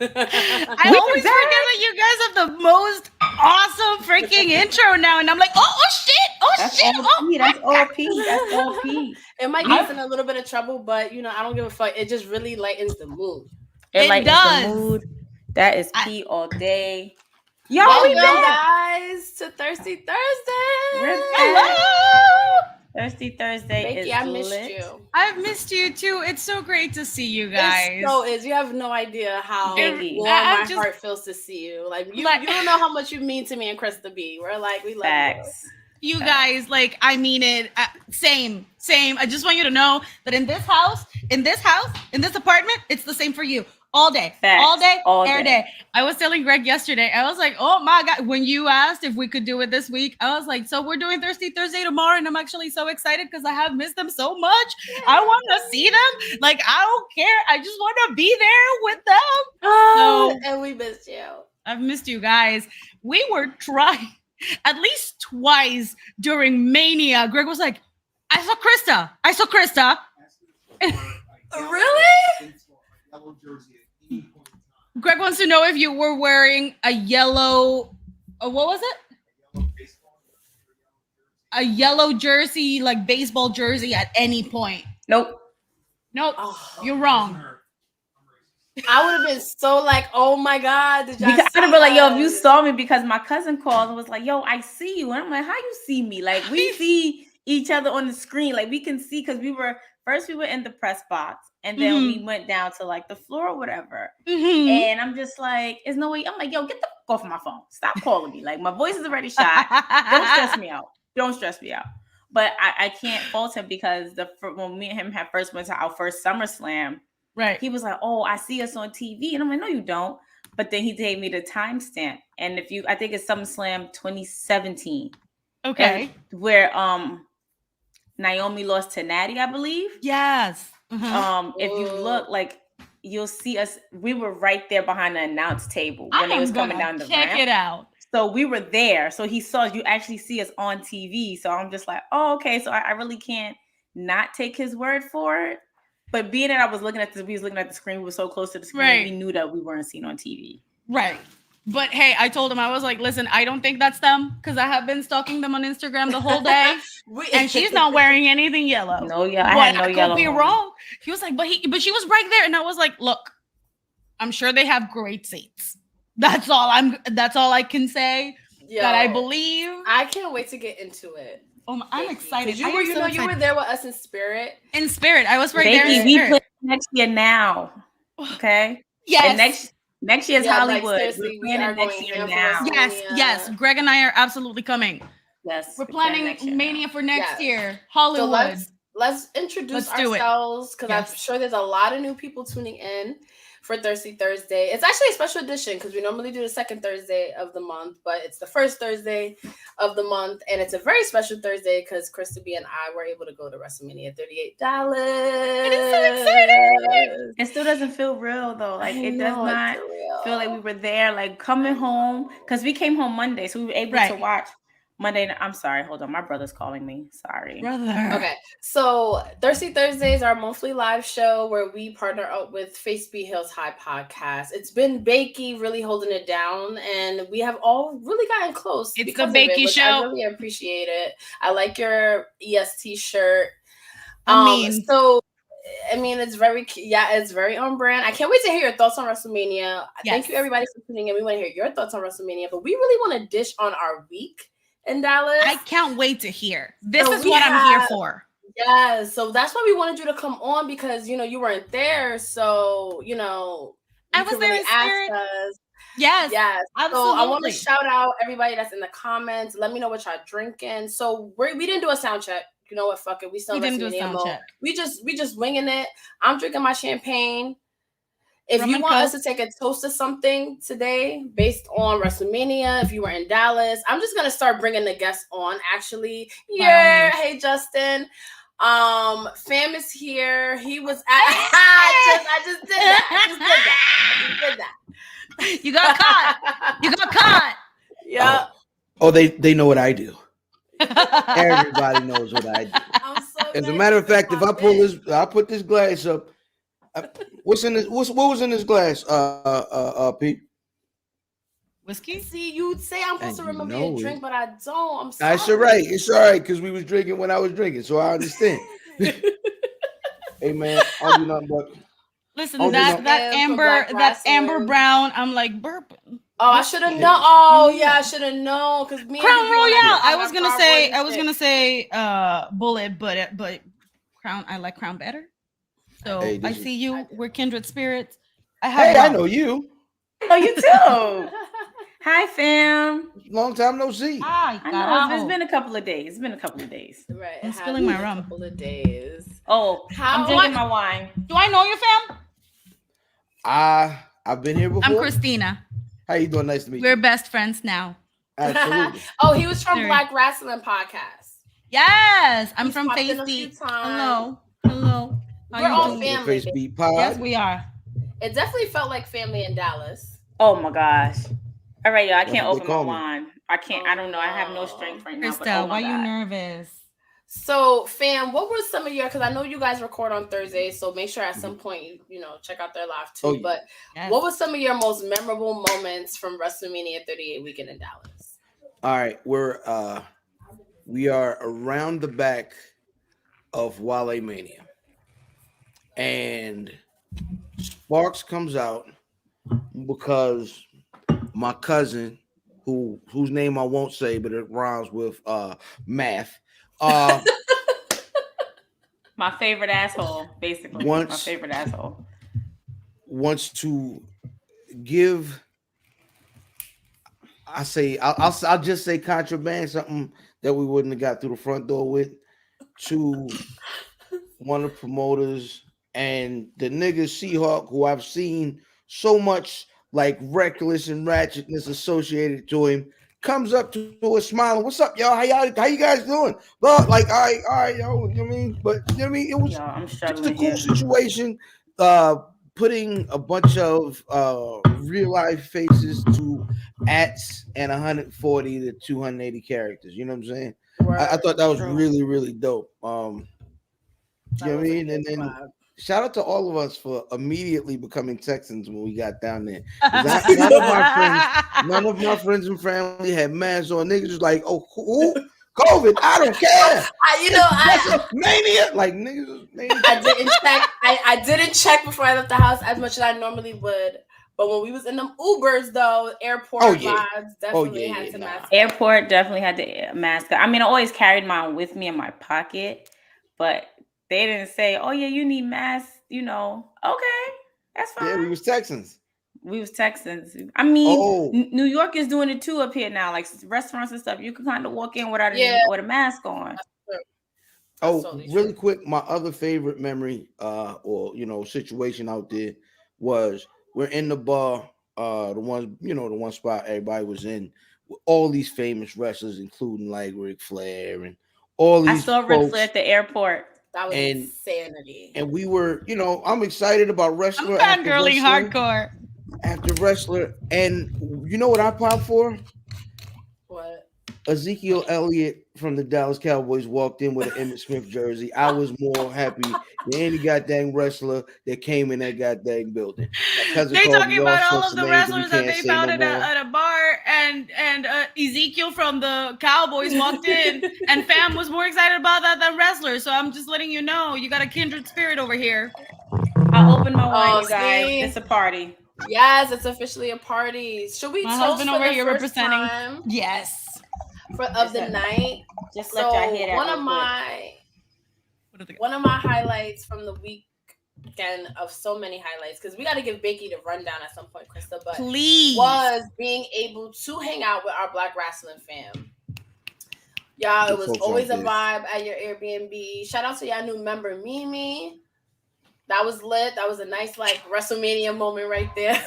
I always forget that you guys have the most awesome freaking intro now, and I'm like, oh shit, That's all P. That's all P. It might get us in a little bit of trouble, but I don't give a fuck. It just really lightens the mood. It lightens does. the mood. That is P all day. Yo, welcome guys to Thirsty Thursday. Hello. Thirsty Thursday Becky, is I missed lit. you. I've missed you too. It's so great to see you guys. It so is. You have no idea how Becky. warm my heart feels to see you. You don't know how much you mean to me and Krista B. We love Facts. You guys, I mean it. Same. I just want you to know that in this house, in this apartment, it's the same for you. All day, Facts. all day, every day. I was telling Greg yesterday, I was like, oh my God, when you asked if we could do it this week, I was like, so we're doing Thirsty Thursday tomorrow, and I'm actually so excited because I have missed them so much. I want to see them. I don't care. I just want to be there with them. Oh, and we missed you. I've missed you guys. We were trying at least twice during Mania. Greg was like, I saw Krista. Really? Greg wants to know if you were wearing a yellow, what was it? A yellow jersey, like baseball jersey at any point. Nope. You're wrong. I would have been so oh my God. Did y'all I'd have been like, yo, if you saw me, because my cousin called and was like, yo, I see you. And I'm like, how you see me? We see each other on the screen. We can see, because we were in the press box. And then we went down to the floor or whatever. Mm-hmm. And I'm just like, there's no way. I'm like, yo, get the fuck off my phone. Stop calling me. My voice is already shot. Don't stress me out. But I can't fault him, because when me and him had first went to our first SummerSlam, right? He was like, oh, I see us on TV. And I'm like, no, you don't. But then he gave me the timestamp. And I think it's SummerSlam 2017. Okay. Where Naomi lost to Natty, I believe. Yes. Mm-hmm. If you look, you'll see us. We were right there behind the announce table when they was coming down the ramp. Check it out. So we were there. So he saw you actually see us on TV. So I'm just like, oh, okay. So I really can't not take his word for it. But being that we was looking at the screen, we were so close to the screen, right. We knew that we weren't seen on TV. Right. But hey, I told him, I was like, listen, I don't think that's them, because I have been stalking them on Instagram the whole day, and she's not wearing anything yellow. No, yeah, I had no yellow. I could be wrong. He was like, but she was right there, and I was like, look, I'm sure they have great seats. That's all I can say. That I believe. I can't wait to get into it. I'm excited. You were there with us in spirit. In spirit, I was right there. In we play next year now. Okay. Yes. And next year's Hollywood. We're planning next year now. Yes. Greg and I are absolutely coming. Yes. We're planning Mania for next year. Hollywood. So let's introduce ourselves, because I'm sure there's a lot of new people tuning in for Thirsty Thursday. It's actually a special edition, because we normally do the second Thursday of the month, but it's the first Thursday of the month, and it's a very special Thursday because Krista B and I were able to go to Wrestlemania 38 Dallas. It is so exciting. It still doesn't feel real though. It does not feel like we were there. Coming home, because we came home Monday, so we were able to watch Monday. I'm sorry, hold on. My brother's calling me. Sorry. Brother. Okay. So Thirsty Thursday is our monthly live show where we partner up with Face Be Hills High podcast. It's been Becky really holding it down, and we have all really gotten close. It's the Becky show. I really appreciate it. I like your EST shirt. It's very it's very on brand. I can't wait to hear your thoughts on WrestleMania. Yes. Thank you everybody for tuning in. We want to hear your thoughts on WrestleMania, but we really want to dish on our week in Dallas. I can't wait to hear. This is what I'm here for. Yes. So that's why we wanted you to come on, because you weren't there. So I was there in spirit. Yes. Absolutely. So I want to shout out everybody that's in the comments. Let me know what y'all drinking. So we didn't do a sound check. You know what? Fuck it. We didn't do a sound check. We just winging it. I'm drinking my champagne. If you want us to take a toast to something today based on WrestleMania, if you were in Dallas, I'm just going to start bringing the guests on, actually. Yeah. Hey, Justin. Fam is here. He was at... I just did that. You got caught. Yeah. Oh, they know what I do. Everybody knows what I do. As a matter of fact, if I put this glass up, What's in this? What was in this glass? Pete. Whiskey? See, you'd say I'm supposed to remember your drink, but I don't. I'm sorry. That's all right. It's all right because we was drinking when I was drinking, so I understand. Hey man, I'll do nothing but. Listen, that amber brown. I'm like burping. Oh, I should have known. Oh, yeah, I should have known because me Crown Royale. I was gonna say Bullet, but Crown. I like Crown better. So hey, I see you. We're kindred spirits. I know you. Oh, you too. Hi, fam. Long time no see. Hi. I know it's been a couple of days. Right. I'm spilling my rum. A couple of days. Oh, I'm drinking my wine. Do I know you, fam? I've been here before. I'm Christina. How you doing? Nice to meet you. We're best friends now. Absolutely. Oh, he was from Black Wrestling Podcast. Yes, I'm from Tasty. Hello. We're all family. Yes, we are. It definitely felt like family in Dallas. Oh my gosh. All right, y'all. I can't open my wine. I can't. I don't know. I have no strength right now. Krista, why you nervous? So, fam, what were some of your? Because I know you guys record on Thursdays, so make sure at some point you check out their live too. But what were some of your most memorable moments from WrestleMania 38 weekend in Dallas? All right, we are around the back of Wrestlemania, and Sparks comes out because my cousin, whose name I won't say, but it rhymes with math. My favorite asshole, basically. My favorite asshole wants to give. I'll just say contraband, something that we wouldn't have got through the front door with, to one of the promoters, and the nigga Seahawk, who I've seen so much like reckless and ratchetness associated to him, comes up to us smiling. What's up, y'all? How you guys doing? But like, all right, yo, you know what I mean? But you know what I mean? It was just a cool situation. Putting a bunch of real life faces to ats and 140 to 280 characters. You know what I'm saying? I thought that was really, really dope. You know what I mean? And then shout out to all of us for immediately becoming Texans when we got down there. None of my friends and family had masks on. Niggas was like, oh, who? COVID, I don't care. Mania, like niggas. I didn't check before I left the house as much as I normally would. But when we was in them Ubers, though, airport vibes definitely had to mask. Airport definitely had to mask. I mean, I always carried mine with me in my pocket, but they didn't say, "Oh yeah, you need masks." Okay, that's fine. Yeah, we was Texans. I mean, New York is doing it too up here now. Like restaurants and stuff, you can kind of walk in without with a mask on. Really quick, my other favorite memory, or situation out there was we're in the bar, the one spot everybody was in, with all these famous wrestlers, including like Ric Flair and all these. I saw Ric Flair at the airport. That was insanity. And we were, I'm excited about wrestler. I'm fangirling hardcore. After wrestler, and you know what I popped for? What? Ezekiel Elliott from the Dallas Cowboys walked in with an Emmitt Smith jersey. I was more happy than any goddamn wrestler that came in that goddamn building. They talking about all of the wrestlers that they found at a bar, and Ezekiel from the Cowboys walked in, and fam was more excited about that than wrestlers. So I'm just letting you know, you got a kindred spirit over here. I'll open my wine, you guys. It's a party. Yes, it's officially a party. Should we my toast husband for over the here first representing? Time yes. Of the night. Just let y'all hear that. One of my highlights from the weekend of so many highlights, because we got to give Becky the rundown at some point, Krista. But please, was being able to hang out with our Black wrestling fam. Y'all, it was always a vibe at your Airbnb. Shout out to y'all new member Mimi. That was lit. That was a nice WrestleMania moment right there.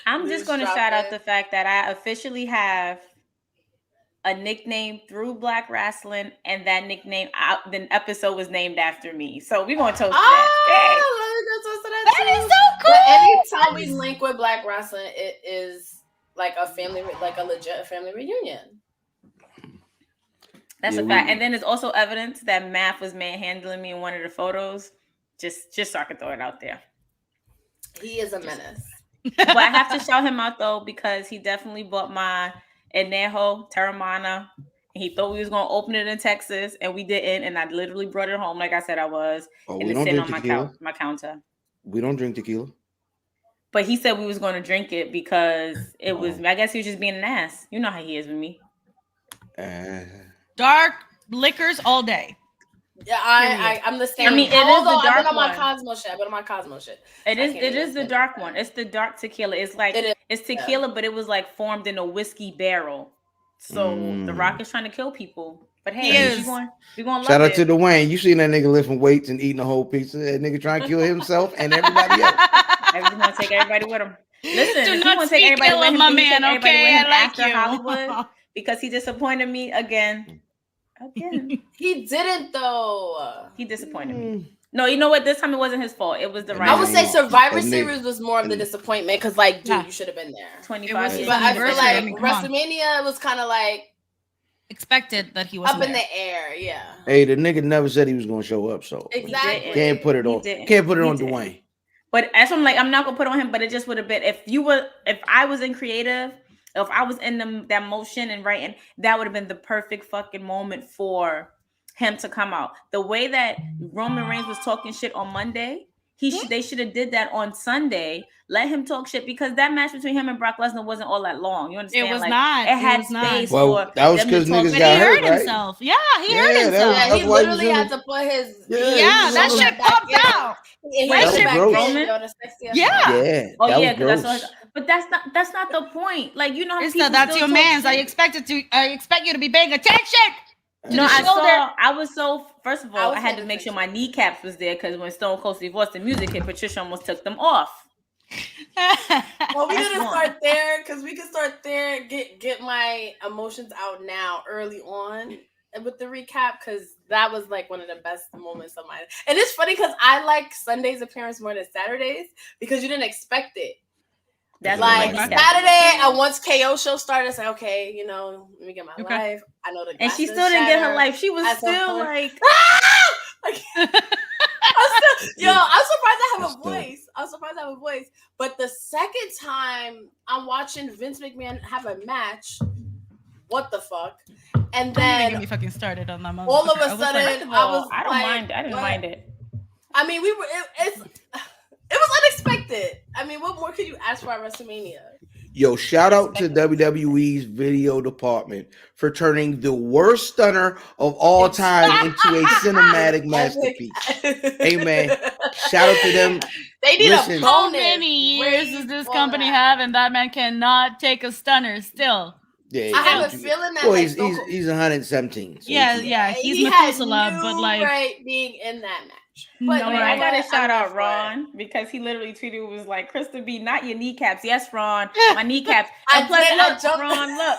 I'm just going to shout out the fact that I officially have a nickname through Black Wrestling, and that nickname, the episode was named after me. So we're going to toast that. That is so cool. But anytime we link with Black Wrestling, it is like a family, like a legit family reunion. That's a fact. And then there's also evidence that Math was manhandling me in one of the photos. Just so I can throw it out there. He is a menace. But I have to shout him out though, because he definitely bought my Enejo Terramana. And he thought we was gonna open it in Texas, and we didn't. And I literally brought it home, like I said I was, and it's sitting on my counter. We don't drink tequila. But he said we was going to drink it because it was. I guess he was just being an ass. You know how he is with me. Dark liquors all day. Yeah, I'm the same. I mean, it is the dark one. I've been on my Cosmo shit. It is the dark one. It's the dark tequila. It's like it's tequila, but it was like formed in a whiskey barrel. So The Rock is trying to kill people. But hey, we gonna love Shout out it. to Dwayne. You seen that nigga lifting weights and eating a whole pizza? That nigga trying to kill himself and everybody else. Everyone's gonna take everybody with him. Listen, Do if not you want to take everybody with him, my man, okay? I like you. Hollywood, because he disappointed me again. He didn't though. He disappointed me. No, you know what? This time it wasn't his fault. It was the right. I would say Survivor Series was more of the disappointment because, like, dude, you should have been there. 25 years. But I feel like WrestleMania was kind of like expected that he was up in the air. Yeah. Hey, the nigga never said he was gonna show up, so exactly can't put it on. Can't put it on Dwayne. But as I'm like, I'm not gonna put it on him. But it just would have been if I was in creative. If I was in that motion and writing, that would have been the perfect fucking moment for him to come out. The way that Roman Reigns was talking shit on Monday, they should have did that on Sunday. Let him talk shit, because that match between him and Brock Lesnar wasn't all that long. You understand? It was not. It had space. Well, that was because niggas got hurt, right? Himself. Yeah, he hurt himself. Yeah, he literally had to put his. Yeah, that shit popped out. Yeah. Oh yeah, because that's. But that's not the point. Like, you know, that's your man's. I expect you to be paying attention. No, first of all, I had to make sure my kneecaps was there, because when Stone Cold Steve Austin music hit, Patricia almost took them off. Well, we didn't start there, because we can start there, get my emotions out now early on with the recap, because that was like one of the best moments of mine. And it's funny because I like Sunday's appearance more than Saturday's, because you didn't expect it. That's like Saturday, and once KO show started, I said, okay, you know, let me get my life. I know the. And she still didn't get her life. She was still like. I'm surprised I have a voice. I'm surprised I have a voice. But the second time I'm watching Vince McMahon have a match, what the fuck? And then get me fucking started on that moment. All of a sudden, I don't mind. I didn't mind it. I mean, it was unexpected. I mean, what more could you ask for at WrestleMania? Yo, shout out to WWE's video department for turning the worst stunner of all time into a cinematic masterpiece. Amen. Shout out to them. They need how many years does this company have, and that man cannot take a stunner still? Yeah, I have a feeling that he's 117. So yeah, he's Methuselah, but like being in that match. But no, I gotta shout out Ron, because he literally tweeted, was like, Krista B, not your kneecaps. Yes, Ron, my kneecaps. And plus, Ron, look.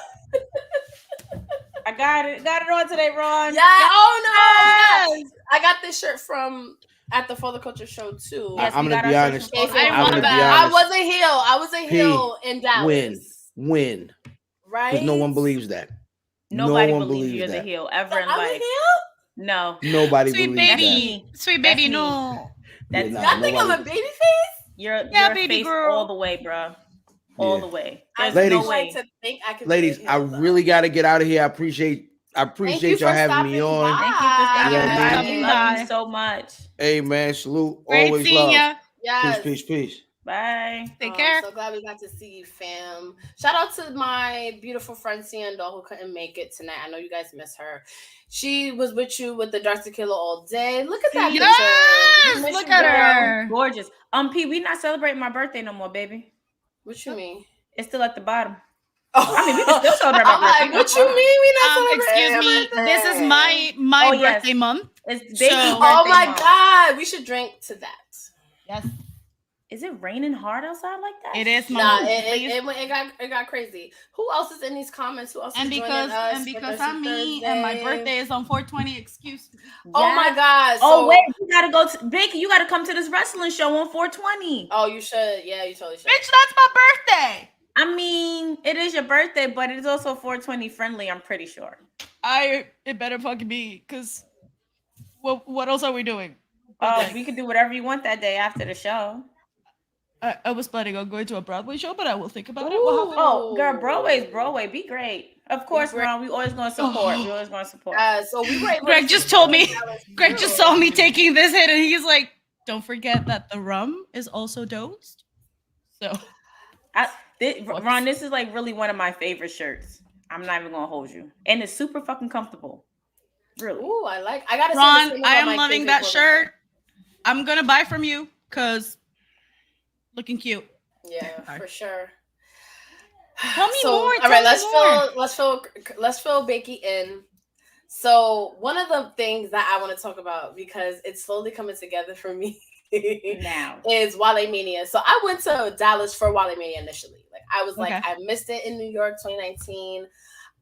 I got it on today, Ron. Yeah. Oh no. Yes. I got this shirt from at the For the Culture show too. Yes, I'm gonna be honest. I was a heel in Dallas. Win. Right. Because no one believes that. Nobody believes you're the heel ever in life. No. Nobody believes that. Sweet baby, no. I think I'm a baby face? You're a baby face girl. All the way, bro. All the way. There's no way. Ladies, I really got to get out of here. I appreciate y'all having me on. Thank you for stopping by. Love you so much. Hey, man. Salute. Great always seeing love. Yes. Peace. Bye. Take care. So glad we got to see you, fam. Shout out to my beautiful friend Ciandol, who couldn't make it tonight. I know you guys miss her. She was with you with the Dark Tequila all day. Look at that picture. Yes, look at her. Gorgeous. P, we not celebrating my birthday no more, baby. What you mean? It's still at the bottom. I mean, we can still celebrate my birthday. What you mean we not celebrating? Excuse me. This is my birthday month. It's baby birthday my month. God. We should drink to that. Yes. Is it raining hard outside like that? It is. It got crazy. Who else is in these comments? Who else is joining us? And because I'm me and my birthday is on 420. Excuse me. Oh my God. So, wait, you gotta go to Becky. You gotta come to this wrestling show on 420. Oh, you should. Yeah, you totally should. Bitch, that's my birthday. I mean, it is your birthday, but it's also 420 friendly. I'm pretty sure. It better fucking be, because what else are we doing? Oh, we could do whatever you want that day after the show. I was planning on going to a Broadway show, but I will think about it. Oh, girl, Broadway's Broadway. Be great. Of course, Ron. We always going to support. We always going to support. So we were able Greg just told me. Greg just saw me taking this hit, and he's like, "Don't forget that the rum is also dosed." So, Ron, this is like really one of my favorite shirts. I'm not even gonna hold you, and it's super fucking comfortable. Really. Ooh, I gotta Ron, say I am loving that shirt. I'm gonna buy from you because looking cute. Yeah, for sure. Tell me more. All right, let's fill Becky in. So one of the things that I want to talk about, because it's slowly coming together for me now, is Wrestlemania. So I went to Dallas for Wrestlemania initially. Like I was like, I missed it in New York 2019.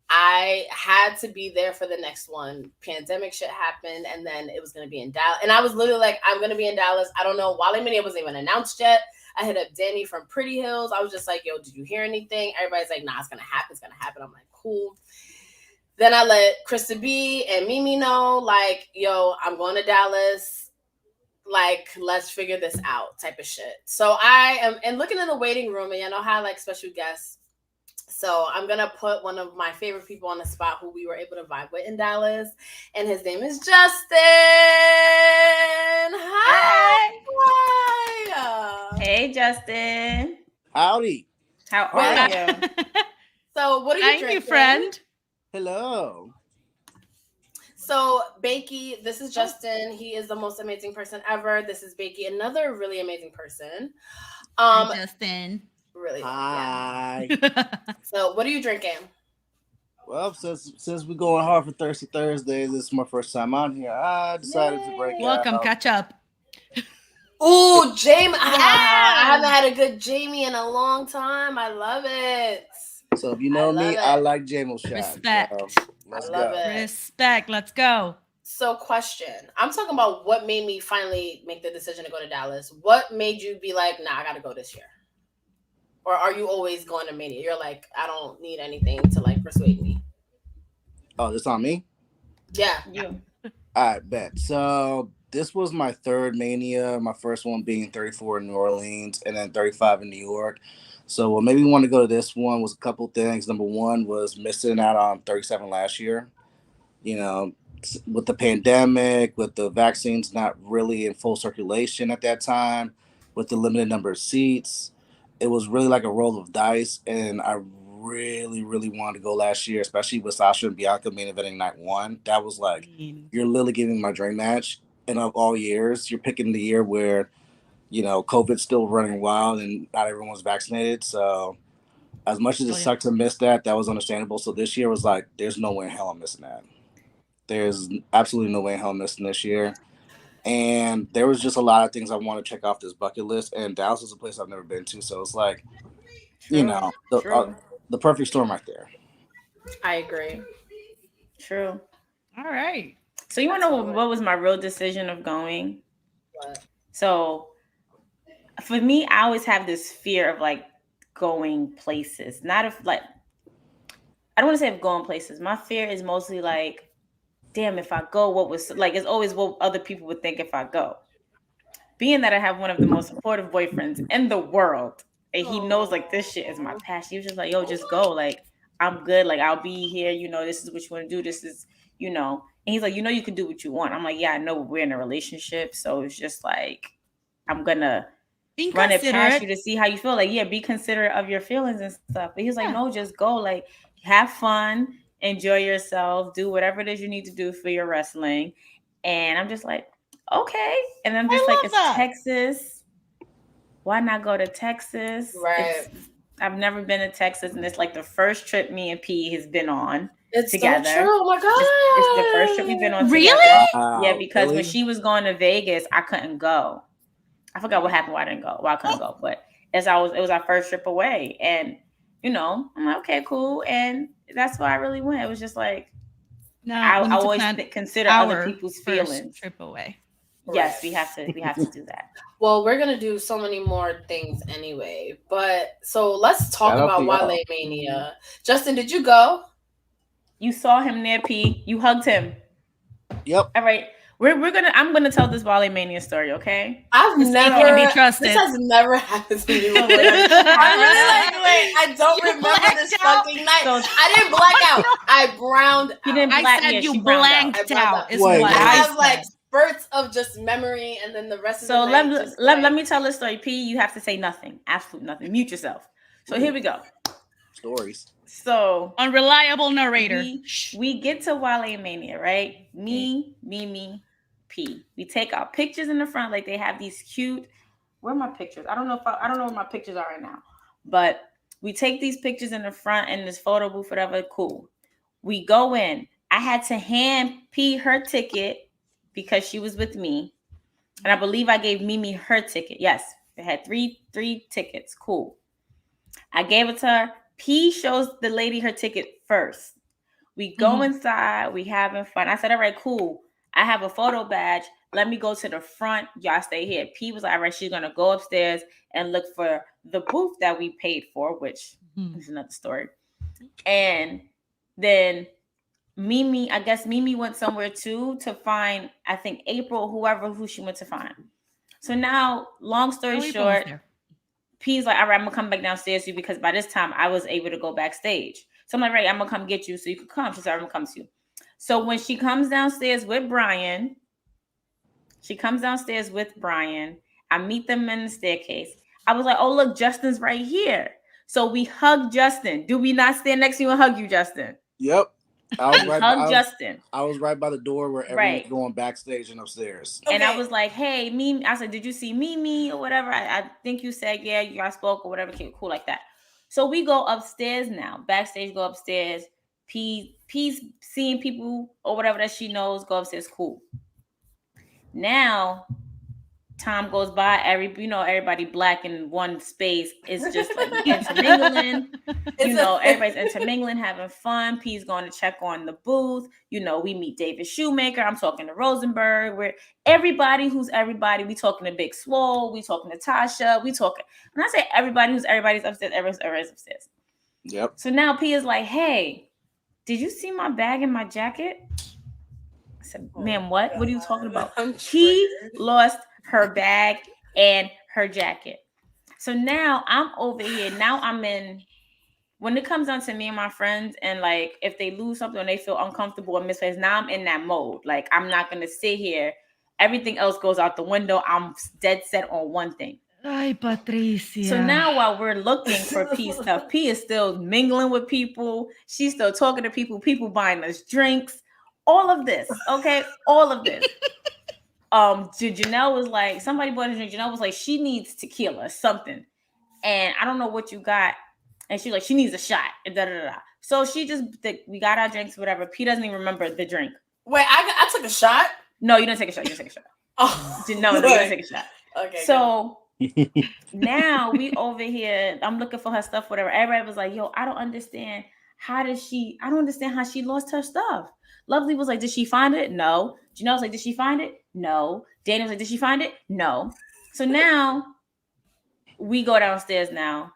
I had to be there for the next one. Pandemic shit happened, and then it was going to be in Dallas. And I was literally like, I'm going to be in Dallas. I don't know. Wrestlemania wasn't even announced yet. I hit up Danny from Pretty Hills. I was just like, yo, did you hear anything? Everybody's like, nah, it's going to happen. It's going to happen. I'm like, cool. Then I let Krista B and Mimi know, like, yo, I'm going to Dallas. Like, let's figure this out type of shit. So I am and looking in the waiting room, and you know how I like special guests. So I'm going to put one of my favorite people on the spot who we were able to vibe with in Dallas. And his name is Justin. Hi. Hey, Justin. Howdy. How are you? So what are you drinking? Thank you, friend. Hello. So Becky, this is Justin. He is the most amazing person ever. This is Becky, another really amazing person. Hi, Justin. Really. Hi. Yeah. So what are you drinking? Well, since we're going hard for Thirsty Thursdays, this is my first time on here. I decided to break out. Welcome, catch up. Oh, Jamie. I haven't had a good Jamie in a long time. I love it. So if you know me, I like JMO shots. Respect. So let's go. Respect. Let's go. So question. I'm talking about what made me finally make the decision to go to Dallas. What made you be like, nah, I got to go this year? Or are you always going to Mania? You're like, I don't need anything to like persuade me. Oh, this on me? Yeah. You. All right, bet. So this was my third Mania. My first one being 34 in New Orleans and then 35 in New York. So what made me want to go to this one was a couple things. Number one was missing out on 37 last year. You know, with the pandemic, with the vaccines not really in full circulation at that time, with the limited number of seats, it was really like a roll of dice. And I really, really wanted to go last year, especially with Sasha and Bianca main eventing night one. That was like, you're literally giving my dream match. And of all years, you're picking the year where, you know, COVID's still running wild and not everyone's vaccinated. So as much as it sucked to miss that, that was understandable. So this year was like, there's no way in hell I'm missing that. There's absolutely no way in hell I'm missing this year. And there was just a lot of things I want to check off this bucket list. And Dallas is a place I've never been to. So it's like, you know, the perfect storm right there. I agree. True. All right. So you want to know what was my real decision of going? What? So for me, I always have this fear of like going places. Not if like, I don't want to say of going places. My fear is mostly like, damn, if I go, what was like, it's always what other people would think if I go. Being that I have one of the most supportive boyfriends in the world, and he knows like this shit is my passion. He was just like, yo, just go. Like, I'm good. Like, I'll be here. You know, this is what you want to do. This is, you know. And he's like, you know, you can do what you want. I'm like, yeah, I know we're in a relationship. So it's just like, I'm going to run it past you to see how you feel. Like, yeah, be considerate of your feelings and stuff. But he was like, no, just go. Like, have fun. Enjoy yourself. Do whatever it is you need to do for your wrestling. And I'm just like, okay. And I'm just like, it's Texas. Why not go to Texas? Right. I've never been to Texas, and it's like the first trip me and P has been on together. So true. Oh my god! It's the first trip we've been on together. Really? Yeah, because when she was going to Vegas, I couldn't go. I forgot what happened. Why I didn't go. Why I couldn't go. But it was our first trip away, and you know, I'm like, okay, cool, and that's why I really went. It was just like, I always consider other people's feelings. Trip away. Yes, we have to do that. Well, we're gonna do so many more things anyway. But so let's talk about Wrestlemania. Justin, did you go? You saw him there, P. You hugged him. Yep. All right. I'm gonna tell this Wrestlemania story, okay? I've never be trusted. This has never happened to me. I'm really like, wait, I don't remember this fucking night. So, I didn't black out. I browned out. You didn't black out. You blanked out. I have like spurts of just memory, and then the rest of the night. So let me tell this story. P, you have to say nothing. Absolute nothing. Mute yourself. So here we go. Stories. So unreliable narrator. We get to Wrestlemania, right? Me, Mimi, P. We take our pictures in the front, like they have these cute. Where are my pictures? I don't know where my pictures are right now. But we take these pictures in the front in this photo booth, whatever. Cool. We go in. I had to hand P her ticket because she was with me, and I believe I gave Mimi her ticket. Yes, they had three tickets. Cool. I gave it to her. P shows the lady her ticket first. We go inside. We having fun. I said, all right, cool. I have a photo badge. Let me go to the front. Y'all stay here. P was like, all right, she's going to go upstairs and look for the booth that we paid for, which is another story. And then Mimi, I guess Mimi went somewhere too to find, I think, April, who she went to find. So now, long story short, P's like, all right, I'm going to come back downstairs to you because by this time I was able to go backstage. So I'm like, right, I'm going to come get you so you can come. She said, I'm going to come to you. So when she comes downstairs with Brian, I meet them in the staircase. I was like, oh, look, Justin's right here. So we hug Justin. Do we not stand next to you and hug you, Justin? Yep. I was Justin. I was right by the door where everyone's going backstage and upstairs. Okay. And I was like, hey, Mimi. I said, did you see Mimi or whatever? I think you said, yeah, you guys spoke or whatever. Cool like that. So we go upstairs now. Backstage, go upstairs. P's seeing people or whatever that she knows, go upstairs. Cool. Now, time goes by. Everybody black in one space is just like intermingling. Everybody's intermingling, having fun. P's going to check on the booth. We meet David Shoemaker. I'm talking to Rosenberg. We're everybody who's everybody. We talking to Big Swole. We talking to Tasha. We talking. When I say everybody who's everybody's upstairs, everybody's upstairs. Yep. So now P is like, hey, did you see my bag and my jacket? I said, ma'am, what? What are you talking about? He lost her bag and her jacket. So now I'm over here. Now I'm in. When it comes down to me and my friends, and like if they lose something and they feel uncomfortable or misplaced, now I'm in that mode. Like I'm not gonna sit here. Everything else goes out the window. I'm dead set on one thing. Ay, Patricia. So now while we're looking for P stuff, P is still mingling with people. She's still talking to people. People buying us drinks. All of this, okay? All of this. Janelle was like, somebody bought a drink. Janelle was like, she needs tequila, something. And I don't know what you got. And she's like, she needs a shot. And da da da. So we got our drinks, whatever. P doesn't even remember the drink. Wait, I took a shot? No, you didn't take a shot. You didn't take a shot. Oh, no, you didn't take a shot. Okay. So now we over here. I'm looking for her stuff, whatever. Everybody was like, yo, I don't understand. I don't understand how she lost her stuff. Lovely was like, did she find it? No. Janelle was like, did she find it? No. Daniel was like, did she find it? No. So now we go downstairs now.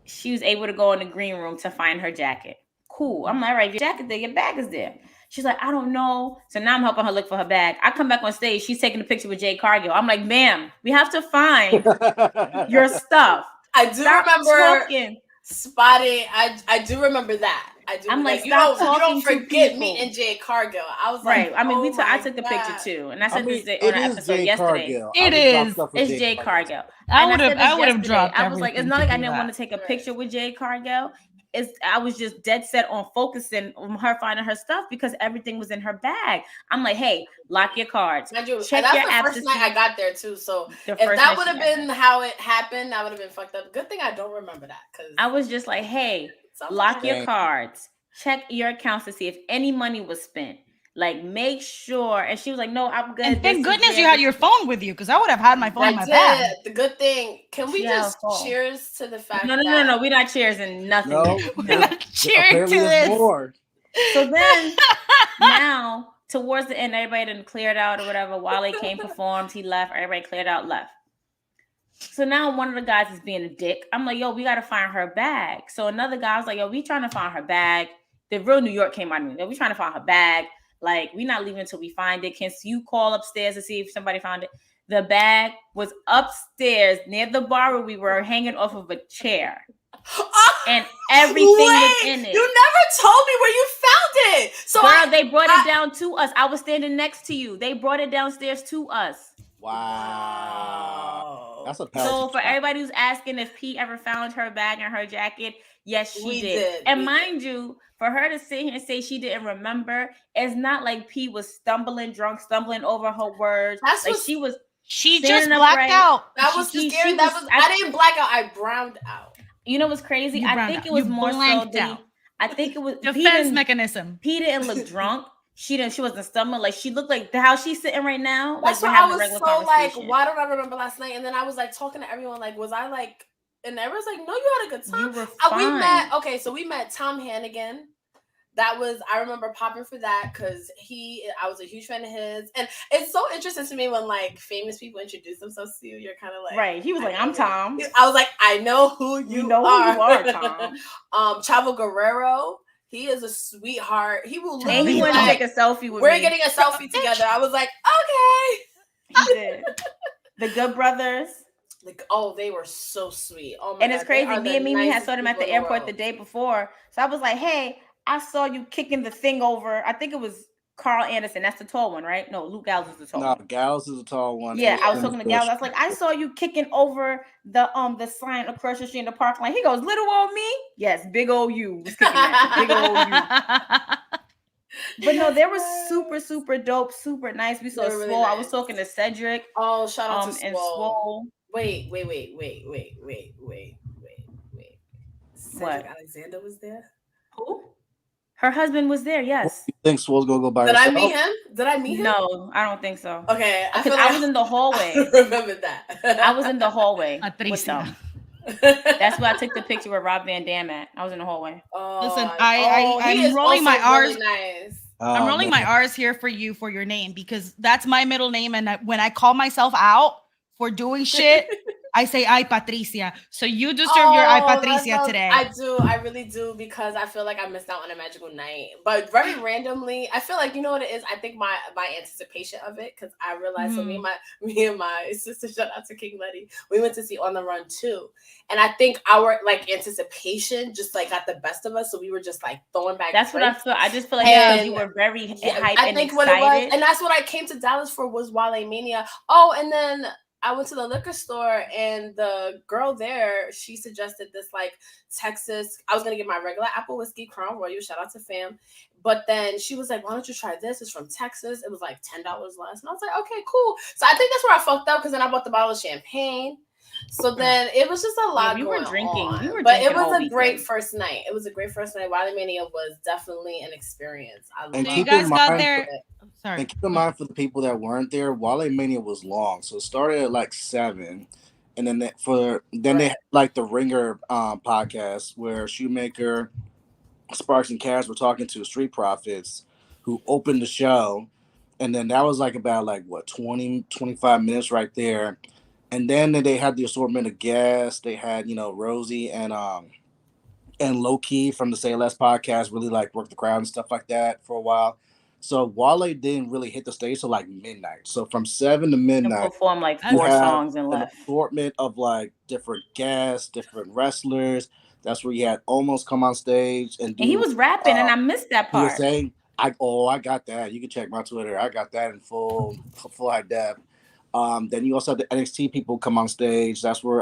She was able to go in the green room to find her jacket. Cool. I'm like, all right, your jacket there, your bag is there. She's like, I don't know. So now I'm helping her look for her bag. I come back on stage. She's taking a picture with Jay Cargill. I'm like, ma'am, we have to find your stuff. I do remember spotting. I do remember that. I do. I'm like, you don't forget meeting Jay Cargill. I was right. Like, I mean, I took the picture too, and I said this on an episode Jay yesterday. Cargill. It's Jay Cargill. I would have dropped. I was like, it's not like I didn't want to take a picture with Jay Cargill. I was just dead set on focusing on her finding her stuff because everything was in her bag. I'm like, hey, lock your cards. Check your apps. First night I got there too. So if that would have been how it happened, that would have been fucked up. Good thing I don't remember that because I was just like, hey, lock your cards. Check your accounts to see if any money was spent. Like, make sure. And she was like, no, I'm good. And thank goodness you had your phone with you because I would have had my phone in my bag. The good thing. Can we just cheers to the fact No, we're not cheersing nothing. No. We're not cheering to this. So then, now, towards the end, everybody done cleared out or whatever. Wale came, performed, he left. Everybody cleared out, left. So now one of the guys is being a dick. I'm like, yo, we got to find her bag. So another guy was like, yo, we trying to find her bag. The real New York came out of me. We trying to find her bag. Like, we're not leaving until we find it. Can you call upstairs to see if somebody found it? The bag was upstairs near the bar where we were, hanging off of a chair. And everything was in it. You never told me where you found it. So girl, they brought it down to us. I was standing next to you. They brought it downstairs to us. Wow. That's a so for everybody who's asking if P ever found her bag and her jacket, yes, she did. And mind you, for her to sit here and say she didn't remember, it's not like P was stumbling over her words. That's like what she just blacked out. That was scary. I didn't black out. I browned out. You know what's crazy? I think it was more so I think it was defense mechanism. P didn't look drunk. She wasn't stumbling. Like, she looked like how she's sitting right now. That's like, why I was so like, why don't I remember last night? And then I was like talking to everyone, like, was I like, and everyone's like, no, you had a good time. You were fine. We met Tom Hannigan. That was, I remember popping for that because I was a huge fan of his. And it's so interesting to me when like famous people introduce themselves to you, you're kind of like. Right. He was like, I'm Tom. I was like, I know who you are. Who you are, Tom. Chavo Guerrero. He is a sweetheart. He will literally. And he wanted to take a selfie with me. We're getting a selfie together. I was like, okay. He did. The Good Brothers. Like, oh, they were so sweet. Oh my God. And it's crazy. Me and Mimi had saw them at the airport the day before. So I was like, hey, I saw you kicking the thing over. I think it was Carl Anderson. That's the tall one, right? No, Luke Gallows is the tall one. No, Gallows is the tall one. Yeah, I was talking to Gallows. I was like, I saw you kicking over the sign across the street in the parking lot. He goes, little old me? Yes, big old you was kicking that. Big old you. But no, they were super, super dope, super nice. We saw really Swole. Nice. I was talking to Cedric. Oh, shout out to and Swole. Wait. Cedric What? Alexander was there? Who? Her husband was there, yes. You think Swole's gonna go by herself? Did I meet him? No, I don't think so. Okay. I was in the hallway. I remember that. I was in the hallway with them. That's where I took the picture with Rob Van Dam at. I was in the hallway. Listen, I'm rolling my R's. Really nice. I'm rolling my R's here for you for your name because that's my middle name. And when I call myself out for doing shit, I say "Ay Patricia," so you deserve your "Ay Patricia" today. I do, I really do, because I feel like I missed out on a magical night. But very randomly, I feel like, you know what it is. I think my anticipation of it, because I realized so me and my sister, shout out to King Letty, we went to see On the Run too, and I think our like anticipation just like got the best of us, so we were just like throwing back. That's what I feel. I just feel like you were very hyped and excited. What it was, and that's what I came to Dallas for was Wrestlemania. Oh, and then I went to the liquor store and the girl there, she suggested this like Texas. I was going to get my regular apple whiskey, Crown Royal, shout out to fam. But then she was like, why don't you try this? It's from Texas. It was like $10 less. And I was like, okay, cool. So I think that's where I fucked up because then I bought the bottle of champagne. So then it was just a lot going on. But it was a great first night. It was a great first night. Wrestlemania was definitely an experience. I love it. So you guys got there. Sorry. And keep in mind for the people that weren't there, Wrestlemania was long. So it started at like 7. And then they had like the Ringer podcast where Shoemaker, Sparks, and Cass were talking to Street Profits who opened the show. And then that was like about 20, 25 minutes right there. And then they had the assortment of guests. They had, Rosie and Low Key from the Say Less podcast really like work the crowd and stuff like that for a while. So Wale didn't really hit the stage till like midnight. So from 7 to midnight, and perform like 4 songs and left. An assortment of like different guests, different wrestlers. That's where you had Almost come on stage and he was rapping, and I missed that part. He was saying, I got that. You can check my Twitter. I got that in full high def. Then you also had the NXT people come on stage. That's where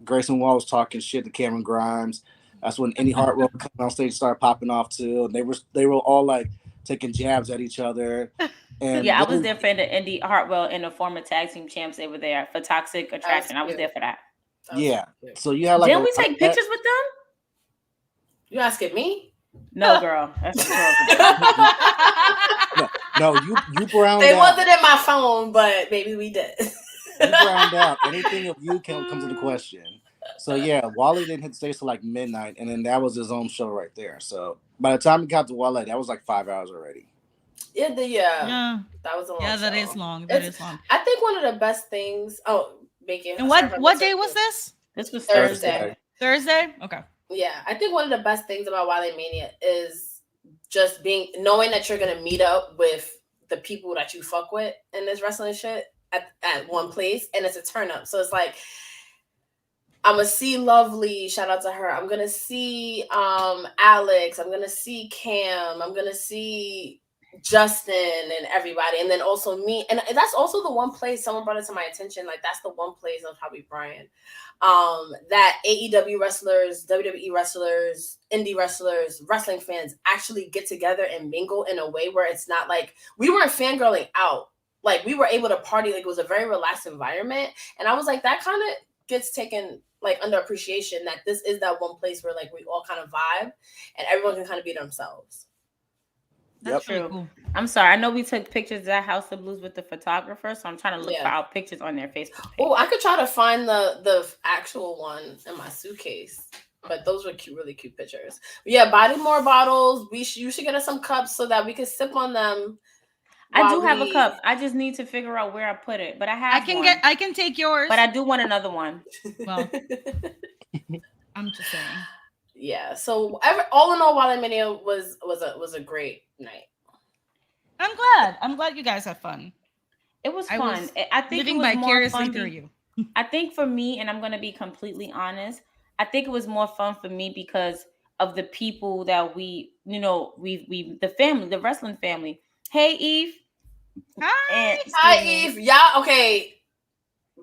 Grayson Wahl was talking shit to Cameron Grimes. That's when Indy Hartwell coming on stage started popping off too. And they were all like taking jabs at each other. And I was there for the Indy Hartwell and the former tag team champs. They were there for Toxic Attraction. I was there for that. Yeah. So you had like. Didn't we take pictures with them? You asking me? No, girl. That's no, you browned They out. wasn't in my phone, but maybe we did. You browned out. Anything of you comes into question. So yeah, Wally didn't hit the stage till like midnight, and then that was his own show right there. So by the time he got to Wale, that was like 5 hours already. Yeah, that was a long show. That is long. That is long. I think one of the best things. Oh, Bacon. And what day was this? This was Thursday. Thursday? Okay. Yeah, I think one of the best things about Wrestlemania is just knowing that you're gonna meet up with the people that you fuck with in this wrestling shit at one place, and it's a turn up. So it's like, I'm gonna see Lovely, shout out to her. I'm gonna see Alex. I'm gonna see Cam. I'm gonna see Justin and everybody, and then also me. And that's also the one place someone brought it to my attention. Like, that's the one place of Hobby Brian, that AEW wrestlers, WWE wrestlers, indie wrestlers, wrestling fans actually get together and mingle in a way where it's not like we weren't fangirling out. Like, we were able to party. Like, it was a very relaxed environment, and I was like, that kind of gets taken like under appreciation, that this is that one place where like we all kind of vibe and everyone can kind of be themselves. That's true. Cool. I'm sorry. I know we took pictures at House of Blues with the photographer, so I'm trying to look for our pictures on their Facebook page. Oh, I could try to find the actual one in my suitcase, but those were cute, really cute pictures. But yeah, buy more bottles. You should get us some cups so that we can sip on them. I do have a cup. I just need to figure out where I put it. But I can take yours. But I do want another one. Well, I'm just saying. Yeah. So all in all, Wrestlemania was a great night. I'm glad you guys had fun. It was fun. I think living it was vicariously more fun through you. I think for me, and I'm going to be completely honest, I think it was more fun for me because of the people that we the family, the wrestling family. Hey, Eve. Hi, Eve. Yeah, okay.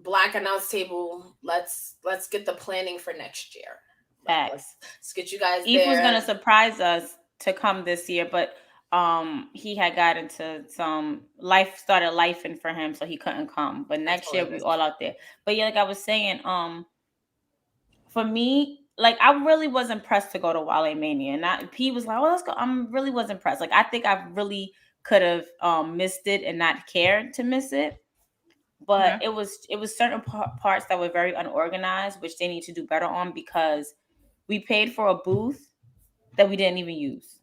Black announce table. Let's get the planning for next year. Let's get you guys Eve there. was gonna surprise us to come this year, but he had got into some started lifing for him, so he couldn't come. But next year we all out there. But yeah, like I was saying, for me, like I really was impressed to go to Wrestlemania, and P was like, "Oh, let's go." I really was impressed. Like I think I really could have missed it and not cared to miss it, but it was certain parts that were very unorganized, which they need to do better on, because we paid for a booth that we didn't even use.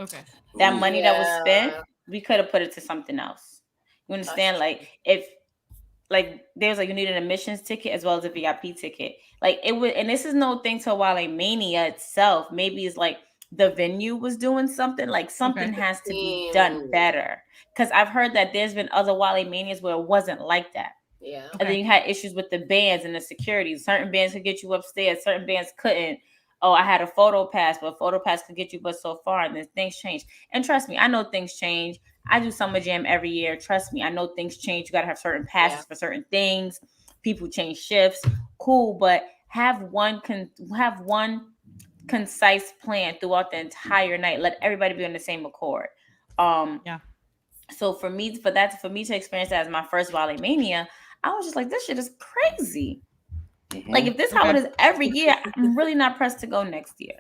Okay, that money that was spent, we could have put it to something else. You understand? Like if there's like you need an admissions ticket as well as a VIP ticket. Like it would, and this is no thing to Wrestlemania itself. Maybe it's like the venue was doing something, like something has to be done better. Because I've heard that there's been other Wrestlemanias where it wasn't like that. Yeah. And then you had issues with the bands and the security. Certain bands could get you upstairs, certain bands couldn't. Oh, I had a photo pass, but a photo pass could get you but so far, and then things change. And trust me, I know things change. I do Summer Jam every year. Trust me, I know things change. You got to have certain passes for certain things. People change shifts. Cool, but have one concise plan throughout the entire night. Let everybody be on the same accord. So for me to experience that as my first Wrestlemania, I was just like, this shit is crazy. Mm-hmm. Like if this how it is every year, I'm really not pressed to go next year.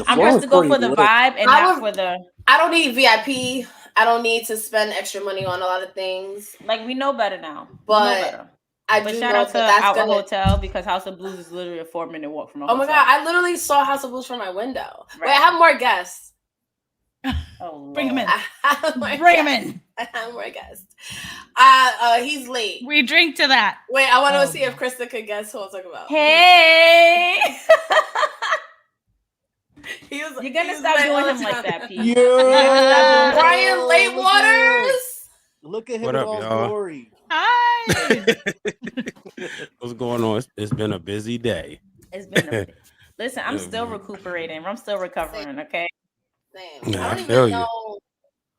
I'm pressed to go for the vibe and not for the. I don't need VIP. I don't need to spend extra money on a lot of things. Like we know better now. But shout out to our hotel, because House of Blues is literally a 4-minute walk from a hotel. Oh my god, I literally saw House of Blues from my window. Right. Wait, I have more guests. Oh, bring him in. Bring him in. I have more guests. He's late. We drink to that. Wait, I want to see if Krista could guess who I'm talking about. Hey. You're gonna stop doing him like that, Pete. Yeah. Brian Late Waters. Look at him. What up, y'all? Glory. Hi. What's going on? It's been a busy day. It's been listen, I'm still recuperating. I'm still recovering, okay? Same. I don't even know.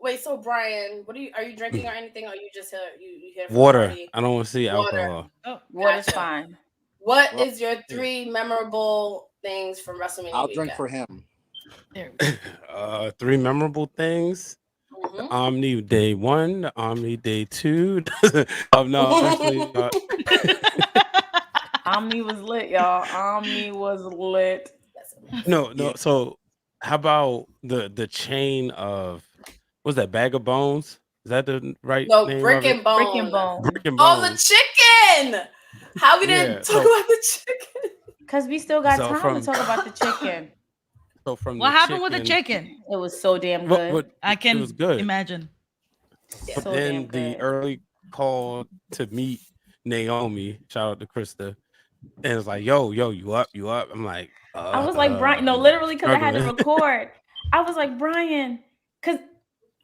Wait, so Brian, are you drinking or anything? Or are you just here for water? Party? I don't want to see alcohol. Oh, water's fine. What is your 3 memorable things from WrestleMania? I'll drink for him. 3 memorable things. Mm-hmm. The Omni Day 1, the Omni Day 2. No, actually, Omni was lit, y'all. Omni was lit. No. So, how about the chain of what's that? Bag of Bones? Is that the right name? Brick and Bone. Brick and Bone. Brick and Oh, Bone. the chicken. How we didn't talk about the chicken? Because we still got time to talk about the chicken. So from what happened with the chicken? It was so damn good. I can it was good. imagine. But then the early call to meet Naomi, shout out to Krista, and it's like, yo, you up? I'm like, I was like, Brian, no, literally, because I had to record. I was like, Brian, because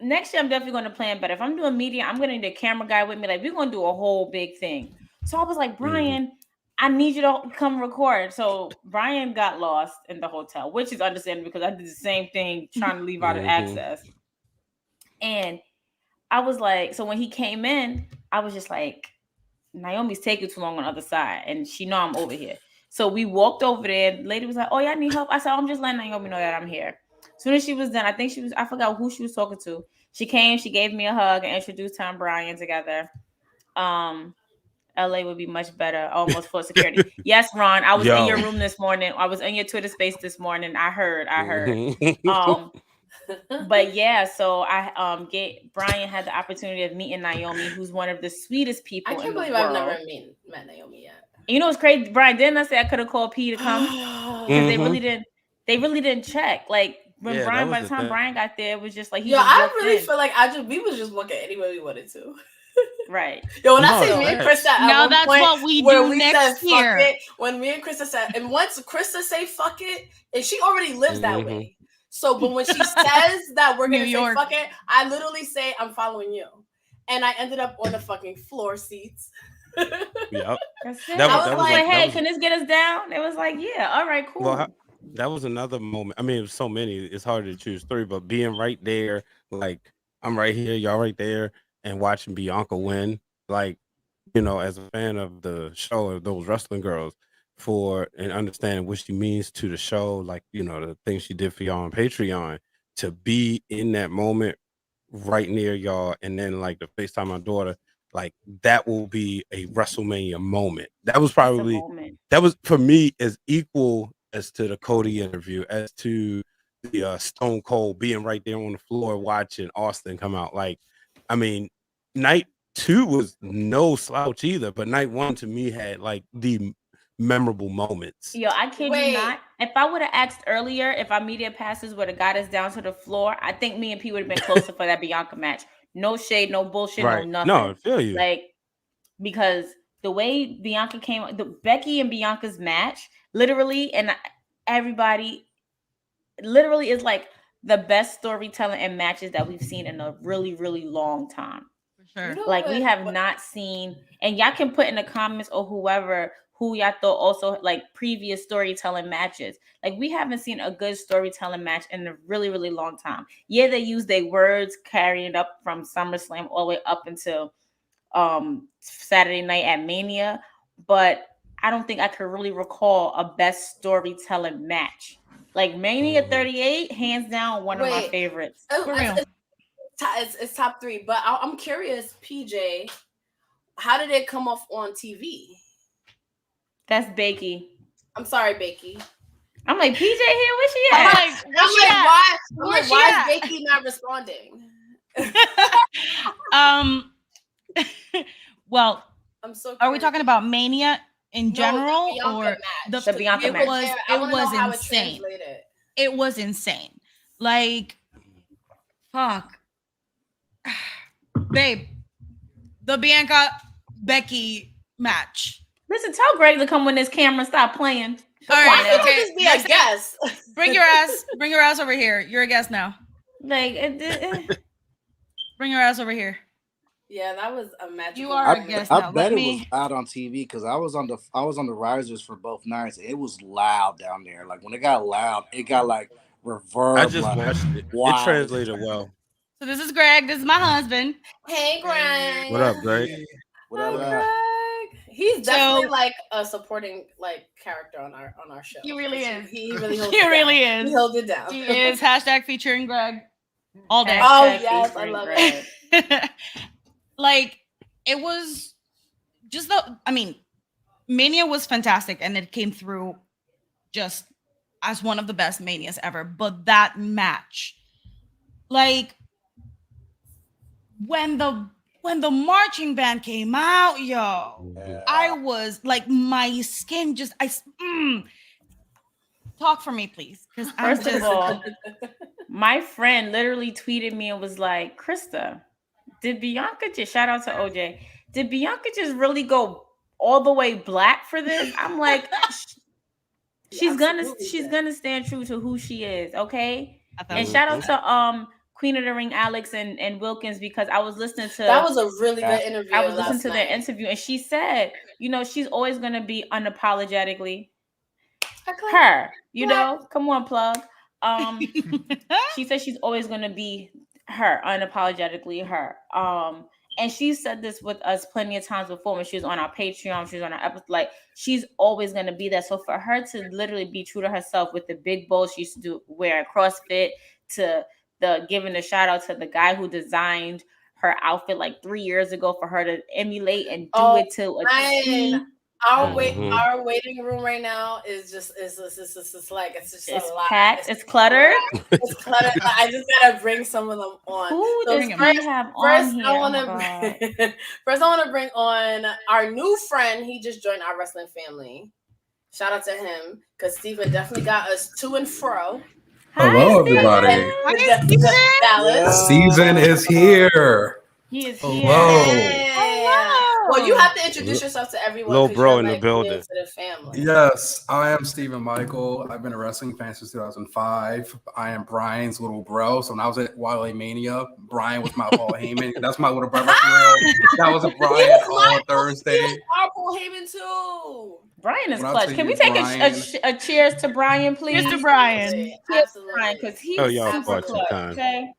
next year I'm definitely going to plan better. If I'm doing media, I'm going to need a camera guy with me. Like, we're going to do a whole big thing. So I was like, Brian, I need you to come record. So Brian got lost in the hotel, which is understandable because I did the same thing trying to leave out of access. And I was like, so when he came in, I was just like, Naomi's taking too long on the other side. And she know I'm over here. So we walked over there. The lady was like, oh, yeah, I need help. I said, I'm just letting Naomi know that I'm here. As soon as she was done, I forgot who she was talking to. She came, she gave me a hug and introduced her and Brian together. LA would be much better. Almost for security. Yes, Ron. I was in your room this morning. I was in your Twitter space this morning. I heard. But yeah, so I Brian had the opportunity of meeting Naomi, who's one of the sweetest people. I can't believe I've never met Naomi yet. You know what's crazy, Brian? Didn't I say I could have called P to come? Because they really didn't check. Like when Brian, by the time Brian got there, it was just like I really feel like we was just walking anywhere we wanted to. Right. Yo, when I say me and Krista, now that's what we do next year. When me and Krista said, and once Krista say fuck it, and she already lives that way. So, but when she says that we're gonna say fuck it, I literally say I'm following you, and I ended up on the fucking floor seats. Yep. That's it. I was like, hey, can this get us down? It was like, yeah, all right, cool. Well, that was another moment. I mean, it was so many. It's hard to choose three, but being right there, like I'm right here, y'all right there, and watching Bianca win, like, you know, as a fan of the show of those wrestling girls, and understanding what she means to the show, like, you know, the things she did for y'all on Patreon, to be in that moment right near y'all, and then like the FaceTime my daughter, like that will be a WrestleMania moment. That was probably that was for me as equal as to the Cody interview, as to the Stone Cold being right there on the floor watching Austin come out. Like, I mean, night 2 was no slouch either, but night 1 to me had like the memorable moments. Yo, I kid you not. If I would have asked earlier if our media passes would have got us down to the floor, I think me and P would have been closer for that Bianca match. No shade, no bullshit, no nothing. No, I feel you. Like, because the way Bianca came, the Becky and Bianca's match, literally, and everybody, literally is like the best storytelling and matches that we've seen in a really, really long time. For sure. Like, we have not seen, and y'all can put in the comments or whoever who y'all thought also like previous storytelling matches. Like, we haven't seen a good storytelling match in a really, really long time. Yeah, they use their words carrying it up from SummerSlam all the way up until Saturday night at Mania, but I don't think I could really recall a best storytelling match. Like Mania 38, hands down, one of my favorites. For real. It's top 3, but I'm curious, PJ, how did it come off on TV? That's Becky. I'm sorry, Becky. I'm like, PJ here? Where's she at? Why is Becky not responding? Well, I'm so curious. Are we talking about Mania in general, or the Bianca match? It was insane. It was insane. Like, fuck, babe, the Bianca Becky match. Listen, tell Greg to come when this camera stop playing. All right, okay. Just be a guest. Bring your ass over here. You're a guest now. Like, bring your ass over here. Yeah, that was a magic. You are a guest now. I bet it was out on TV because I was on the risers for both nights. It was loud down there. Like when it got loud, it got like reverb. I just watched it. Wow. It translated well. So this is Greg. This is my husband. Hey, Greg. What up, Greg? What up, Greg? He's definitely like a supporting like character on our show. He really is. He really holds he really is. He held it down. He is # featuring Greg all day. Oh yes, I love it. Like, it was just Mania was fantastic, and it came through just as one of the best Manias ever. But that match, like, when the marching band came out, I was like, my skin just, talk for me, please. Because first of all, my friend literally tweeted me and was like, Krista, did Bianca just, shout out to OJ, did Bianca just really go all the way black for this? I'm like, she's gonna stand true to who she is, okay? And shout out to Queen of the Ring Alex and Wilkins, because I was listening to that was a really good interview. I was listening to their interview, and she said, she's always gonna be unapologetically her. Come on, plug. She said she's always gonna be her, unapologetically her. And she said this with us plenty of times before when she was on our Patreon, she was on our episode. Like, she's always gonna be there. So for her to literally be true to herself with the big bows she used to do, wear CrossFit, to the giving a shout out to the guy who designed her outfit like 3 years ago for her to emulate and do it to a T. Our waiting room right now is just it's packed. It's cluttered. It's cluttered. I just gotta bring some of them on. Who does we have on here? First, I want to bring on our new friend. He just joined our wrestling family. Shout out to him, because Steven definitely got us to and fro. Hello, everybody. Dallas. Steven is here. He is here. Hello. Well, you have to introduce yourself to everyone. Little bro in the building. To the family. Yes, I am Stephen Michael. I've been a wrestling fan since 2005. I am Brian's little bro. So when I was at Wrestlemania, Brian was my Paul Heyman. That's my little brother for real. That was a Brian on Thursday. Our Paul Heyman too. Brian is clutch. Can we take a cheers to Brian, please? Mr. Brian. Cheers to Brian, because he's super clutch. Okay.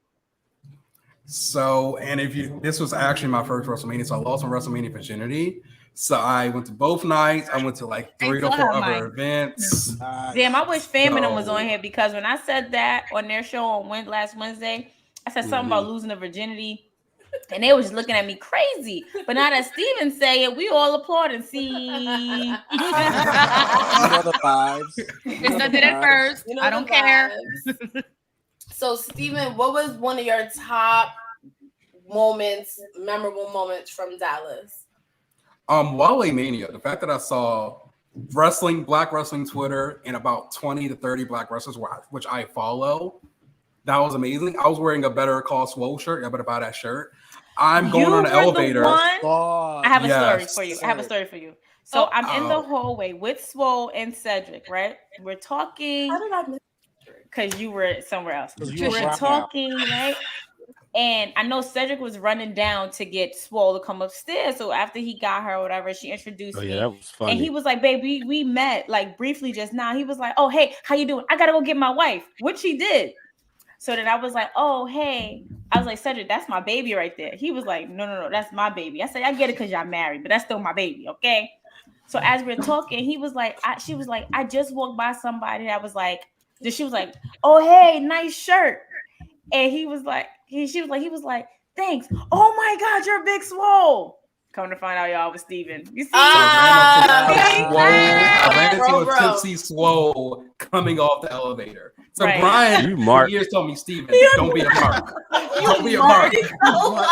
So, and this was actually my first WrestleMania, so I lost my WrestleMania virginity. So I went to both nights. I went to like 3 to 4 other events. Damn, I wish Feminine was on here, because when I said that on their show on last Wednesday, I said something about losing the virginity, and they were just looking at me crazy. But now that Steven say it, we all applaud and see. You know the vibes. Krista did it first. I don't care. So, Steven, what was one of your top memorable moments from Dallas? Wrestlemania. The fact that I saw black wrestling Twitter and about 20 to 30 black wrestlers, which I follow, that was amazing. I was wearing a Better Call Swole shirt. I better buy that shirt. I'm going on the elevator. I have a story for you. So I'm in the hallway with Swole and Cedric, right? We're talking. How did I miss? Because you were somewhere else. You were talking, right? And I know Cedric was running down to get Swole to come upstairs. So after he got her or whatever, she introduced me. That was funny. And he was like, baby, we met like briefly just now. He was like, oh, hey, how you doing? I got to go get my wife, which he did. So then I was like, oh, hey. I was like, Cedric, that's my baby right there. He was like, no, that's my baby. I said, I get it because y'all married, but that's still my baby, okay? So as we're talking, she was like, I just walked by somebody that was like, she was like, oh, hey, nice shirt. And he was like, thanks. Oh my God, you're a big Swole. Come to find out, y'all, with Steven. You see? I ran into a tipsy Swole coming off the elevator. So Brian, for years told me, Steven, don't be a mark. Don't be a mark.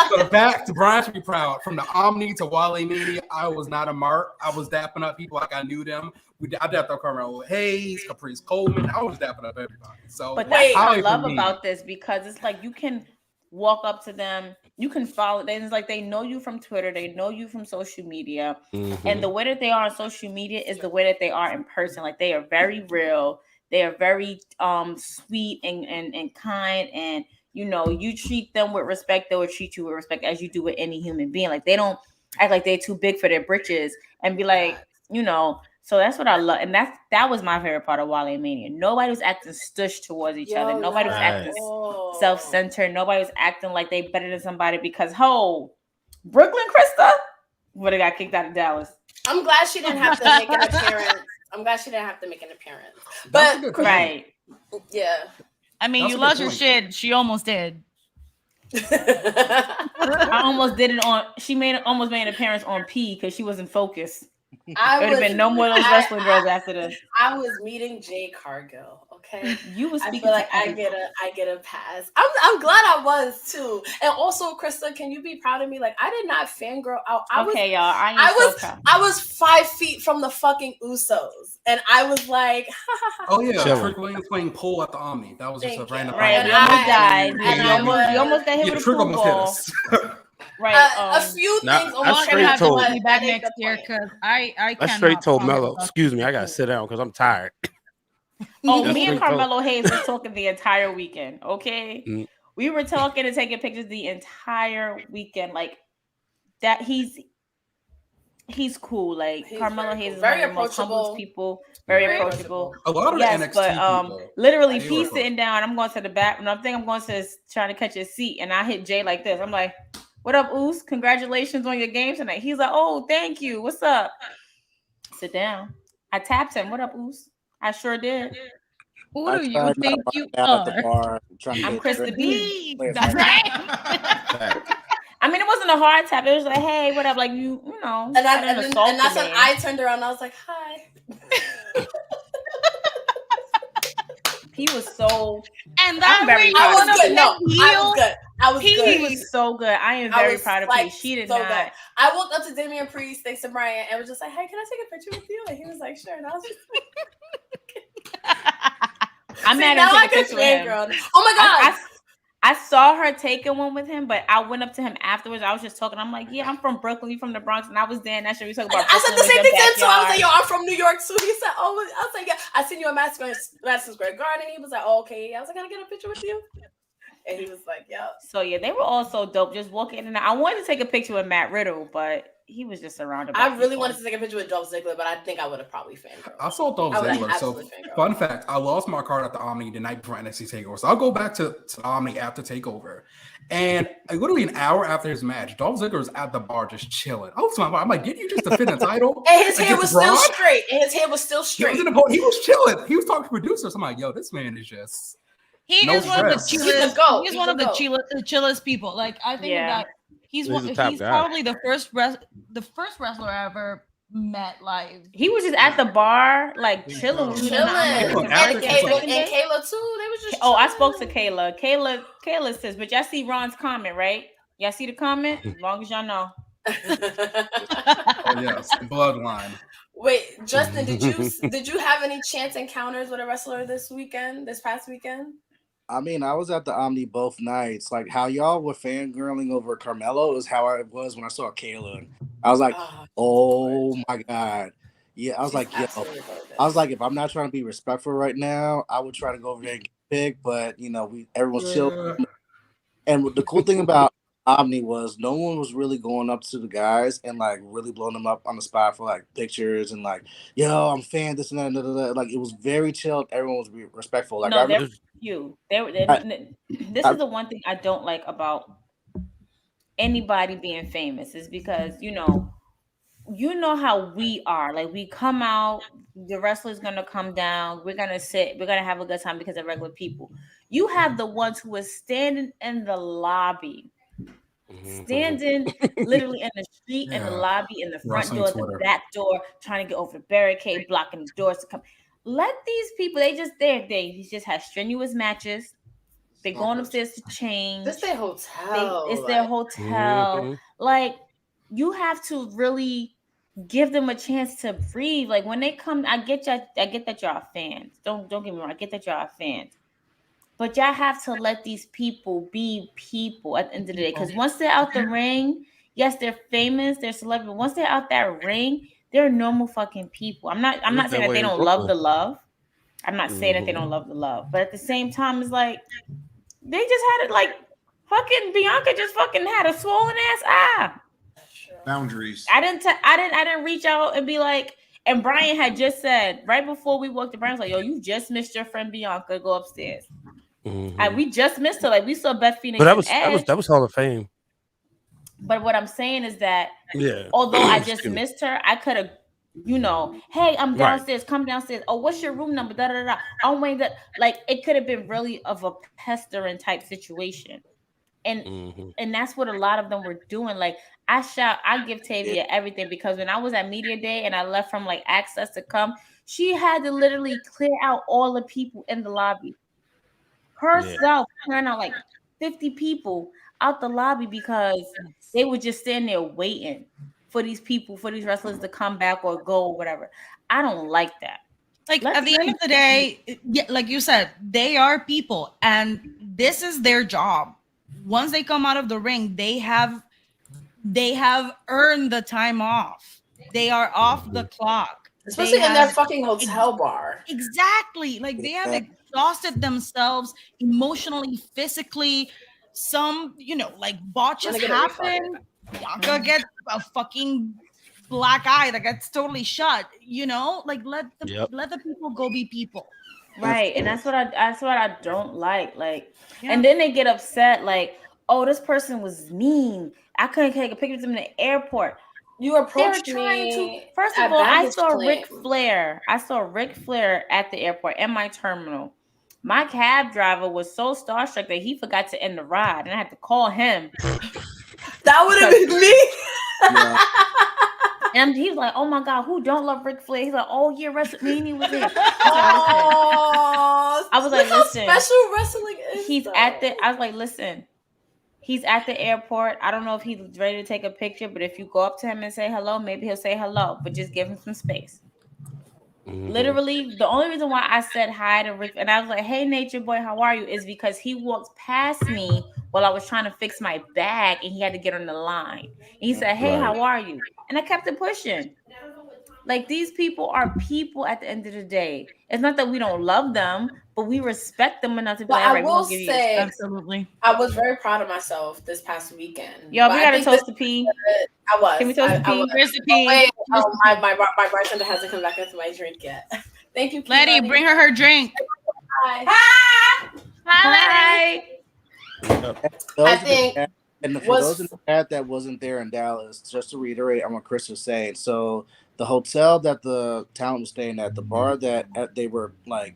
So back to Brian should be proud. From the Omni to Wrestlemania, I was not a mark. I was dapping up people like I knew them. I dapped up Carmelo Hayes, Caprice Coleman. I was dapping up everybody. So, but that's what I love about this, because it's like you can walk up to them, you can follow them. It's like they know you from Twitter, they know you from social media, and the way that they are on social media is the way that they are in person. Like, they are very real. They are very sweet and kind, and you treat them with respect, they will treat you with respect as you do with any human being. Like, they don't act like they're too big for their britches and be like, So that's what I love, and that was my favorite part of Wrestlemania. Nobody was acting stush towards each other. Nobody was acting self-centered. Nobody was acting like they better than somebody because Brooklyn Krista would have got kicked out of Dallas. I'm glad she didn't have to make an appearance. But right, yeah. I mean, you lost your shit. She almost did. I almost did it on. She almost made an appearance on P because she wasn't focused. There would have been no more of those wrestling girls after this. I was meeting Jay Cargill. Okay, you was. I feel like I get a pass. I'm glad I was too. And also, Krista, can you be proud of me? Like, I did not fangirl out. I was 5 feet from the fucking Usos, and I was like, oh yeah, Trick Williams playing pole at the Omni. That was just a random. Right, we almost died. We almost got hit with a pool ball. Right. A few things. I straight told me back next year because I straight told Mello, excuse me, I gotta sit down because I'm tired. Oh, me and Carmelo Hayes was talking the entire weekend. Okay, we were talking and taking pictures the entire weekend. Like that, he's cool. Like Carmelo Hayes is very one of the most humble people. Very approachable. A lot of the NXT people, literally, P's sitting down. I'm going to the back, and I think I'm going to trying to catch his seat, and I hit Jay like this. I'm like, "What up, Oos? Congratulations on your game tonight." He's like, "Oh, thank you. What's up?" Sit down. I tapped him. "What up, Oos?" I sure did. Who do you think you are? I'm Krista B. That's right. I mean, it wasn't a hard tap. It was like, "Hey, what up?" Like you know. And that's when I turned around. And I was like, "Hi." He was so. And that I was good. No, I was good. He was so good. I am very proud of Pete. She did not. Good. I walked up to Damian Priest, thanks to Brian, and was just like, "Hey, can I take a picture with you?" And he was like, "Sure." And I was just like, I'm mad at him. Oh my god. I saw her taking one with him, but I went up to him afterwards. I was just talking. I'm like, "Yeah, I'm from Brooklyn. You from the Bronx?" And I was there, and that's what we talking about. I said the same thing to him too. I was like, "Yo, I'm from New York too." He said, "Oh," I was like, "Yeah, I seen you at Madison Square Garden." He was like, "Oh, okay." I was like, "Can I get a picture with you?" And he was like, "Yeah." So yeah, they were all so dope. Just walking in and I wanted to take a picture with Matt Riddle, but he was just surrounded by I really wanted to take a picture with Dolph Ziggler, but I think I would have probably fangirled. I saw Dolph Ziggler. So, fun fact, I lost my card at the Omni the night before NXT TakeOver. So, I'll go back to Omni after TakeOver. And literally an hour after his match, Dolph Ziggler was at the bar just chilling. I'm like, didn't you just defend the title? And his hair was still straight. He was chilling. He was talking to producers. I'm like, yo, this man is just... He is one of the chillest. He's one of the chillest people. Like, I think that he's probably the first wrestler I ever met live. He was just at the bar, like chilling. And Kayla too. They was just. Oh, I spoke to Kayla. Kayla says, but y'all see Ron's comment, right? Y'all see the comment? As long as y'all know. Oh yes, bloodline. Wait, Justin, did you have any chance encounters with a wrestler this past weekend? I mean, I was at the Omni both nights. Like how y'all were fangirling over Carmelo is how I was when I saw Kayla. I was like, oh my God. Yeah, I was like, yo. I was like, if I'm not trying to be respectful right now, I would try to go over there and get picked. But you know, everyone's chill. And the cool thing about Omni was no one was really going up to the guys and like really blowing them up on the spot for like pictures and like, yo, I'm a fan, this and that. Like it was very chilled. Everyone was respectful. Like this is the one thing I don't like about anybody being famous is because you know how we are. Like we come out, the wrestler's gonna come down, we're gonna sit, we're gonna have a good time because of regular people. You have the ones who are standing in the lobby. Standing literally in the street, in the lobby, in the front door, the back door, trying to get over the barricade, blocking the doors to come. Let these people, they just have strenuous matches. They're going upstairs to change. It's their hotel. It's their hotel. Like, you have to really give them a chance to breathe. Like, when they come, I get that y'all are fans. Don't get me wrong. I get that y'all are fans. But y'all have to let these people be people at the end of the day. Because once they're out the ring, yes, they're famous, they're celebrity. Once they're out that ring, they're normal fucking people. I'm not saying that they don't love the love. I'm not saying that they don't love the love. But at the same time, it's like they just had it like fucking Bianca just fucking had a swollen ass eye. Boundaries. I didn't reach out and be like, and Brian had just said right before we walked to Brian's like, yo, you just missed your friend Bianca. Go upstairs. We just missed her. Like we saw Beth Phoenix. But that was Hall of Fame. But what I'm saying is that although I just missed her, I could have, hey, I'm downstairs. Come downstairs. Oh, what's your room number? Da da da. I'm waiting. Like it could have been really of a pestering type situation, and that's what a lot of them were doing. Like I give Tavia everything because when I was at media day and I left from like access to come, she had to literally clear out all the people in the lobby. Herself clearing out like 50 people out the lobby because they were just standing there waiting for these people, for these wrestlers to come back or go or whatever. I don't like that. Like at the end of the day, like you said, they are people and this is their job. Once they come out of the ring, they have earned the time off. They are off the clock. Especially in their fucking hotel bar. Exactly. Like they have exhausted themselves emotionally, physically. Some, like botches happen. Bianca gets a fucking black eye that gets totally shut. Like let the people go be people. Right. And that's what I don't like. Like, and then they get upset, like, oh, this person was mean. I couldn't take a picture of them in the airport. You approached me. First of all, I saw Ric Flair. I saw Ric Flair at the airport in my terminal. My cab driver was so starstruck that he forgot to end the ride, and I had to call him. That would have been me. Yeah. And he was like, "Oh my God, who don't love Ric Flair?" He's like, "Oh yeah, Wrestlemania was there." I was like, "Listen, how special wrestling is." I was like, "Listen, he's at the airport. I don't know if he's ready to take a picture, but if you go up to him and say hello, maybe he'll say hello. But just give him some space." Mm-hmm. Literally, the only reason why I said hi to Rick and I was like, "Hey, Nature Boy, how are you?" is because he walked past me while I was trying to fix my bag, and he had to get on the line. And he said, "Hey, how are you?" And I kept it pushing. Like, these people are people at the end of the day. It's not that we don't love them, but we respect them enough to be like, all right, we'll give you absolutely. I was very proud of myself this past weekend. Yo, we gotta toast the P. I was. Can we toast the P? Where's the P? Wait, my bartender hasn't come back into my drink yet. Thank you, Letty. Bring her drink. Hi. Hi. I think. And for those in the chat that wasn't there in Dallas, just to reiterate on what Chris was saying, so the hotel that the talent was staying at, the bar that they were like,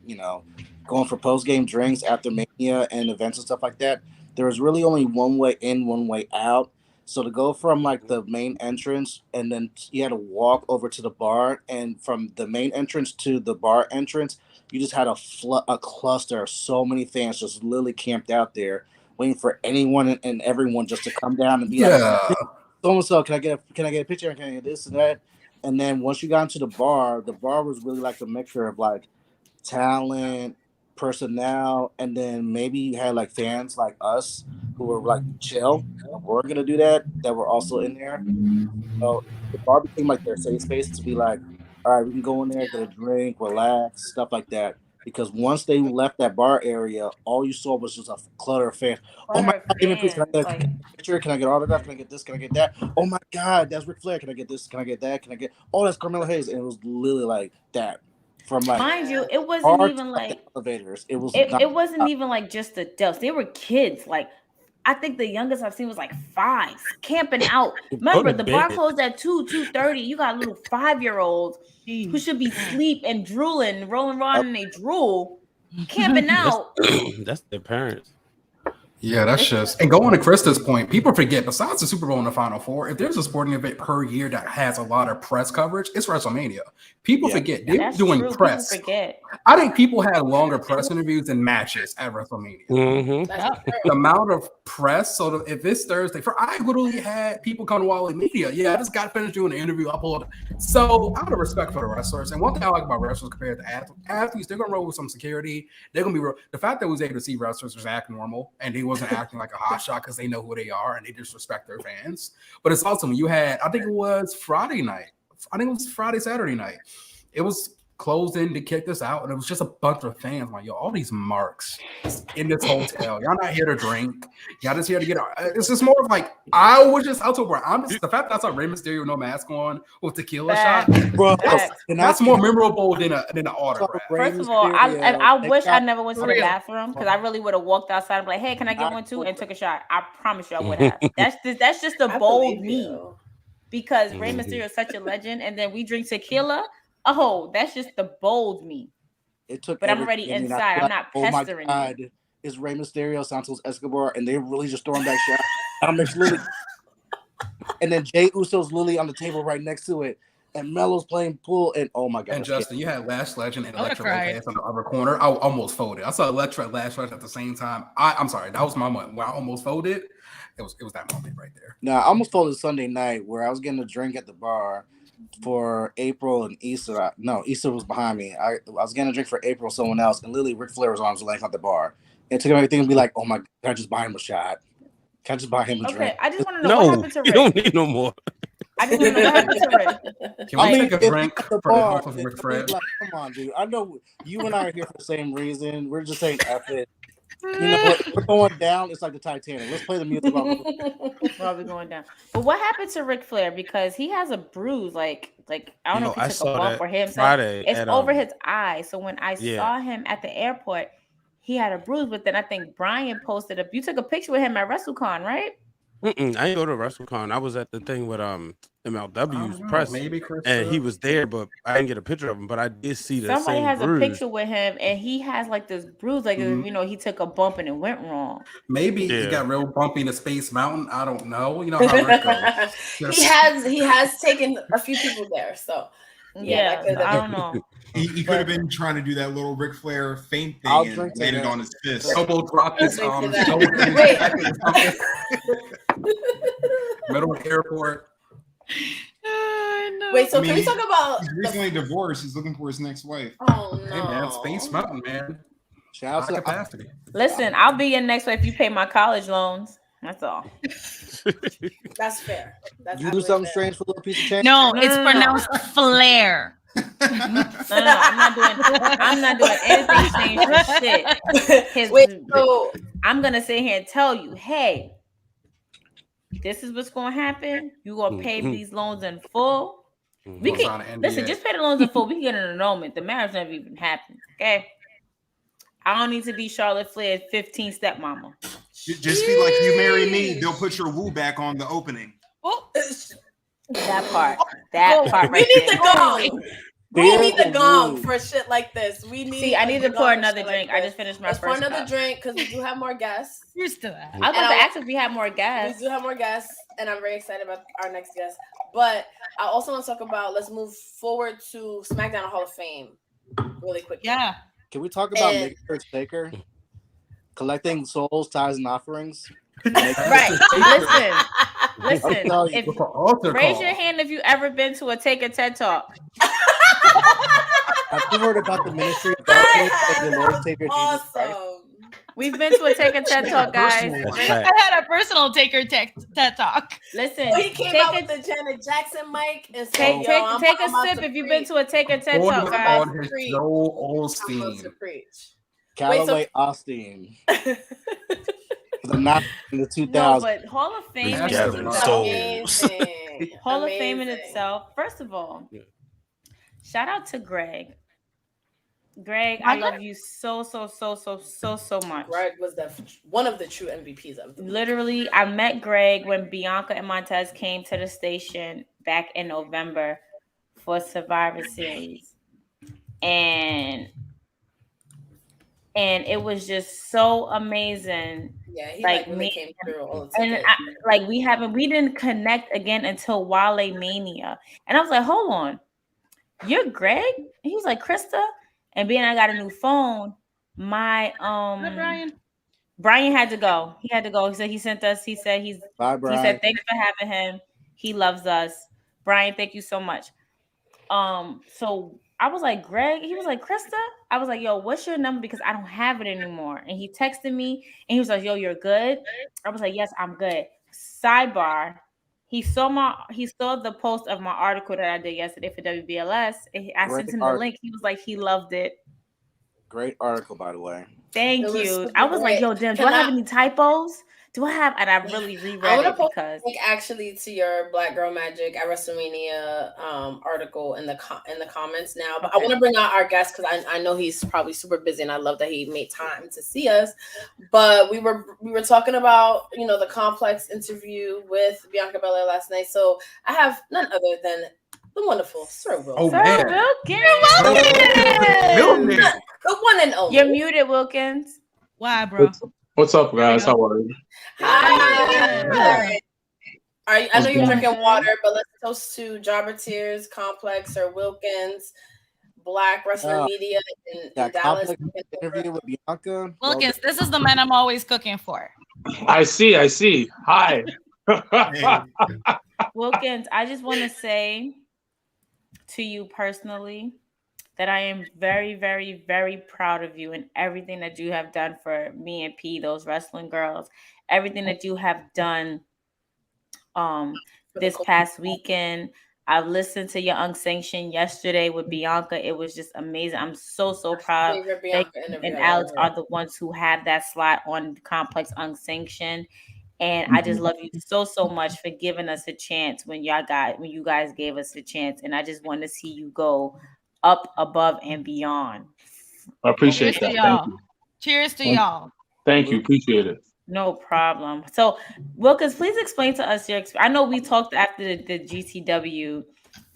going for post-game drinks after Mania and events and stuff like that, there was really only one way in, one way out. So to go from like the main entrance and then you had to walk over to the bar, and from the main entrance to the bar entrance, you just had a cluster of so many fans just literally camped out there, waiting for anyone and everyone just to come down and be like, so can I get a picture? Can I get this and that? And then once you got into the bar was really like a mixture of like talent, personnel, and then maybe you had like fans like us who were like chill. We're gonna do that were also in there. So the bar became like their safe space to be like, all right, we can go in there, get a drink, relax, stuff like that. Because once they left that bar area, all you saw was just a clutter of fans. Oh my God, can I get a picture? Can I get autograph? Can I get this? Can I get that? Oh my God, that's Ric Flair. Can I get this? Can I get that? Can I get? Oh, that's Carmelo Hayes. And it was literally like that. From like, mind you, it wasn't even like elevators. It was. It wasn't even like just adults. They were kids. Like, I think the youngest I've seen was like 5 camping out. Remember, the bar closed at 2:30. You got little 5-year-olds who should be asleep and drooling, rolling around in they drool, camping out. That's their parents. Yeah, that's just, and going to Krista's point, people forget, besides the Super Bowl and the Final Four, if there's a sporting event per year that has a lot of press coverage, it's WrestleMania. People forget. They're doing press. I think people had longer press interviews than matches at WrestleMania. Mm-hmm. The amount of press, so if it's Thursday, I literally had people come to Wally Media. Yeah, I just got finished doing the interview. I pulled. So out of respect for the wrestlers, and one thing I like about wrestlers compared to athletes, they're going to roll with some security. They're going to be real. The fact that we was able to see wrestlers was act normal, and they wasn't acting like a hotshot because they know who they are and they disrespect their fans. But it's awesome. You had, I think it was Friday night. I think it was Saturday night. It was closed in to kick this out, and it was just a bunch of fans. Like, yo, all these marks in this hotel. Y'all not here to drink. Y'all just here to get out. It's just more of like, the fact that I saw Rey Mysterio with no mask on with tequila shot, bro, that's more memorable than an autograph. First of all, I wish I never went to the bathroom, because I really would have walked outside and be like, hey, can I get one too? And took a shot. I promise you I would have. That's just a bold me, because Rey Mysterio is such a legend, and then we drink tequila. Oh, that's just the bold me. It took, but I'm already inside. I'm not pestering. Oh my God, it's Rey Mysterio, Santos Escobar, and they really just throwing back shots. I'm literally, and then Jey Uso's literally on the table right next to it, and Melo's playing pool, and oh my God. And Justin, you had Lash Legend and Electra Lopez on the other corner. I almost folded. I saw Electra and Lash Legend at the same time. I'm sorry, that was my moment where I almost folded. It was that moment right there. No, I almost folded Sunday night where I was getting a drink at the bar for April and Easter. Easter was behind me. I was getting a drink for April, someone else, and literally Ric Flair was on his leg at the bar. It took everything to be like, oh my God, can I just buy him a shot? Can I just buy him a drink? I just want to know what happened to Rick. You don't need no more. I just want to know what happened to Rick. Can we take a drink for the health of Ric Flair? Like, come on, dude. I know you and I are here for the same reason. We're just saying F it. You know what? We're going down. It's like the Titanic. Let's play the music while we're going down. But what happened to Ric Flair? Because he has a bruise, like I don't know if he took a bump for himself. Friday it's over his eye. So when I saw him at the airport, he had a bruise. But then I think Brian posted up. You took a picture with him at WrestleCon, right? I didn't go to WrestleCon. I was at the thing with MLW's press, maybe and he was there, but I didn't get a picture of him. But I did see the somebody same has bruise. a picture with him, and he has like this bruise, like you know, he took a bump and it went wrong. Maybe he got real bumpy in the Space Mountain. I don't know. You know how it goes. He has taken a few people there, so yeah, I don't know. He could have been trying to do that little Ric Flair feint thing and landed on his fist. Elbow dropped his shoulder. Middle of the airport. No. Wait, so can we talk about? He's recently divorced. He's looking for his next wife. Oh no! Hey man, Space Mountain, man. Shout out to capacity. Listen, I'll be your next wife if you pay my college loans. That's all. That's fair. That's you do something strange for a little piece of change? No, it's pronounced Flair. No, I'm not doing anything strange for shit. I'm gonna sit here and tell you, hey, this is what's gonna happen. You gonna pay these loans in full. We can listen, just pay the loans in full. We can get an annulment. The marriage never even happened. Okay. I don't need to be Charlotte Flair's 15 stepmama. Just be like, you marry me, they'll put your woo back on the opening. Oh, that part right we need the gong. We need the gong for shit like this. We need. See, I need to pour another drink. I just finished my first. Pour another drink because we do have more guests. You're still. I was about to ask if we have more guests. We do have more guests, and I'm very excited about our next guest. But I also want to talk about. Let's move forward to SmackDown Hall of Fame really quickly. Yeah. Can we talk about Mick Taker collecting souls, tithes, and offerings? Right. Listen. Raise your hand if you ever been to a Taker TED Talk. Have you heard about the ministry of darkness of the Lord Savior Jesus Christ? We've been to a Taker TED Talk, guys. I had a personal Taker TED Talk. Listen, he came out with the Janet Jackson mic and said, take a sip if you've been to a Taker TED Talk, guys. Joel Osteen. Callaway Austin. The not in the 2000s. No, but Hall of Fame in itself. Hall of Fame in itself. First of all, shout out to Greg. Greg, I love you so much. Greg was one of the true MVPs of the week. Literally, I met Greg when Bianca and Montez came to the station back in November for Survivor Series. And it was just so amazing. Yeah, he really came through all the time. And we didn't connect again until Wrestlemania. And I was like, hold on, you're Greg? And he was like, Krista. And being I got a new phone, Brian had to go. He had to go. He said he sent us. He said Bye, Brian. He said thanks for having him. He loves us. Brian, thank you so much. So I was like, Greg, he was like, Krista. I was like, yo, what's your number? Because I don't have it anymore. And he texted me and he was like, yo, you're good. I was like, yes, I'm good. Sidebar. He saw the post of my article that I did yesterday for WBLS. I sent him the link. He was like, he loved it. Great article, by the way. Thank you. I was like, yo, damn, do I have any typos? Do I have? And I really reread it because actually to your Black Girl Magic at WrestleMania article in the comments now. But I want to bring out our guest because I know he's probably super busy and I love that he made time to see us. But we were talking about the Complex interview with Bianca Belair last night. So I have none other than the wonderful Sir Wilkins. Oh, Sir Wilkins. The one and only. You're muted, Wilkins. Why, bro? What's up, guys? How are you? Hi. I know you're drinking water, but let's toast to Jobber Tears, Complex, or Wilkins, Black Wrestling Media in Dallas. Interview with Bianca. Wilkins, this is the man I'm always cooking for. I see. Hi. Wilkins, I just want to say to you personally that I am very, very, very proud of you and everything that you have done for me and P, those wrestling girls, everything that you have done this past weekend. I've listened to your Unsanctioned yesterday with Bianca. It was just amazing. I'm so proud that you and Alex are the ones who have that slot on Complex Unsanctioned. And I just love you so much for giving us a chance when you guys gave us a chance. And I just want to see you go up, above, and beyond. I appreciate that. Thank you. Cheers to y'all. Thank you. Appreciate it. No problem. So, Wilkins, please explain to us your experience. I know we talked after the GCW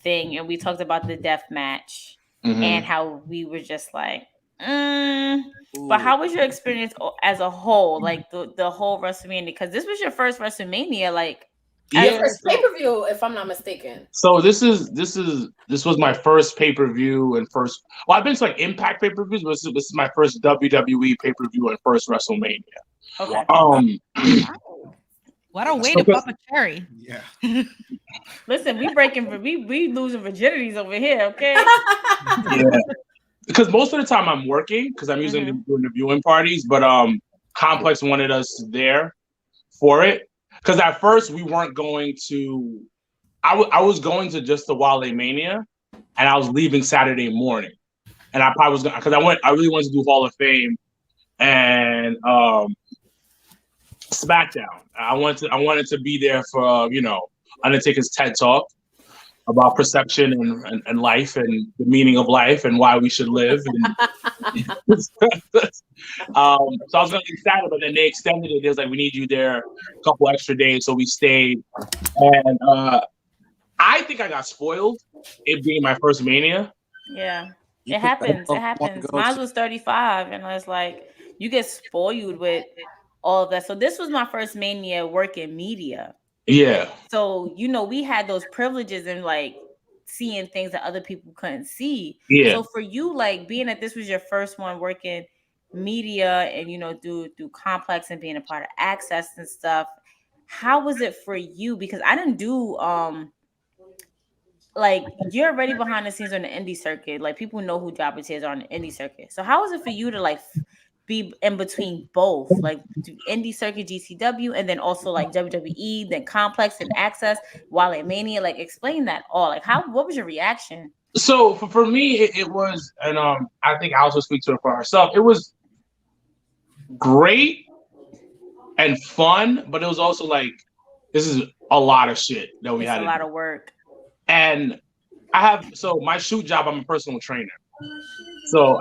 thing, and we talked about the death match and how we were just like, But how was your experience as a whole, like the whole WrestleMania? Because this was your first WrestleMania, like first pay-per-view, if I'm not mistaken. So this was my first pay-per-view and first. Well, I've been to like Impact pay-per-views, but this is my first WWE pay-per-view and first WrestleMania. Okay. What a way to pop a cherry. Yeah. Listen, we losing virginities over here, okay? Yeah. Because most of the time I'm working because I'm usually doing the viewing parties, but Complex wanted us there for it. Because at first we weren't going to. I was going to just the Wrestlemania, and I was leaving Saturday morning, and I probably was going because I really wanted to do Hall of Fame and SmackDown. I wanted to be there for Undertaker's TED Talk about perception and life and the meaning of life and why we should live. And so I was going to be Saturday, but then they extended it. It was like, we need you there a couple extra days. So we stayed. And I think I got spoiled, it being my first Mania. Yeah, it happens. Mine was 35, and I was like, you get spoiled with all of that. So this was my first Mania working media. Yeah. So, we had those privileges and like seeing things that other people couldn't see. Yeah. So for you, like being that this was your first one working media and, through Complex and being a part of Access and stuff, how was it for you? Because I didn't do, like you're already behind the scenes on the indie circuit. Like people know who jobbers are on the indie circuit. So how was it for you to like be in between both, like indie circuit, GCW, and then also like WWE, then Complex and Access, Wrestlemania? Like explain that all. Like what was your reaction? So for me, it was, and I think Alice will speak to it for herself. It was great and fun, but it was also like, this is a lot of shit that we had. A lot of work. And my shoot job, I'm a personal trainer. So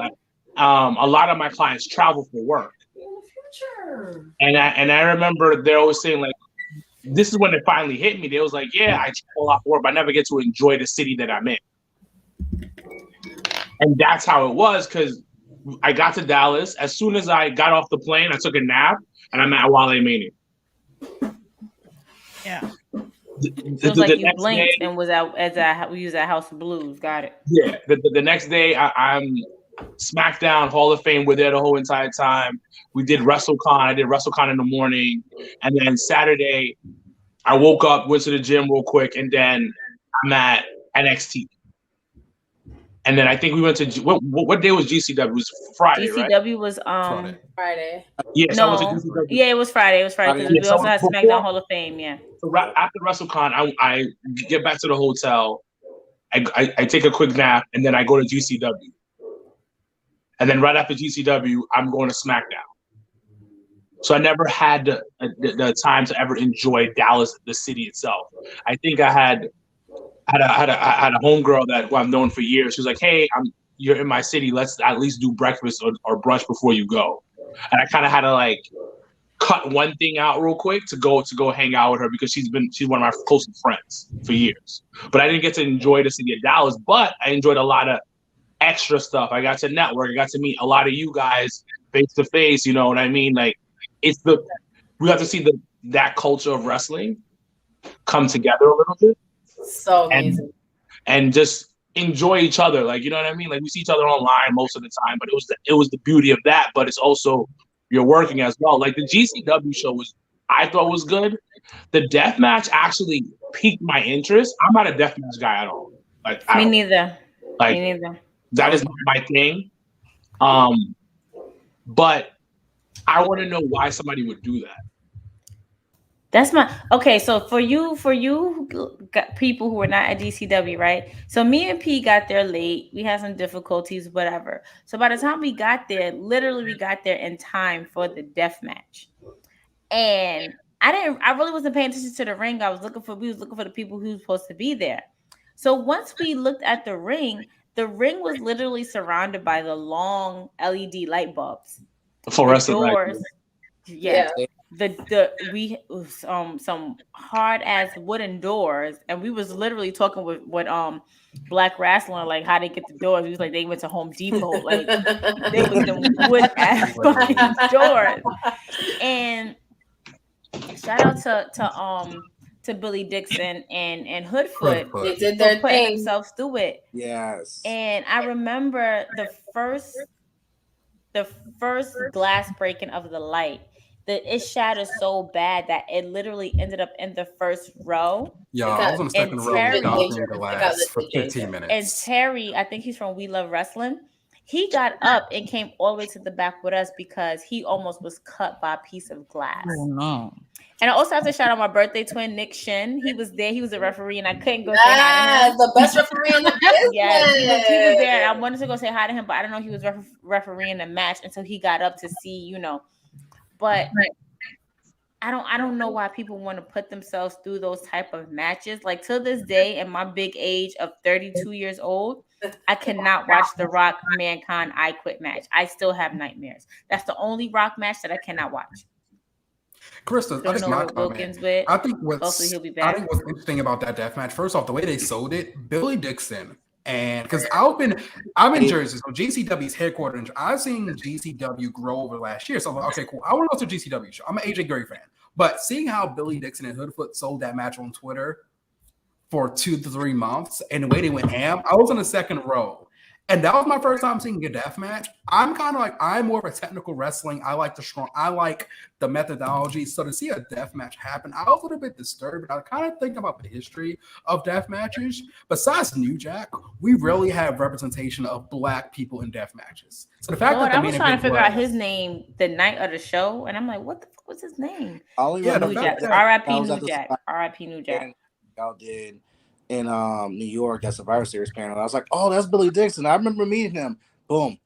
a lot of my clients travel for work. And I remember they're always saying like, this is when it finally hit me. They was like, yeah, I travel a lot for work, but I never get to enjoy the city that I'm in. And that's how it was, because I got to Dallas. As soon as I got off the plane, I took a nap, and I'm at Wrestlemania. Yeah. So it was like you blinked and was we was at House of Blues. Got it. Yeah. The next day, I'm SmackDown, Hall of Fame. We're there the whole entire time. We did WrestleCon. I did WrestleCon in the morning. And then Saturday, I woke up, went to the gym real quick, and then I'm at NXT. And then I think we went to what day was GCW? It was Friday, GCW, right? was Friday. Yeah, so I went to GCW. Yeah, it was Friday. It was Friday. Yeah, we also had SmackDown Hall of Fame. Yeah. So right after WrestleCon, I get back to the hotel. I take a quick nap, and then I go to GCW. And then right after GCW, I'm going to SmackDown. So I never had the time to ever enjoy Dallas, the city itself. I think I had a homegirl that I've known for years. She was like, "Hey, you're in my city. Let's at least do breakfast or brunch before you go." And I kind of had to like cut one thing out real quick to go hang out with her, because she's one of my closest friends for years. But I didn't get to enjoy the city of Dallas, but I enjoyed a lot of extra stuff. I got to network. I got to meet a lot of you guys face to face. You know what I mean? Like we got to see that culture of wrestling come together a little bit. So amazing. And just enjoy each other. Like, you know what I mean? Like we see each other online most of the time, but it was the beauty of that. But it's also you're working as well. Like the GCW show I thought was good. The death match actually piqued my interest. I'm not a death match guy at all. Like Me neither. That is my thing. But I want to know why somebody would do that. That's my okay. So for you people who were not at GCW, right? So me and P got there late. We had some difficulties, whatever. So by the time we got there, literally we got there in time for the death match. And I really wasn't paying attention to the ring. We was looking for the people who were supposed to be there. So once we looked at the ring was literally surrounded by the long LED light bulbs. For us, doors. Yeah. We some hard ass wooden doors, and we was literally talking with Black Wrestling, like how they get the doors. We was like they went to Home Depot, like they was them wood ass fucking doors. And shout out to Billy Dixon and Hoodfoot. They did their putting themselves through it. Yes. And I remember the first glass breaking of the light. It shattered so bad that it literally ended up in the first row. Yeah, I was on the second row without the glass for 15 minutes. And Terry, I think he's from We Love Wrestling. He got up and came all the way to the back with us because he almost was cut by a piece of glass. Oh no. And I also have to shout out my birthday twin, Nick Shin. He was there. He was a referee, and I couldn't go say hi to him. The best referee in the business. Yes, he was there. And I wanted to go say hi to him, but I don't know he was refereeing the match until he got up to see, But I don't know why people want to put themselves through those type of matches. Like to this day, in my big age of 32 years old, I cannot watch the Rock Mankind I Quit match. I still have nightmares. That's the only Rock match that I cannot watch. Krista, that's my comment. I think what's interesting about that death match, first off, the way they sold it, Billy Dixon, and because I'm in Jersey, so GCW's headquarters. I've seen GCW grow over the last year, so I'm like, okay, cool. I want to go to a GCW show. I'm an AJ Gray fan, but seeing how Billy Dixon and Hoodfoot sold that match on Twitter for 2 to 3 months, and the way they went ham, I was in the second row. And that was my first time seeing a death match. I'm kind of like, I'm more of a technical wrestling. I like the methodology. So to see a death match happen, I was a little bit disturbed. I kind of think about the history of death matches. Besides New Jack, we really have representation of Black people in death matches. So the fact that I was trying to figure out his name the night of the show, and I'm like, what the fuck was his name? New Jack. R.I.P. New Jack. R.I.P. New Jack. Y'all did in New York at Survivor Series panel. I was like, oh, that's Billy Dixon. I remember meeting him. Boom,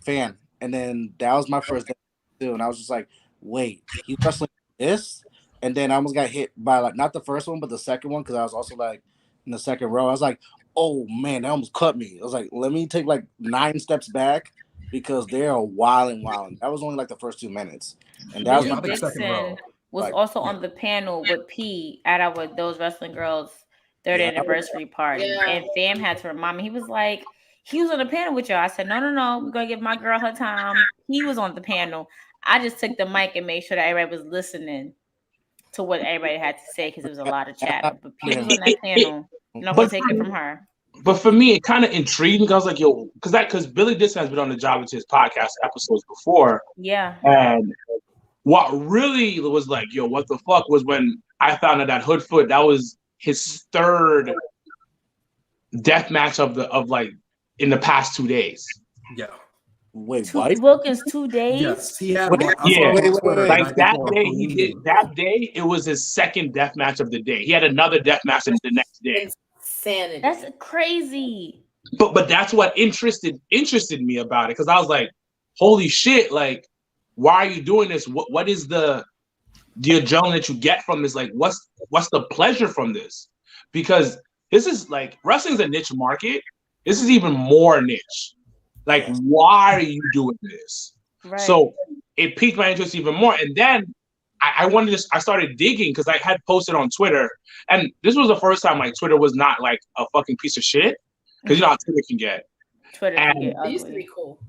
fan. And then that was my first day too. And I was just like, wait, he's wrestling this? And then I almost got hit by like not the first one, but the second one, because I was also like in the second row. I was like, oh man, that almost cut me. I was like, let me take like 9 steps back because they're wilding. That was only like the first 2 minutes. And that was my second row. Was also on the panel with P at Those Wrestling Girls 3rd anniversary party. And Fam had to remind me. He was on the panel with y'all. I said, no, we're gonna give my girl her time. He was on the panel. I just took the mic and made sure that everybody was listening to what everybody had to say because it was a lot of chat. But P was on that panel. I'm not gonna take it from her. But for me, it kind of intrigued me. I was like, yo, because Billy Dixon has been on the job with his podcast episodes before. Yeah. And what really was like, yo, what the fuck was when I found out that Hoodfoot, that was his 3rd death match of in the past 2 days. Yeah. Wait, what? Wilkins 2 days? Yes, he had. Wait. Like that day, he did. That day, it was his 2nd death match of the day. He had another death match the next day. Insanity. That's crazy. But that's what interested me about it, because I was like, holy shit! Like, why are you doing this? What is the adrenaline that you get from this? Like, what's the pleasure from this? Because this is like, wrestling's a niche market. This is even more niche. Like, why are you doing this? Right. So it piqued my interest even more. And then I started digging because I had posted on Twitter, and this was the first time like Twitter was not like a fucking piece of shit, because you know how Twitter can get. It used to be cool.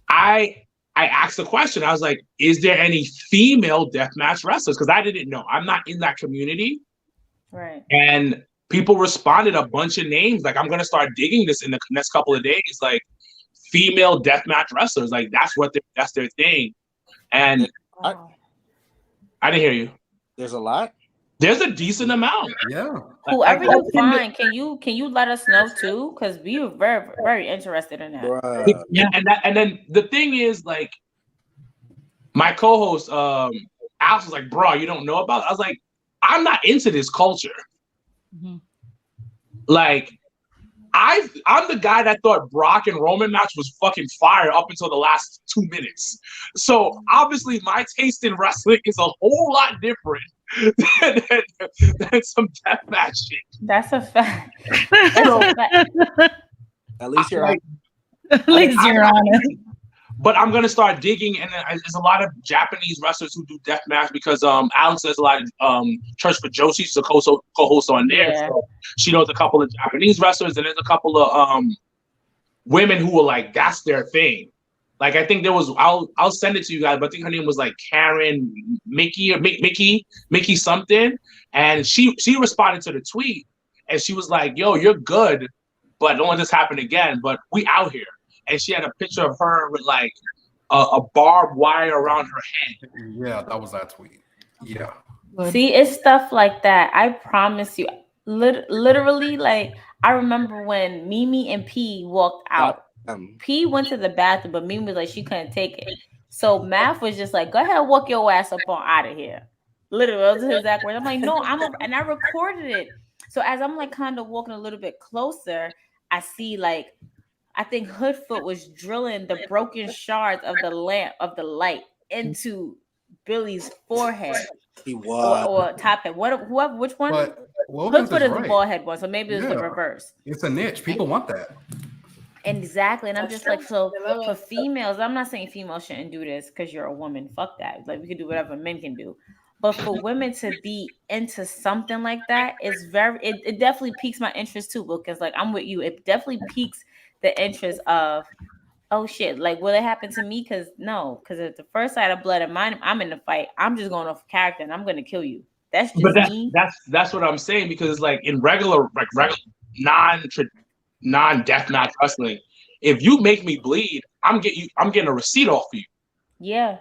I asked the question. I was like, is there any female deathmatch wrestlers? Because I didn't know. I'm not in that community. Right. And people responded a bunch of names. Like, I'm going to start digging this in the next couple of days. Like, female deathmatch wrestlers. Like, that's their thing. And I didn't hear you. There's a lot? There's a decent amount. Yeah. Whoever you find, can you let us know too? Because we were very, very interested in that. Yeah, and then the thing is, like, my co-host Alex was like, "Bro, you don't know about it?" I was like, I'm not into this culture. Mm-hmm. Like, I'm the guy that thought Brock and Roman match was fucking fire up until the last 2 minutes. So obviously my taste in wrestling is a whole lot different than some deathmatch shit. That's a fact. That's a fact. At least you're honest. At least you're honest. But I'm gonna start digging, and there's a lot of Japanese wrestlers who do deathmatch because Alex does a lot of Church for Joshi. She's a co-host on there. Yeah. So she knows a couple of Japanese wrestlers, and there's a couple of women who were like, that's their thing. Like, I think there was, I'll send it to you guys, but I think her name was like Karen Mickey or Mickey something, and she responded to the tweet, and she was like, yo, you're good, but don't let this happen again, but we out here. And she had a picture of her with like a barbed wire around her head. Yeah, that was that tweet. Yeah. See, it's stuff like that. I promise you. Literally, like, I remember when Mimi and P walked out. P went to the bathroom, but Mimi was like, she couldn't take it. So Math was just like, go ahead, walk your ass up on out of here. Literally, those are his exact words. I'm like, no, and I recorded it. So as I'm like kind of walking a little bit closer, I see like, I think Hoodfoot was drilling the broken shards of the lamp of the light into Billy's forehead. He was or top head. Whoever, which one? Hoodfoot is the ball head one, so maybe it's the reverse. It's a niche. People want that. Exactly, and I'm just like, so for females, I'm not saying females shouldn't do this because you're a woman. Fuck that. Like, we can do whatever men can do. But for women to be into something like that is it definitely piques my interest too, because like I'm with you. It definitely piques the interest of, oh shit, like will it happen to me? Because at the first sight of blood of mine, I'm in the fight. I'm just going off character and I'm gonna kill you. That's just me. That's what I'm saying, because it's like in regular non-deathmatch wrestling, if you make me bleed, I'm getting a receipt off you. Yeah.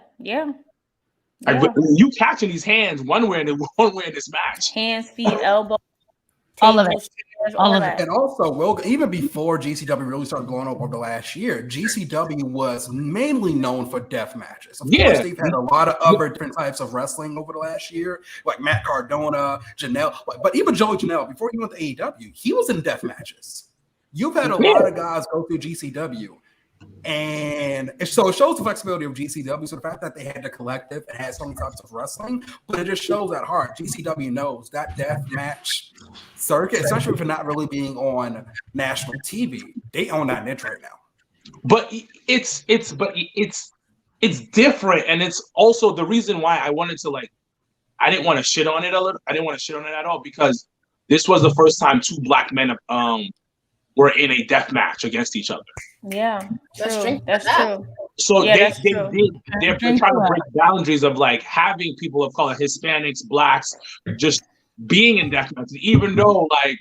Like, you catching these hands one way in this match. Hands, feet, elbow, all of it. All of it. And also, even before GCW really started blowing up over the last year, GCW was mainly known for death matches. Of course, they've had a lot of other different types of wrestling over the last year, like Matt Cardona, Janelle. But even Joey Janelle, before he went to AEW, he was in death matches. You've had a lot of guys go through GCW. And so it shows the flexibility of GCW. So the fact that they had the collective and had so many types of wrestling, but it just shows at heart GCW knows that death match circuit, especially for not really being on national TV. They own that niche right now. But it's different, and it's also the reason why I wanted to I didn't want to shit on it a little. I didn't want to shit on it at all, because this was the first time two black men were in a death match against each other. Yeah, that's true. So they're trying to break boundaries of like having people of color, Hispanics, blacks, just being in death matches, even though like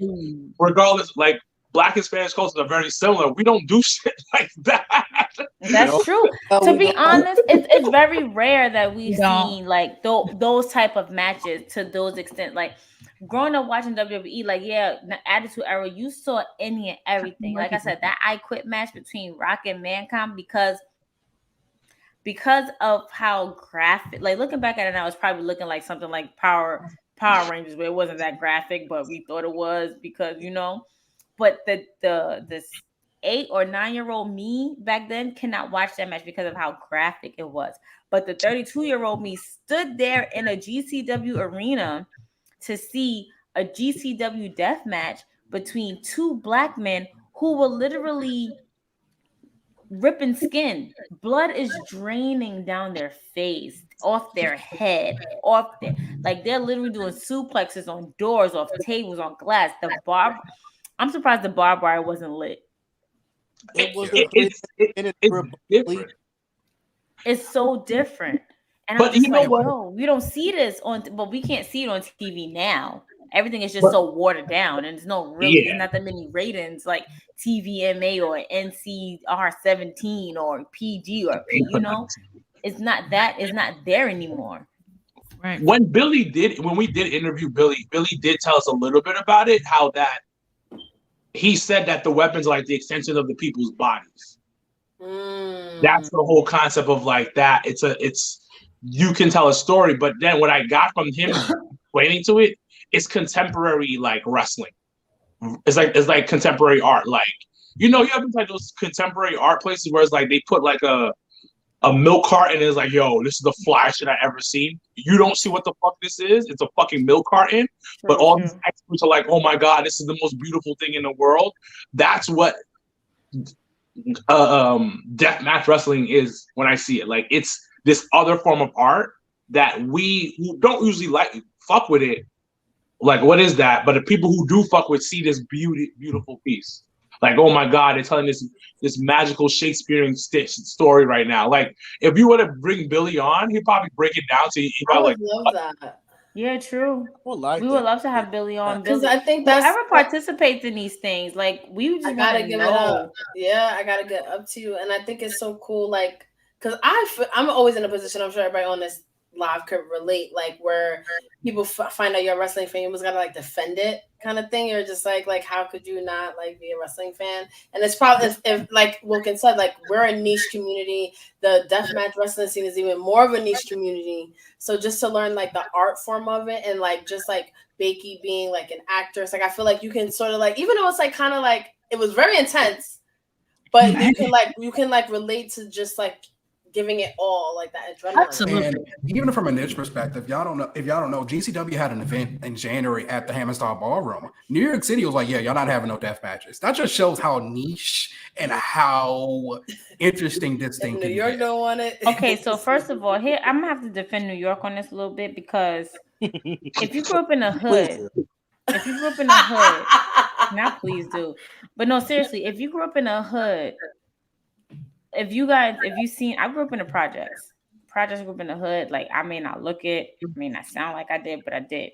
regardless, like black and Spanish cultures are very similar. We don't do shit like that. That's true. To be honest, it's very rare that we've seen like those type of matches to those extent. Like growing up watching WWE, like the Attitude Era, you saw any and everything. Like I said, that I Quit match between Rock and Mankind because of how graphic. Like looking back at it now, it's probably looking like something like Power Rangers, but it wasn't that graphic, but we thought it was because But this 8 or 9-year-old me back then cannot watch that match because of how graphic it was. But the 32-year-old me stood there in a GCW arena to see a GCW death match between two black men who were literally ripping skin. Blood is draining down their face, off their head, like they're literally doing suplexes on doors, off tables, on glass. I'm surprised the barbed wire wasn't lit. It's so different. And but I'm just like, no, we don't see this but we can't see it on TV now. Everything is just so watered down, and there's there's not that many ratings like TVMA or NCR17 or PG or P, it's not there anymore. Right. When we did interview Billy did tell us a little bit about it, how that he said that the weapons are like the extension of the people's bodies. That's the whole concept of like that. You can tell a story, but then what I got from him explaining to it, it's contemporary like wrestling. It's like contemporary art. Like, you have like those contemporary art places where it's like they put like a milk carton and it's like, yo, this is the flyest shit I ever seen. You don't see what the fuck this is. It's a fucking milk carton. But all these experts are like, oh my God, this is the most beautiful thing in the world. That's what deathmatch wrestling is when I see it. Like, it's this other form of art that we who don't usually fuck with it. Like, what is that? But the people who do fuck with see this beautiful piece. Like, oh my God, they're telling this magical Shakespearean story right now. Like, if you were to bring Billy on, he'd probably break it down to you. I would love that. Yeah, true. We would love to have Billy on. Because I think that's whoever participates in these things, like, we just gotta give it up. Yeah, I gotta get up to you, and I think it's so cool. Like, because I'm always in a position. I'm sure everybody on this live could relate, like, where people find out you're a wrestling fan, you almost gotta like defend it, kind of thing. You're just like how could you not like be a wrestling fan? And it's probably if like Wilkins said, like, we're a niche community. The deathmatch wrestling scene is even more of a niche community. So just to learn like the art form of it, and like just like Becky being like an actress, like I feel like you can sort of like, even though it's like kind of like it was very intense, but you can relate to just like giving it all, like that adrenaline. Absolutely. And even from a niche perspective, if y'all don't know, GCW had an event in January at the Hammerstein Ballroom. New York City was like, yeah, y'all not having no death matches. That just shows how niche and how interesting this thing can be. New York don't want it. Okay, so first of all, here I'm gonna have to defend New York on this a little bit, because if you grew up in the hood, now please do. But no, seriously, if you grew up in a hood, I grew up in the projects. Projects grew up in the hood. Like, I may not look it, may not sound like I did, but I did.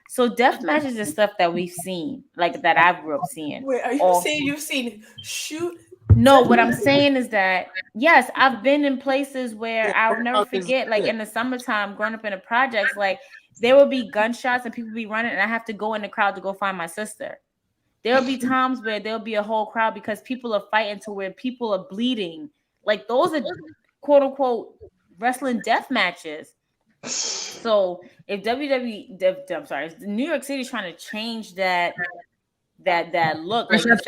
So death matches is stuff that we've seen, like that I grew up seeing. Wait, are you saying you've seen shoot? No, what I'm saying is that, yes, I've been in places where I'll never forget, like in the summertime, growing up in the projects, like there will be gunshots and people be running, and I have to go in the crowd to go find my sister. There'll be times where there'll be a whole crowd because people are fighting to where people are bleeding. Like, those are quote unquote wrestling death matches. So if New York City is trying to change that look, like you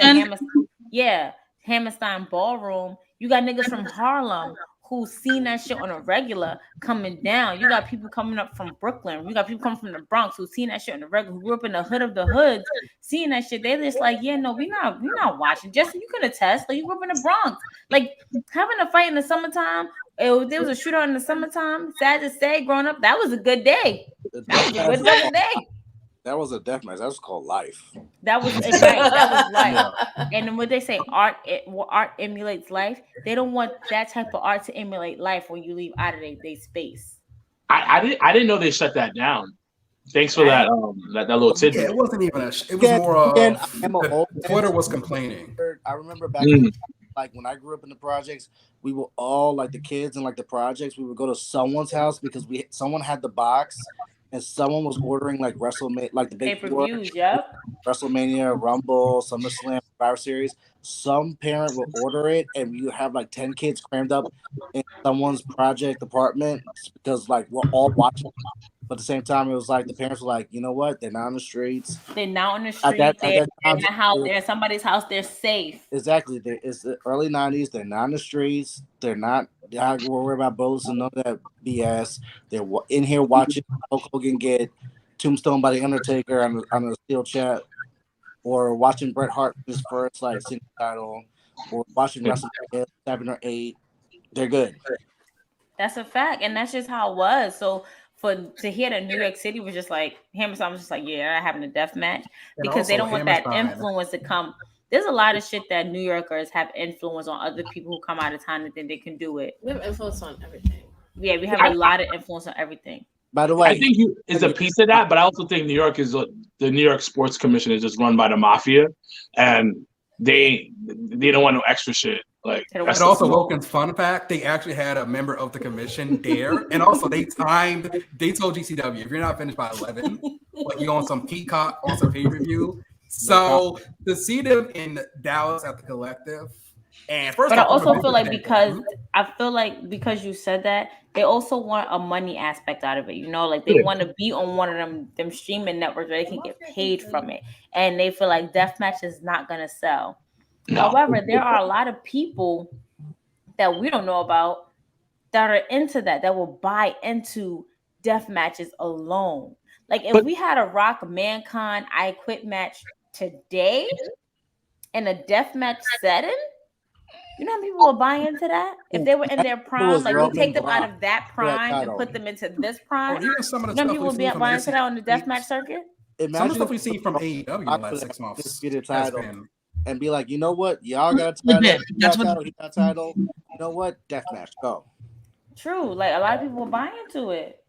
said, Hammerstein Ballroom, you got niggas from Harlem who's seen that shit on a regular coming down. You got people coming up from Brooklyn. You got people coming from the Bronx who's seen that shit on the regular, who grew up in the hood of the hoods, seeing that shit. They're just like, yeah, no, we're not watching. Justin, you can attest. Like, you grew up in the Bronx. Like, having a fight in the summertime, there was a shootout in the summertime. Sad to say, growing up, that was a good day. That was a good day. That was a death match. That was called life. That was right. That was life. And then when they say art emulates life, they don't want that type of art to emulate life when you leave out of their space. I didn't know they shut that down. Thanks for that little tidbit. Yeah, it wasn't even it was more of Twitter was complaining. I remember back like when I grew up in the projects, we were all like the kids in like the projects. We would go to someone's house because someone had the box. And someone was ordering like WrestleMania, like the big pay-per-views, yep. WrestleMania, Rumble, SummerSlam, Survivor Series. Some parent will order it, and you have like 10 kids crammed up in someone's project apartment because like we're all watching. But at the same time, it was like the parents were like, you know what? They're not on the streets. They're not on the street. They're in the house. They're in somebody's house. They're safe. Exactly. It's the early 90s. They're not on the streets. They're not worried about bullets and none of that BS. They're in here watching Hulk Hogan get tombstone by the Undertaker on a steel chat, or watching Bret Hart his first like single title, or watching WrestleMania 7 or 8. They're good. That's a fact, and that's just how it was. So to hear that New York City was just like, Hammerstein was just like, yeah, I'm having a death match, because they don't want that influence to come. There's a lot of shit that New Yorkers have influence on other people who come out of town and think they can do it. We have influence on everything. Yeah, we have a lot of influence on everything. By the way, I think it's a piece of that, but I also think New York is the New York Sports Commission is just run by the mafia, and they don't want no extra shit. Like, and also, Wilkins, fun fact, they actually had a member of the commission there, and also they told GCW, if you're not finished by 11, like you're on some Peacock, on some pay-per-view. So to see them in Dallas at the Collective, And first but off, I also feel like because you said that, they also want a money aspect out of it. You know, like they want to be on one of them streaming networks where they can get paid from it, and they feel like deathmatch is not gonna sell. No. However, there are a lot of people that we don't know about that are into that will buy into death matches alone. Like if we had a Rock Mankind I Quit match today in a death match setting, you know how many people will buy into that? If they were in their prime, like we take them out of that prime and put them into this prime. Even some of the stuff people will be buying into that on the deathmatch circuit. Some of the stuff we see from AEW in the last 6 months get a title and be like, you know what, y'all got a title, he got a title. You know what, deathmatch, go. True, like a lot of people will buy into it.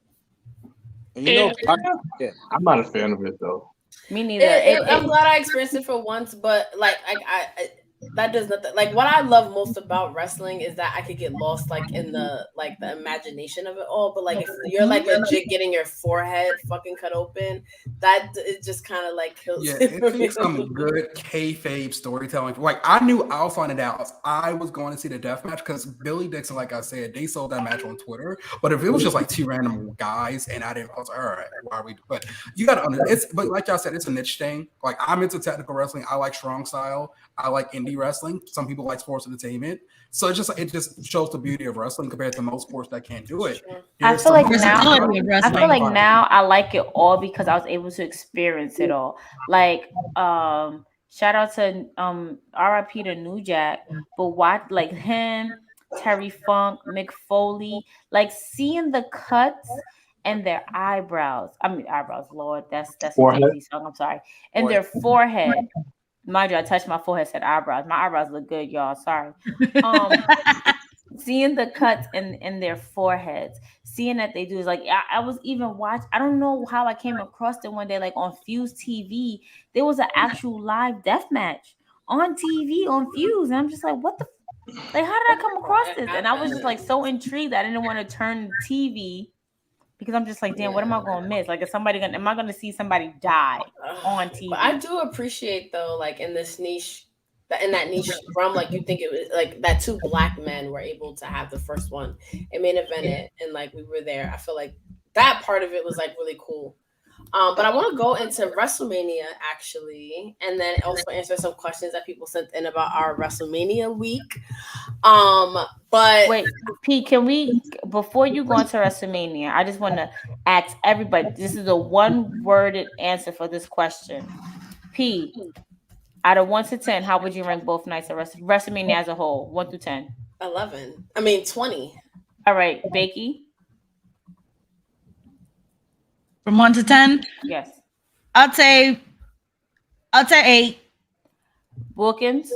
And you know, I'm not a fan of it though. Me neither. I'm glad I experienced it for once, but like I that does nothing. Like what I love most about wrestling is that I could get lost like in the imagination of it all. But like if you're like legit getting your forehead fucking cut open, that it just kind of like kills. Yeah, it takes some good kayfabe storytelling. Like I knew I was finding out I was going to see the death match because Billy Dixon, like I said, they sold that match on Twitter. But if it was just like two random guys and I was like, all right, why are we? But you got to understand. But like y'all said, it's a niche thing. Like I'm into technical wrestling. I like strong style. I like indie wrestling. Some people like sports entertainment. So it just shows the beauty of wrestling compared to most sports that can't do it. I feel like now I like it all because I was able to experience it all. Like shout out to RIP to New Jack, but watch like him, Terry Funk, Mick Foley, like seeing the cuts and their eyebrows. I mean eyebrows, Lord, that's what song. I'm sorry. And their forehead. Mind you, I touched my forehead, said eyebrows. My eyebrows look good, y'all. Sorry. Seeing the cuts in their foreheads, seeing that they do is like I was even watching. I don't know how I came across it one day, like on Fuse TV. There was an actual live death match on TV on Fuse, and I'm just like, what the? Like, how did I come across this? And I was just like so intrigued that I didn't want to turn the TV. Because I'm just like, damn, what am I gonna miss? Like, am I gonna see somebody die on TV? But I do appreciate though, like in this niche, in that niche realm, like you think it was like that two black men were able to have the first one and main event it, and like we were there. I feel like that part of it was like really cool. But I want to go into Wrestlemania actually, and then also answer some questions that people sent in about our Wrestlemania week. But wait, Pete, can we before you go into Wrestlemania, I just want to ask everybody. This is a one-worded answer for this question. Pete, out of 1 to 10, how would you rank both nights of Wrestlemania as a whole? 1 through 10. 11. I mean 20. All right, Becky. From 1 to 10? Yes. I'll say 8. Wilkins?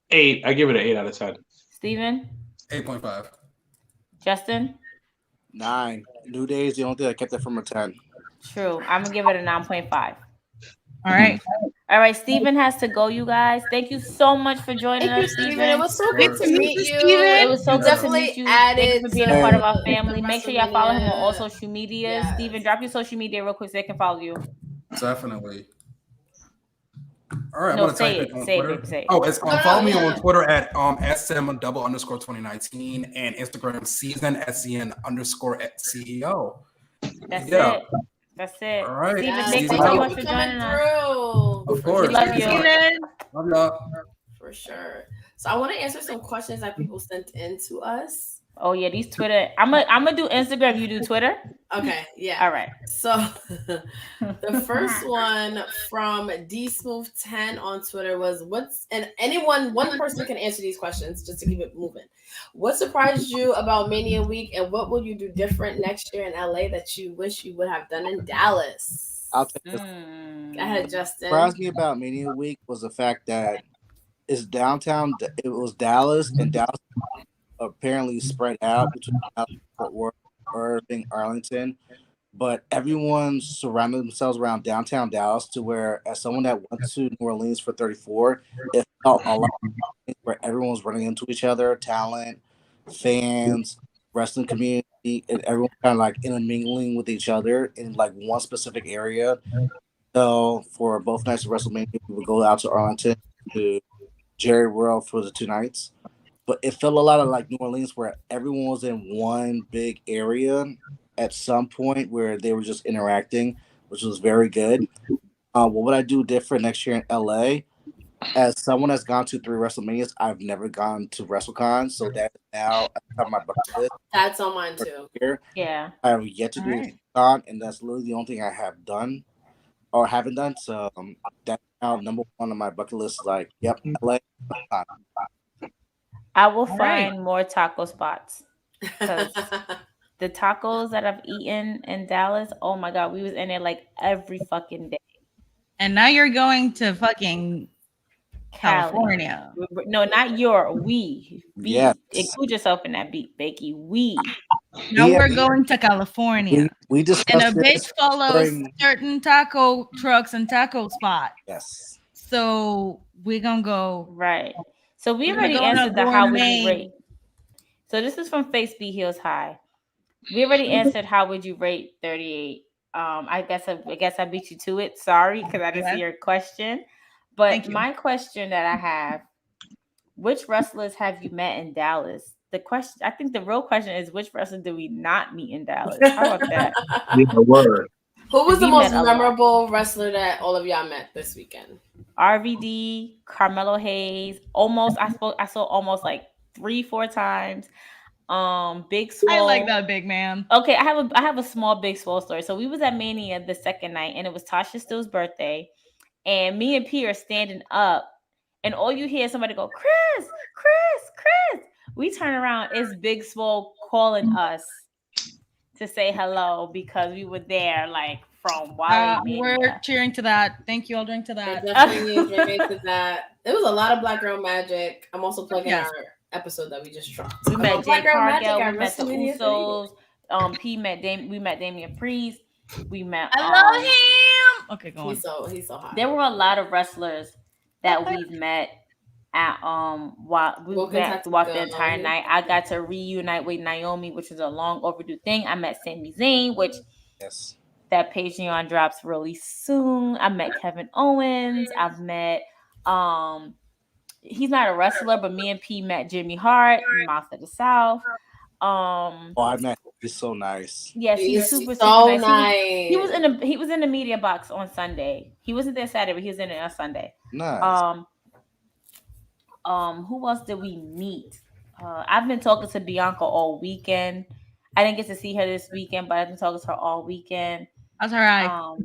8. I give it an 8 out of 10. Steven? 8.5. Justin? 9. New Day is the only thing that kept it from a 10. True. I'm gonna give it a 9.5. All right. All right, Steven has to go, you guys. Thank you so much for joining us, Steven. It was so good to meet you. It was so good to meet you. Thank you for being a part of our family. Make sure y'all follow him on all social media. Yes. Steven, drop your social media real quick so they can follow you. Definitely. All right, no, I'm gonna type it on Twitter. Oh, it's follow me on Twitter at SM__2019 and Instagram season SCN_CEO. That's it. That's it. All right. Steven, thank you so much for joining us. Of course. We love you. Love y'all. For sure. So I want to answer some questions that people sent in to us. Oh yeah, these Twitter. I'm gonna do Instagram. You do Twitter. Okay. Yeah. All right. So the first one from DSmooth10 on Twitter was one person can answer these questions just to keep it moving. What surprised you about Mania Week, and what will you do different next year in LA that you wish you would have done in Dallas? I'll take this. Go ahead, Justin. What surprised me about Mania Week was the fact that it's downtown. It was Dallas, and Dallas apparently spread out between Fort Worth, Irving, Arlington, but everyone surrounded themselves around downtown Dallas to where, as someone that went to New Orleans for 34, it felt a lot where everyone was running into each other, talent, fans, wrestling community, and everyone kind of like intermingling with each other in like one specific area. So for both nights of WrestleMania, we would go out to Arlington to Jerry World for the 2 nights. but it felt a lot of like New Orleans, where everyone was in one big area at some point where they were just interacting, which was very good. What would I do different next year in LA? As someone that's gone to 3 WrestleManias, I've never gone to WrestleCon, so that is now at the top of my bucket list. That's on mine too. Here. Yeah, I have yet to do con, and that's literally the only thing I have done or haven't done. So that's now number one on my bucket list. Like, yep, LA. I will find more taco spots because the tacos that I've eaten in Dallas, oh my god, we was in there like every fucking day. And now you're going to fucking California. No, not your. We. Yes. Include yourself in that beat, Becky. We. Now we're going to California. We discussed and a bitch follows certain taco trucks and taco spots. Yes. So we're gonna go right. So we already answered the how would you rate. So this is from Face B Heels High. We already answered how would you rate 38. I guess I beat you to it. Sorry, because I didn't see your question. But my question that I have: which wrestlers have you met in Dallas? The question, I think, the real question is, which wrestler do we not meet in Dallas? How about that? Yeah, word. Who was the most memorable wrestler that all of y'all met this weekend? RVD, Carmelo Hayes. Almost, I saw almost like 3-4 times. Big Swole. I like that big man. Okay, I have a small Big Swole story. So we was at Mania the second night, and it was Tasha Still's birthday, and me and P are standing up, and all you hear is somebody go, Chris. We turn around, it's Big Swole calling us to say hello because we were there, like from Wale Mania. We're cheering to that. Thank you. I'll drink to that. Definitely to that. There was a lot of Black Girl Magic. I'm also plugging our episode that we just dropped. We met Jay Cargill. We met the Usos. We met Damian Priest. We met. I love him. Okay, go on. He's so hot. There were a lot of wrestlers that we've met at while we walked the entire night. I got to reunite with Naomi, which was a long overdue thing. I met Sami Zayn, which that Patreon drops really soon. I met Kevin Owens. I've met he's not a wrestler, but me and P met Jimmy Hart, Mouth of the South. I met. He's so nice. Yes, he's super nice. He was in the media box on Sunday. He wasn't there Saturday, but he was in it on Sunday. Nice. Who else did we meet? I've been talking to Bianca all weekend. I didn't get to see her this weekend, but I've been talking to her all weekend. That's all right.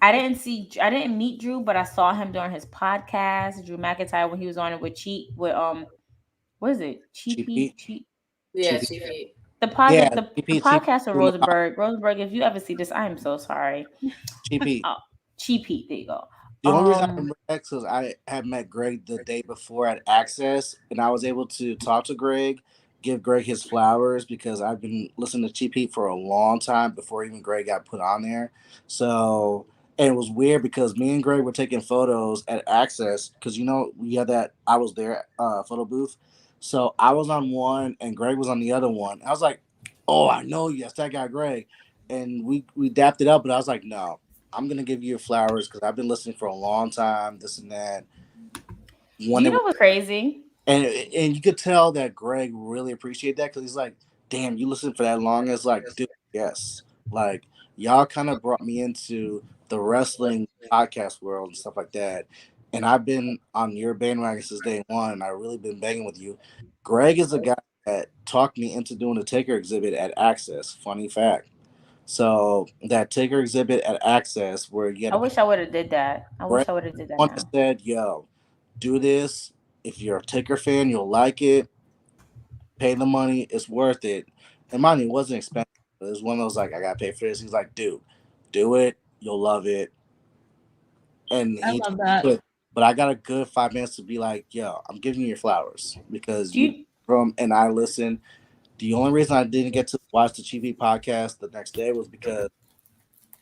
I didn't meet Drew, but I saw him during his podcast, Drew McIntyre, when he was on it with what is it? Cheapy? Yeah, Cheapy. The podcast of Rosenberg. Rosenberg, if you ever see this, I am so sorry. Cheapy. Cheapy, there you go. The only reason I remember that is I had met Greg the day before at Access, and I was able to talk to Greg, give Greg his flowers, because I've been listening to Cheap Heat for a long time before even Greg got put on there. So, and it was weird because me and Greg were taking photos at Access because, we had that I was there photo booth. So I was on one and Greg was on the other one. I was like, oh, I know you. That's that guy, Greg. And we dapped it up, but I was like, no. I'm gonna give you your flowers because I've been listening for a long time, this and that. What's crazy? And you could tell that Greg really appreciated that because he's like, "Damn, you listened for that long." It's like, dude, yes, like y'all kind of brought me into the wrestling podcast world and stuff like that. And I've been on your bandwagon since day one. And I've really been banging with you. Greg is a guy that talked me into doing the Taker exhibit at Access. Funny fact. So that Taker exhibit at Access, where you had I wish I would have did that. Now. Said, "Yo, do this. If you're a Taker fan, you'll like it. Pay the money. It's worth it." And money wasn't expensive. It was one of those like, I gotta pay for this. He's like, "Dude, do it. You'll love it." And I love that. But I got a good 5 minutes to be like, "Yo, I'm giving you your flowers because and I listen." The only reason I didn't get to watch the TV podcast the next day was because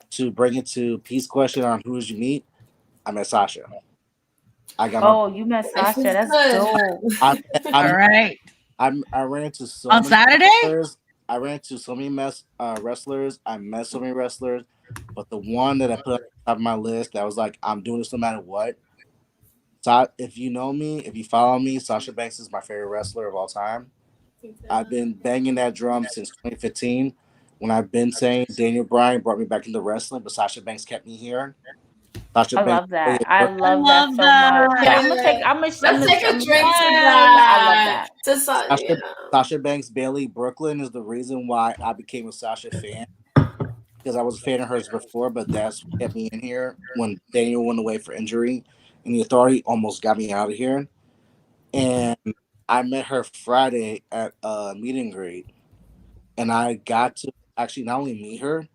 to bring it to Pete's question on who did you meet, I met Sasha. You met Sasha. That's dope. All right. I ran into so on many Saturday. Wrestlers. I ran into so many wrestlers. I met so many wrestlers, but the one that I put on top of my list that was like, I'm doing this no matter what, If you know me, if you follow me, Sasha Banks is my favorite wrestler of all time. I've been banging that drum since 2015 when I've been saying Daniel Bryan brought me back into wrestling, but Sasha Banks kept me here. I love that. I love that so much. Yeah, Let's take a drink to that. I love that. Sasha Banks Bailey Brooklyn is the reason why I became a Sasha fan. Because I was a fan of hers before, but that's what kept me in here when Daniel went away for injury, and the Authority almost got me out of here. And I met her Friday at a meet and greet, and I got to actually not only meet her,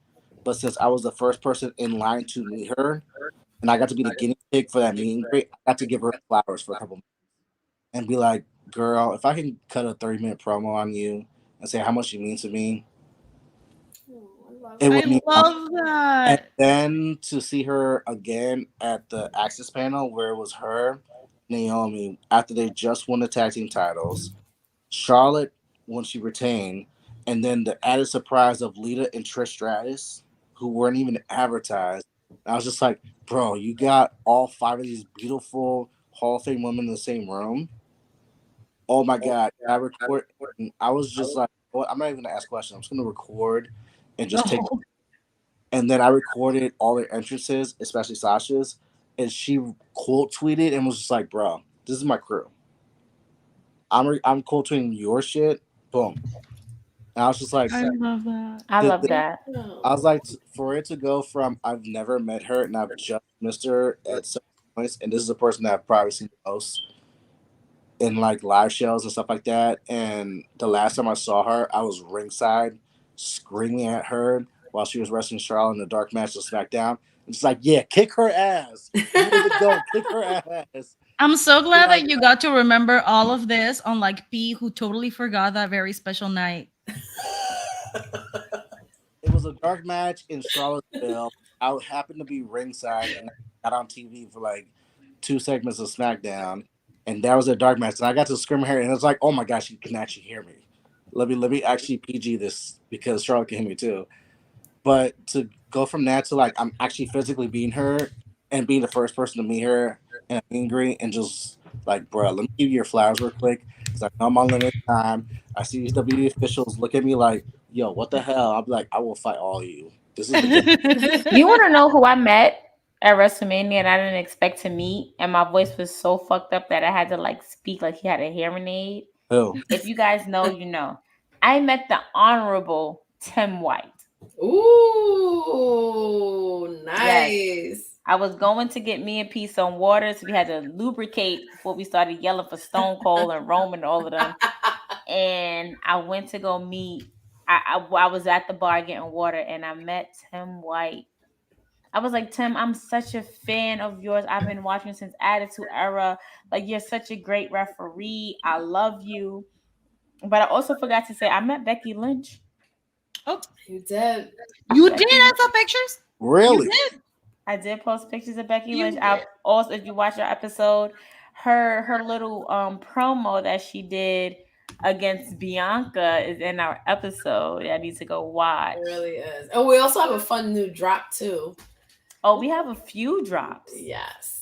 but since I was the first person in line to meet her, and I got to be the guinea pig for that meet and greet, I got to give her flowers for a couple minutes and be like, "Girl, if I can cut a 30-minute promo on you and say how much you mean to me." I love that. And then to see her again at the Access panel where it was her, Naomi, after they just won the tag team titles, Charlotte when she retained, and then the added surprise of Lita and Trish Stratus, who weren't even advertised. I was just like, bro, you got all 5 of these beautiful Hall of Fame women in the same room. Oh my God. I was just like, well, I'm not even gonna ask questions. I'm just gonna record and just take. And then I recorded all their entrances, especially Sasha's, and she quote tweeted and was just like, "Bro, this is my crew. I'm quote tweeting your shit." Boom. And I was just like, I love that. I love that. I was like, for it to go from I've never met her and I've just missed her at some points, and this is a person that I've probably seen the most in like live shows and stuff like that. And the last time I saw her, I was ringside screaming at her while she was wrestling Charlotte in the dark match of SmackDown. It's like, yeah, kick her ass. Kick her ass. I'm so glad that you got to remember all of this, unlike P, who totally forgot that very special night. It was a dark match in Charlottesville. I happened to be ringside and I got on TV for like 2 segments of SmackDown, and that was a dark match. And I got to scream at her, and it was like, oh my gosh, she can actually hear me. Let me actually PG this because Charlotte can hear me too. But to go from that to like I'm actually physically beating her and being the first person to meet her and angry and just like, bro, let me give you your flowers real quick because I know I'm on limited time. I see these WWE officials look at me like, yo, what the hell? I'll be like, I will fight all of you. This is the You want to know who I met at Wrestlemania and I didn't expect to meet, and my voice was so fucked up that I had to like speak like he had a hearing aid. Who? If you guys know, you know. I met the Honorable Tim White. Ooh, nice. Yes. I was going to get me and P some water, so we had to lubricate before we started yelling for Stone Cold and Roman and all of them. And I went to go meet. I was at the bar getting water, and I met Tim White. I was like, Tim, I'm such a fan of yours. I've been watching since Attitude Era. Like, you're such a great referee. I love you. But I also forgot to say I met Becky Lynch. Oh, you did. You did? I saw pictures. Really? You did? I did post pictures of Becky Lynch. I also, if you watch our episode, her little promo that she did against Bianca is in our episode. I need to go watch. It really is. And we also have a fun new drop too. Oh, we have a few drops. Yes.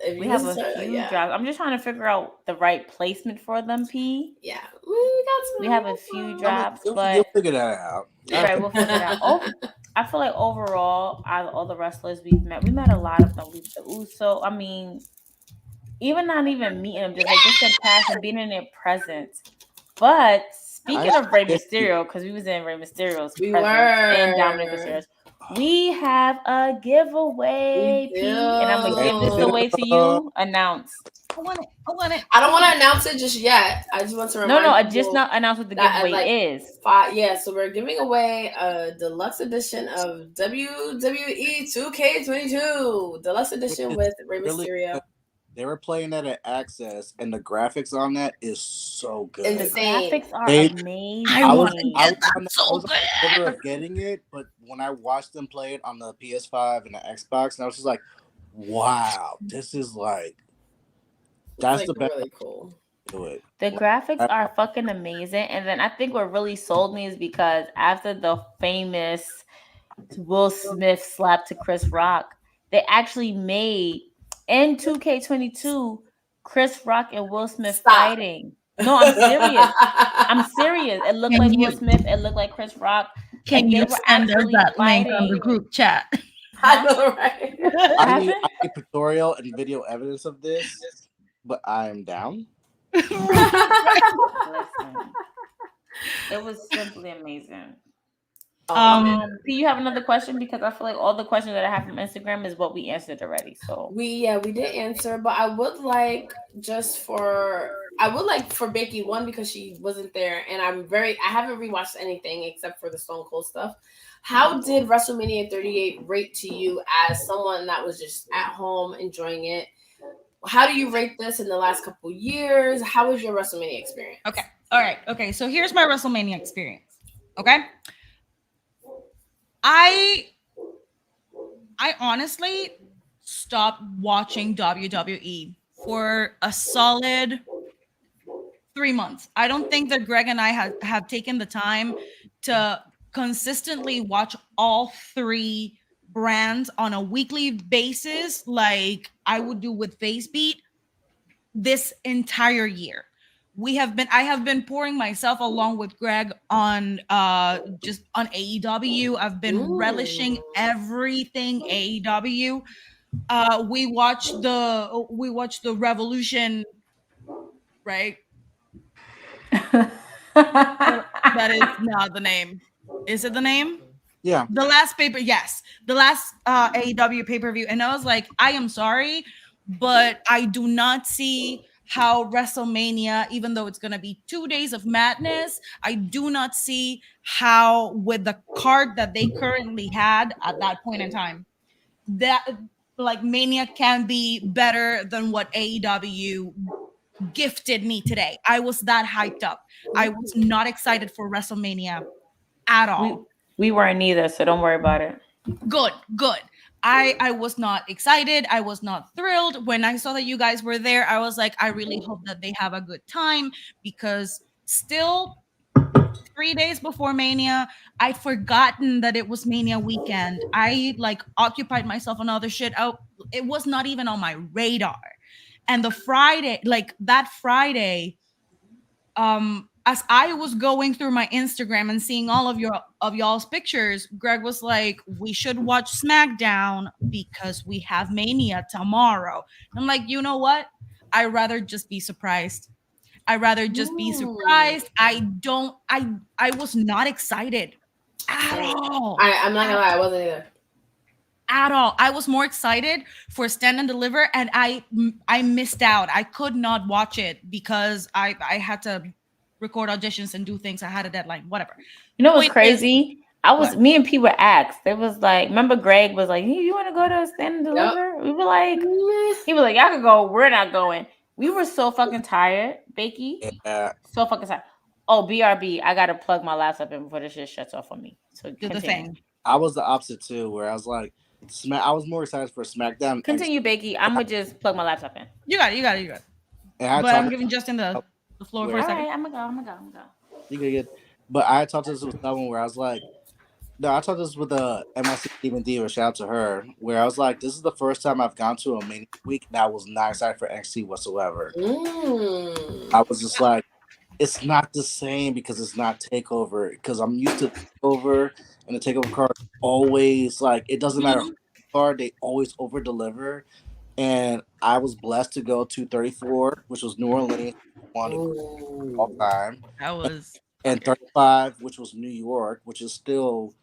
We have a few drops. I'm just trying to figure out the right placement for them, P. Yeah. We have a few drops, but you'll figure that out. Right, we'll figure it out. Oh, I feel like overall, all the wrestlers we met a lot of them. So I mean, even not even meeting them, just like just in passing, being in their presence. But speaking of Rey Mysterio, because we was in Rey Mysterio's presence and Dominic Mysterio's, we have a giveaway, P, and I'm gonna give this away to you. Announce. I want it. I don't want to announce it just yet. I just want to remind I just not announce what the giveaway is. So we're giving away a deluxe edition of WWE 2K22 deluxe edition with Rey Mysterio. They were playing that at Access, and the graphics on that is so good. Insane. The graphics are amazing. I was on the order of getting it, but when I watched them play it on the PS5 and the Xbox, and I was just like, wow, this is like, that's like the best. Really cool. Do it. The graphics are fucking amazing. And then I think what really sold me is because after the famous Will Smith slap to Chris Rock, they actually made in 2K22 Chris Rock and Will Smith fighting. No, I'm serious. I'm serious. It looked like Will Smith. It looked like Chris Rock. Can you send us that link on the group chat? I know, right? I need pictorial and video evidence of this, but I'm down. Listen, it was simply amazing. Do you have another question? Because I feel like all the questions that I have from Instagram is what we answered already. So we did answer, but I would like for Becky one because she wasn't there, and I haven't rewatched anything except for the Stone Cold stuff. How did WrestleMania 38 rate to you as someone that was just at home enjoying it? How do you rate this in the last couple years? How was your WrestleMania experience? Okay. All right. Okay. So here's my WrestleMania experience. Okay. I honestly stopped watching WWE for a solid 3 months. I don't think that Greg and I have taken the time to consistently watch all three brands on a weekly basis like I would do with FaceBeat this entire year. I have been pouring myself along with Greg on just on AEW. I've been relishing everything AEW. We watched the Revolution, right? That is not the name. Is it the name? Yeah. The last AEW pay-per-view. And I was like, I am sorry, but I do not see how WrestleMania, even though it's going to be 2 days of madness, I do not see how with the card that they currently had at that point in time, that like Mania can be better than what AEW gifted me today. I was that hyped up. I was not excited for WrestleMania at all. We weren't either, so don't worry about it. Good. I was not excited. I was not thrilled. When I saw that you guys were there, I was like, I really hope that they have a good time because still 3 days before Mania, I'd forgotten that it was Mania weekend. I like occupied myself on other shit. It was not even on my radar. And the Friday, like that Friday, as I was going through my Instagram and seeing all of y'all's pictures, Greg was like, we should watch SmackDown because we have Mania tomorrow. I'm like, you know what? I'd rather just be surprised. I was not excited at all. I'm not gonna lie, I wasn't either. At all. I was more excited for Stand and Deliver, and I missed out. I could not watch it because I had to record auditions and do things. I had a deadline, whatever. You know what's crazy? Me and P were asked. It was like, remember Greg was like, you want to go to Stand and Deliver? Yep. We were like, he was like, y'all can go. We're not going. We were so fucking tired, Becky. Yeah. So fucking tired. Oh, BRB, I got to plug my laptop in before this shit shuts off on me. So do the thing. I was the opposite too, where I was like, I was more excited for SmackDown. Continue, Becky. I'm going to just plug my laptop in. You got it. But I'm giving Justin the floor for a second. All right, I'm gonna go. You good. But I talked this with someone where I was like, I talked this with MIC Demon Diva, shout out to her, where I was like, this is the first time I've gone to a Mania week and I was not excited for NXT whatsoever. I was just like, it's not the same because it's not TakeOver, because I'm used to TakeOver and the TakeOver card always, like, it doesn't matter who card, they always over deliver. And I was blessed to go to 34, which was New Orleans, all time. That was. And 35, which was New York, which is still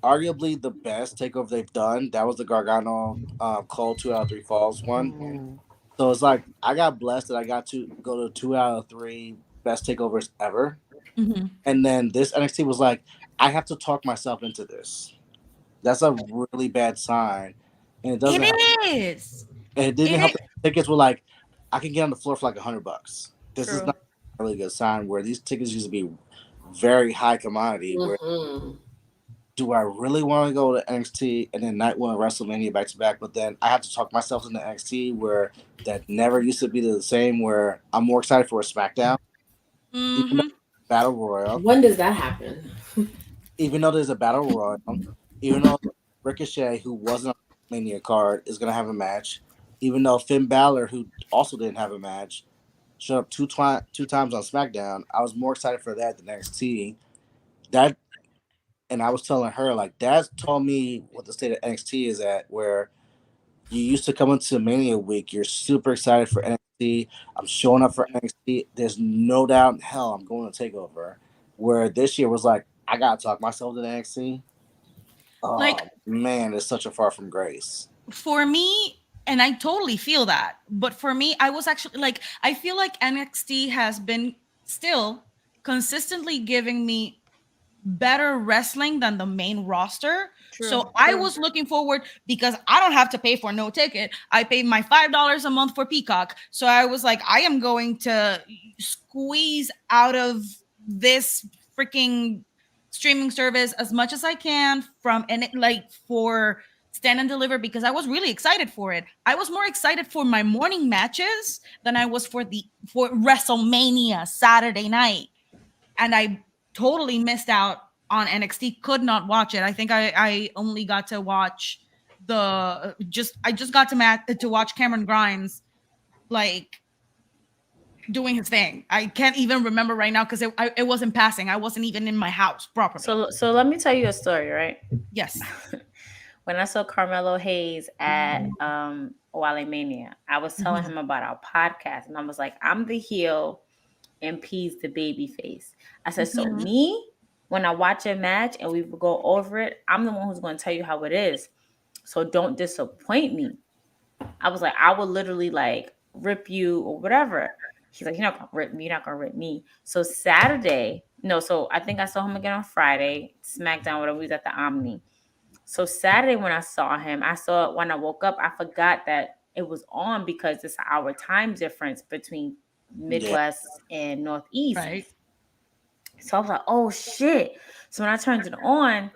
arguably the best takeover they've done. That was the Gargano Cole 2 out of 3 Falls one. So it's like I got blessed that I got to go to 2 out of 3 best takeovers ever. And then this NXT was like, I have to talk myself into this. That's a really bad sign. And it doesn't. And it didn't help. The tickets were like, I can get on the floor for like $100. This is not a really good sign. Where these tickets used to be very high commodity. Where, do I really want to go to NXT and then night one WrestleMania back to back? But then I have to talk myself into NXT, where that never used to be the same. Where I'm more excited for a SmackDown, even though Battle Royal. When does that happen? Even though there's a Battle Royal, even though Ricochet, who wasn't on the Mania card, is gonna have a match. even though Finn Balor, who also didn't have a match, showed up two times on SmackDown, I was more excited for that than NXT. And I was telling her, like, Dad told me what the state of NXT is at, where you used to come into Mania week, you're super excited for NXT. I'm showing up for NXT. There's no doubt in hell I'm going to TakeOver. Where this year was like, I got to talk myself to NXT. Oh, man, it's such a far from grace. For me, and I totally feel that, but for me, I was actually like, I feel like NXT has been still consistently giving me better wrestling than the main roster. So I was looking forward, because I don't have to pay for no ticket. I paid my $5 a month for Peacock. So I was like, I am going to squeeze out of this freaking streaming service as much as I can from, and for Stand and Deliver, because I was really excited for it. I was more excited for my morning matches than I was for Wrestlemania Saturday night. And I totally missed out on NXT. Could not watch it. I think I only got to watch I just got to watch Cameron Grimes doing his thing. I can't even remember right now because it wasn't passing. I wasn't even in my house properly. So let me tell you a story, right? Yes. When I saw Carmelo Hayes at Wrestlemania, I was telling him about our podcast, and I was like, I'm the heel and P's the baby face. I said, so me, when I watch a match and we go over it, I'm the one who's going to tell you how it is. So don't disappoint me. I was like, I will literally rip you or whatever. He's like, you're not going to rip me. You're not going to rip me. So so I think I saw him again on Friday, SmackDown, whatever. We was at the Omni. So Saturday when I saw him, I saw it when I woke up. I forgot that it was on because it's an hour time difference between Midwest and Northeast. Right. So I was like, oh shit. So when I turned it on,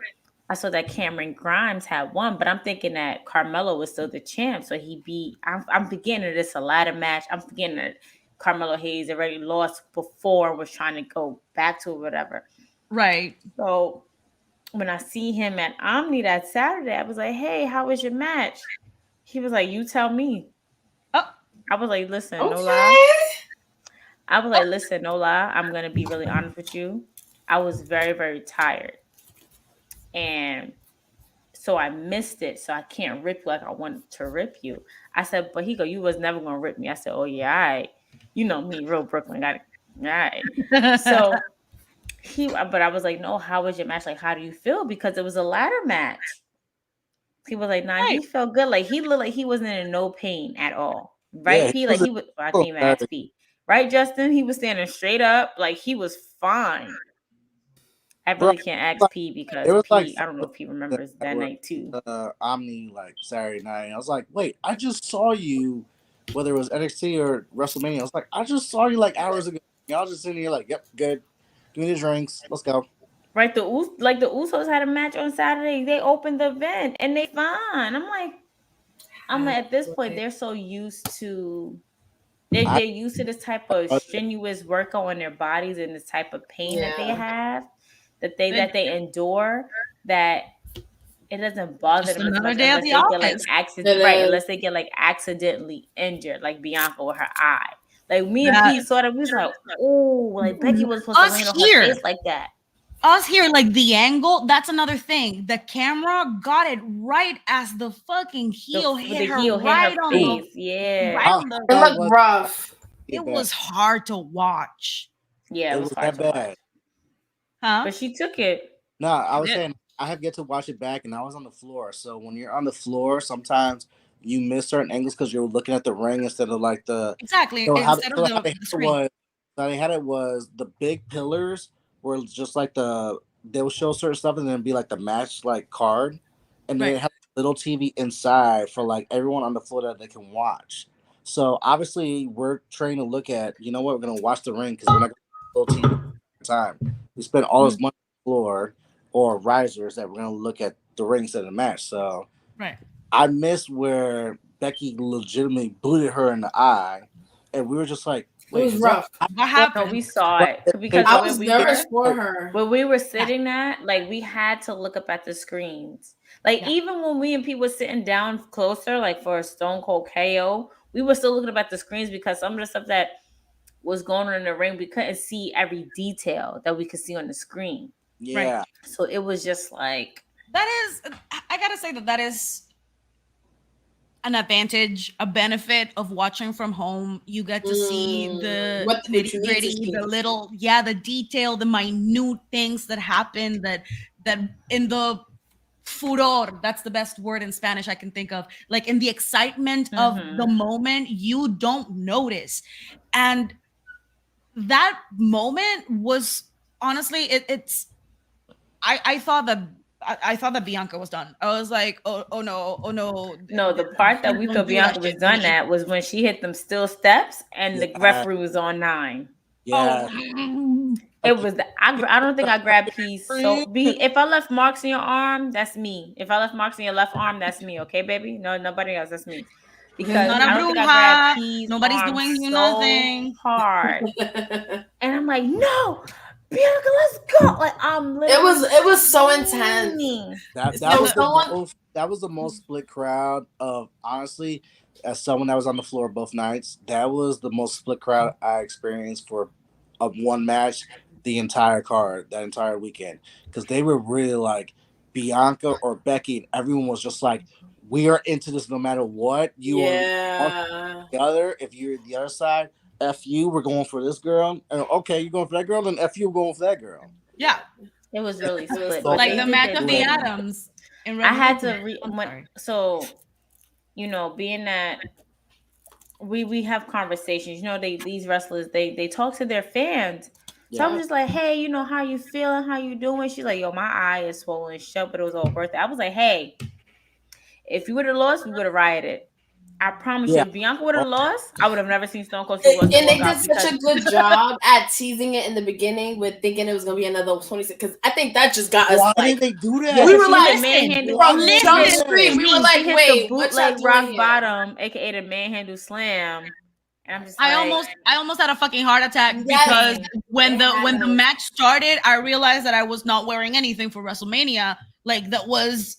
I saw that Cameron Grimes had won, but I'm thinking that Carmelo was still the champ. So I'm beginning this a ladder match. I'm forgetting that Carmelo Hayes already lost before, was trying to go back to it, whatever. Right. So when I see him at Omni that Saturday, I was like, hey, how was your match? He was like, you tell me. Oh. I was like, listen, no lie. I was like, listen, no lie. I'm going to be really honest with you. I was very, very tired. And so I missed it. So I can't rip you like I wanted to rip you. I said, but you was never going to rip me. I said, oh, yeah, all right. You know me, real Brooklyn. Got it. All right. So but I was like, no, how was your match? Like, how do you feel? Because it was a ladder match. He was like, nah, he felt good. Like, he looked like he wasn't in no pain at all. Right, P? Like, I can't even ask P. Right, Justin? He was standing straight up. Like, he was fine. I really can't ask P because P, I don't know if he remembers that night too. Omni, Saturday night. I was like, wait, I just saw you, whether it was NXT or WrestleMania. I was like, I just saw you hours ago. Y'all just sitting here yep, good. Give me the drinks. Let's go. Right, the Usos had a match on Saturday. They opened the event and they fine. I'm like, at this point, they're so used to they're used to this type of strenuous work on their bodies and this type of pain that they have, that they endure, that it doesn't bother them as much unless they get accidentally injured, like Bianca with her eye. Like me and Pete sort of, we was like, oh, like Becky was supposed to land on her face like that. Us here, the angle, that's another thing. The camera got it right as the fucking heel hit her right on the face. It looked rough. It was hard to watch. Yeah, it was hard to watch. Huh? But she took it. No, I was saying I have yet to watch it back, and I was on the floor. So when you're on the floor, sometimes you miss certain angles because you're looking at the ring instead of exactly instead of the screen. How they had it was the big pillars were just they will show certain stuff and then be the match card, and then they have a little TV inside for everyone on the floor that they can watch. So obviously we're trained to look at, you know what, we're gonna watch the ring because we're not gonna little TV time. We spend all this money on the floor or risers that we're gonna look at the ring instead of the match. So I missed where Becky legitimately booted her in the eye, and we were just like, It was rough. What happened? No, we saw it because I was nervous for her. When we were sitting at, like, we had to look up at the screens. Like, even when we and people were sitting down closer, like for a Stone Cold KO, we were still looking up at the screens because some of the stuff that was going on in the ring, we couldn't see every detail that we could see on the screen. Yeah. Right. So it was just like, that is, I gotta say that is an advantage, a benefit of watching from home. You get to see the nitty-gritty, the little, the detail, the minute things that happen that in the furor, that's the best word in Spanish I can think of, like in the excitement of the moment, you don't notice. And that moment was honestly, I thought that Bianca was done. I was like, oh no. No, the part that we thought Bianca was done at was when she hit them steel steps and the referee was on 9. Yeah. It was I don't think I grabbed Peace. So if I left marks in your arm, that's me. If I left marks in your left arm, that's me. Okay, baby? No, nobody else. That's me. Because I don't think I grabbed Peace. Nobody's doing you nothing hard. And I'm like, no, Bianca, let's go. Like, I'm literally it was so intense. That was the most split crowd of, honestly, as someone that was on the floor both nights, that was the most split crowd I experienced for one match the entire card, that entire weekend. Because they were really like Bianca or Becky, and everyone was just like, we are into this no matter what. You are the other. If you're the other side, F you, we're going for this girl. And okay, you're going for that girl, then F you, we're going for that girl. Yeah. It was really split. Like the match of the Atoms. I had to so, you know, being that we have conversations, you know, these wrestlers, they talk to their fans. So I was just like, hey, you know, how you feeling? How you doing? She's like, yo, my eye is swollen shut, but it was all worth it. I was like, hey, if you would have lost, we would have rioted. I promise you, if Bianca would have lost, I would have never seen Stone Cold. And they did such a good job at teasing it in the beginning with thinking it was going to be another 26. Because I think that just got us. Why did they do that? We were like, from jump screen, we were like, wait, the bootleg rock bottom, aka the manhandle slam. And I'm just I almost had a fucking heart attack because when the match started, I realized that I was not wearing anything for WrestleMania, like that was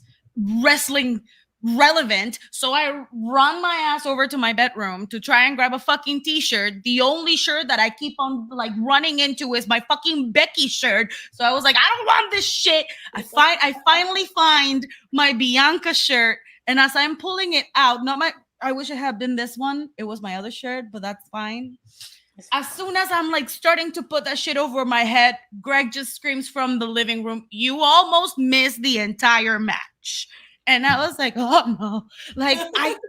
wrestling relevant. So I run my ass over to my bedroom to try and grab a fucking t-shirt. The only shirt that I keep on like running into is my fucking Becky shirt. So I was like, I don't want this shit. I finally find my Bianca shirt, and as I'm pulling it out, I wish it had been this one. It was my other shirt, but that's fine. As soon as I'm like starting to put that shit over my head, Greg just screams from the living room, "You almost missed the entire match." And I was like, oh no, like,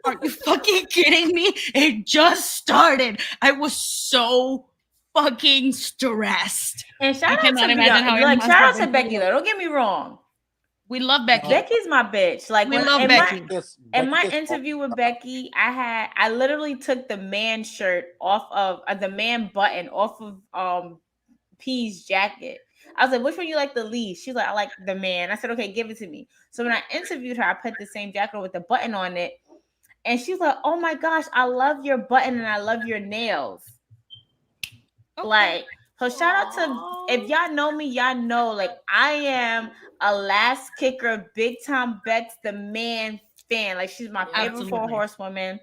are you fucking kidding me? It just started. I was so fucking stressed. And shout out to Becky though. Don't get me wrong. We love Becky. Becky's my bitch. Like, we love Becky. In my interview with Becky, I literally took the man shirt off of the man button off of P's jacket. I was like, which one you like the least? She's like, I like the man. I said, okay, give it to me. So when I interviewed her, I put the same jacket with the button on it. And she's like, oh my gosh, I love your button and I love your nails. Okay. Like, so shout out to, if y'all know me, y'all know, like, I am a last kicker, big time Bex the man fan. Like, she's my favorite four horsewoman.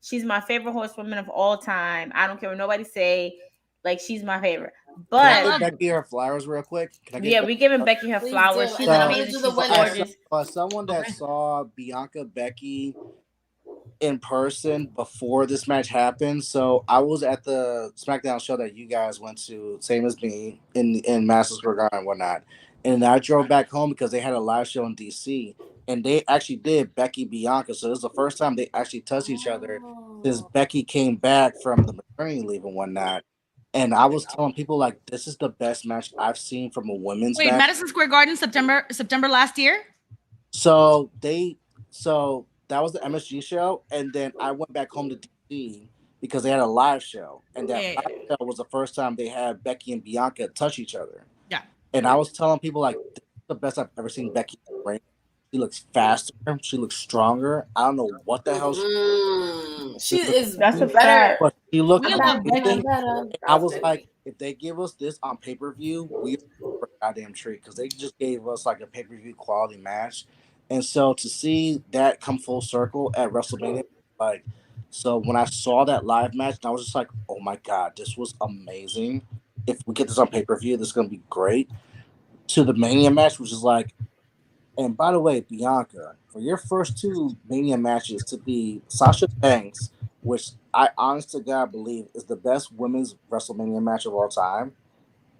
She's my favorite horsewoman of all time. I don't care what nobody say. Like, she's my favorite. But can I give Becky her flowers real quick? We giving Becky her flowers. She's amazing. She's gorgeous. For someone that saw Bianca Becky in person before this match happened, so I was at the SmackDown show that you guys went to, same as me, in Madison Square Garden and whatnot. And I drove back home because they had a live show in DC, and they actually did Becky Bianca. So this is the first time they actually touched each other since Becky came back from the maternity leave and whatnot. And I was telling people, like, this is the best match I've seen from a women's match. Madison Square Garden, September last year? So that was the MSG show, and then I went back home to DC because they had a live show. And that live show was the first time they had Becky and Bianca touch each other. Yeah. And I was telling people, like, this is the best I've ever seen Becky in the ring. She looks faster. She looks stronger. I don't know what the hell. She is That's a better. fact. But she looked Better. I was like, if they give us this on pay-per-view, we are a goddamn treat because they just gave us like a pay-per-view quality match. And so to see that come full circle at WrestleMania, like, so when I saw that live match, I was just like, oh my God, this was amazing. If we get this on pay-per-view, this is going to be great. To the Mania match, which is like, and by the way, Bianca, for your first two Mania matches to be Sasha Banks, which I honest to God believe is the best women's WrestleMania match of all time,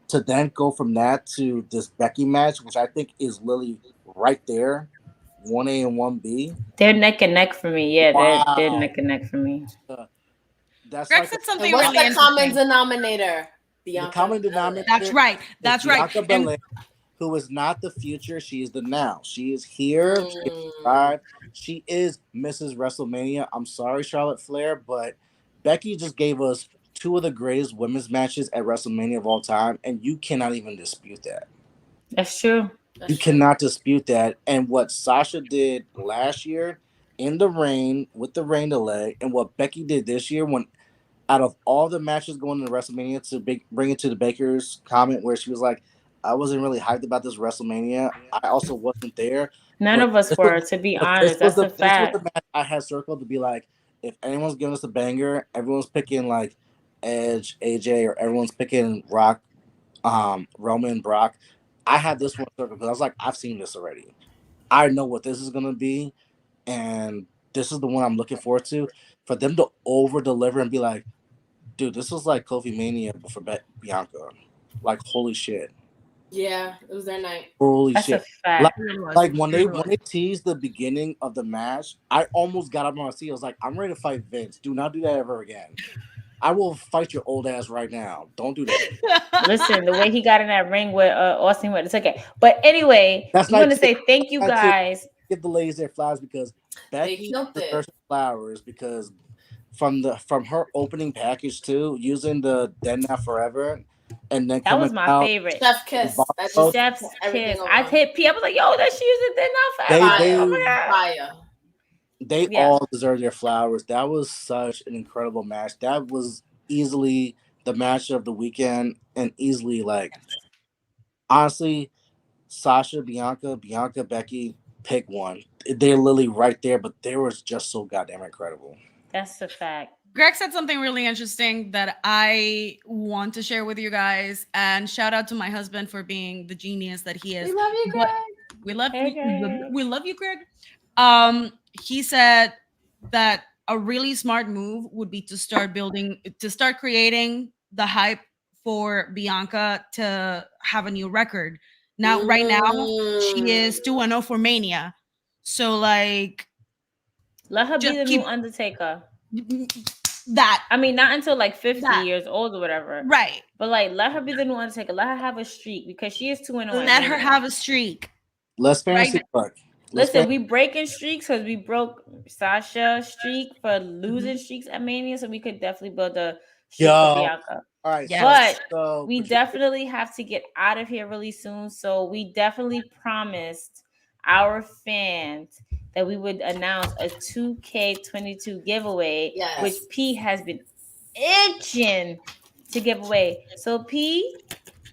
to then go from that to this Becky match, which I think is literally right there, 1A and 1B. They're neck and neck for me. Yeah, they're neck and neck for me. That's Greg like said something really interesting. What's the common denominator? Bianca. The common denominator. That's right. That's right. Bianca Belair, who is not the future, she is the now. She is here. She is alive. She is Mrs. WrestleMania. I'm sorry, Charlotte Flair, but Becky just gave us two of the greatest women's matches at WrestleMania of all time, and you cannot even dispute that. That's true. You cannot dispute that. And what Sasha did last year in the rain with the rain delay, and what Becky did this year, when out of all the matches going into WrestleMania, to bring it to the Baker's comment where she was like, I wasn't really hyped about this WrestleMania. I also wasn't there. None of us were, to be honest. That's a fact. This was the match I had circled to be like, if anyone's giving us a banger, everyone's picking like Edge, AJ, or everyone's picking Rock, Roman, Brock. I had this one circled because I was like, I've seen this already. I know what this is going to be, and this is the one I'm looking forward to. For them to over-deliver and be like, dude, this was like Kofi Mania for Bianca. Like, holy shit. Yeah, it was their night. Holy That's shit. A fact. Like when they teased the beginning of the match, I almost got up on my seat. I was like, I'm ready to fight Vince. Do not do that ever again. I will fight your old ass right now. Don't do that. Listen, the way he got in that ring with Austin, it's okay. But anyway, I want to say thank you guys. Give the ladies their flowers because Becky deserves flowers because from her opening package too, using the Then Not Forever. And then that was my favorite. Chef kiss. Chef's kiss. I hit P. I was like, yo, that she used Then Not Forever. Oh my God. Fire. They all deserve their flowers. That was such an incredible match. That was easily the match of the weekend and easily like, honestly, Sasha, Bianca, Becky, pick one. They're literally right there, but they were just so goddamn incredible. That's a fact. Greg said something really interesting that I want to share with you guys. And shout out to my husband for being the genius that he is. We love you, Greg. We love you, Greg. He said that a really smart move would be to start creating the hype for Bianca to have a new record. Now, right now, she is 2-0 for Mania. So, like, let her be the new Undertaker. That I mean, not until like 50 years old or whatever, right? But like, let her be the new Undertaker. Let her have a streak because she is 2-0. Let her have a streak. Let's fantasy fuck. Listen, we breaking streaks because we broke Sasha's streak for losing streaks at Mania, so we could definitely build a streak for Bianca. All right, but we definitely have to get out of here really soon. So we definitely promised our fans that we would announce a 2K22 giveaway, which P has been itching to give away. So P,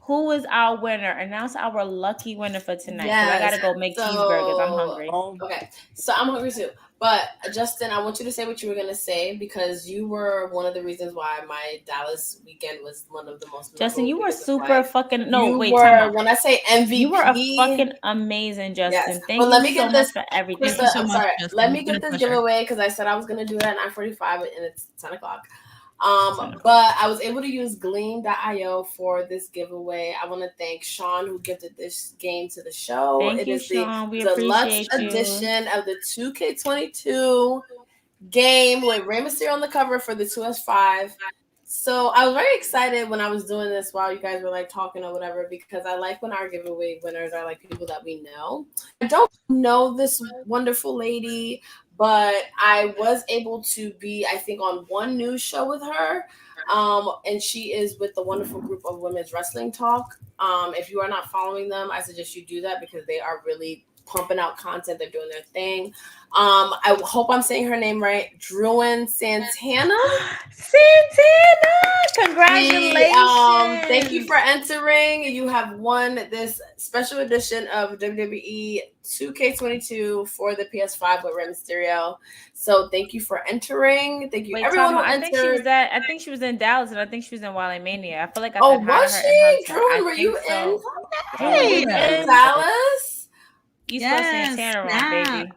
who is our winner? Announce our lucky winner for tonight. I gotta go make cheeseburgers. I'm hungry. Okay, so I'm hungry too. But Justin, I want you to say what you were gonna say because you were one of the reasons why my Dallas weekend was one of the most. Justin, you were super fucking when I say MVP, you were a fucking amazing, Justin. Yes. Thank you so much for everything. Krista, so much, Justin. Let me get this giveaway because I said I was gonna do it at 9:45 and it's 10 o'clock. But I was able to use Gleam.io for this giveaway. I want to thank Sean who gifted this game to the show. Thank you, Sean. We deluxe edition of the 2K22 game with Rey Mysterio on the cover for the 2S5. So I was very excited when I was doing this while you guys were like talking or whatever, because I like when our giveaway winners are like people that we know. I don't know this wonderful lady, but I was able to be, I think, on one news show with her. And she is with the wonderful group of Women's Wrestling Talk. If you are not following them, I suggest you do that because they are really pumping out content. They're doing their thing. I hope I'm saying her name right. Druin Santana. Congratulations. Thank you for entering. You have won this special edition of WWE 2K22 for the PS5 with Rey Mysterio. So thank you for entering. Thank you, everyone who entered. I think she was in Dallas, and I think she was in Wrestlemania. I feel like I said was she? Druin, were you in? Hey, in Dallas? You spelled Santana wrong, baby.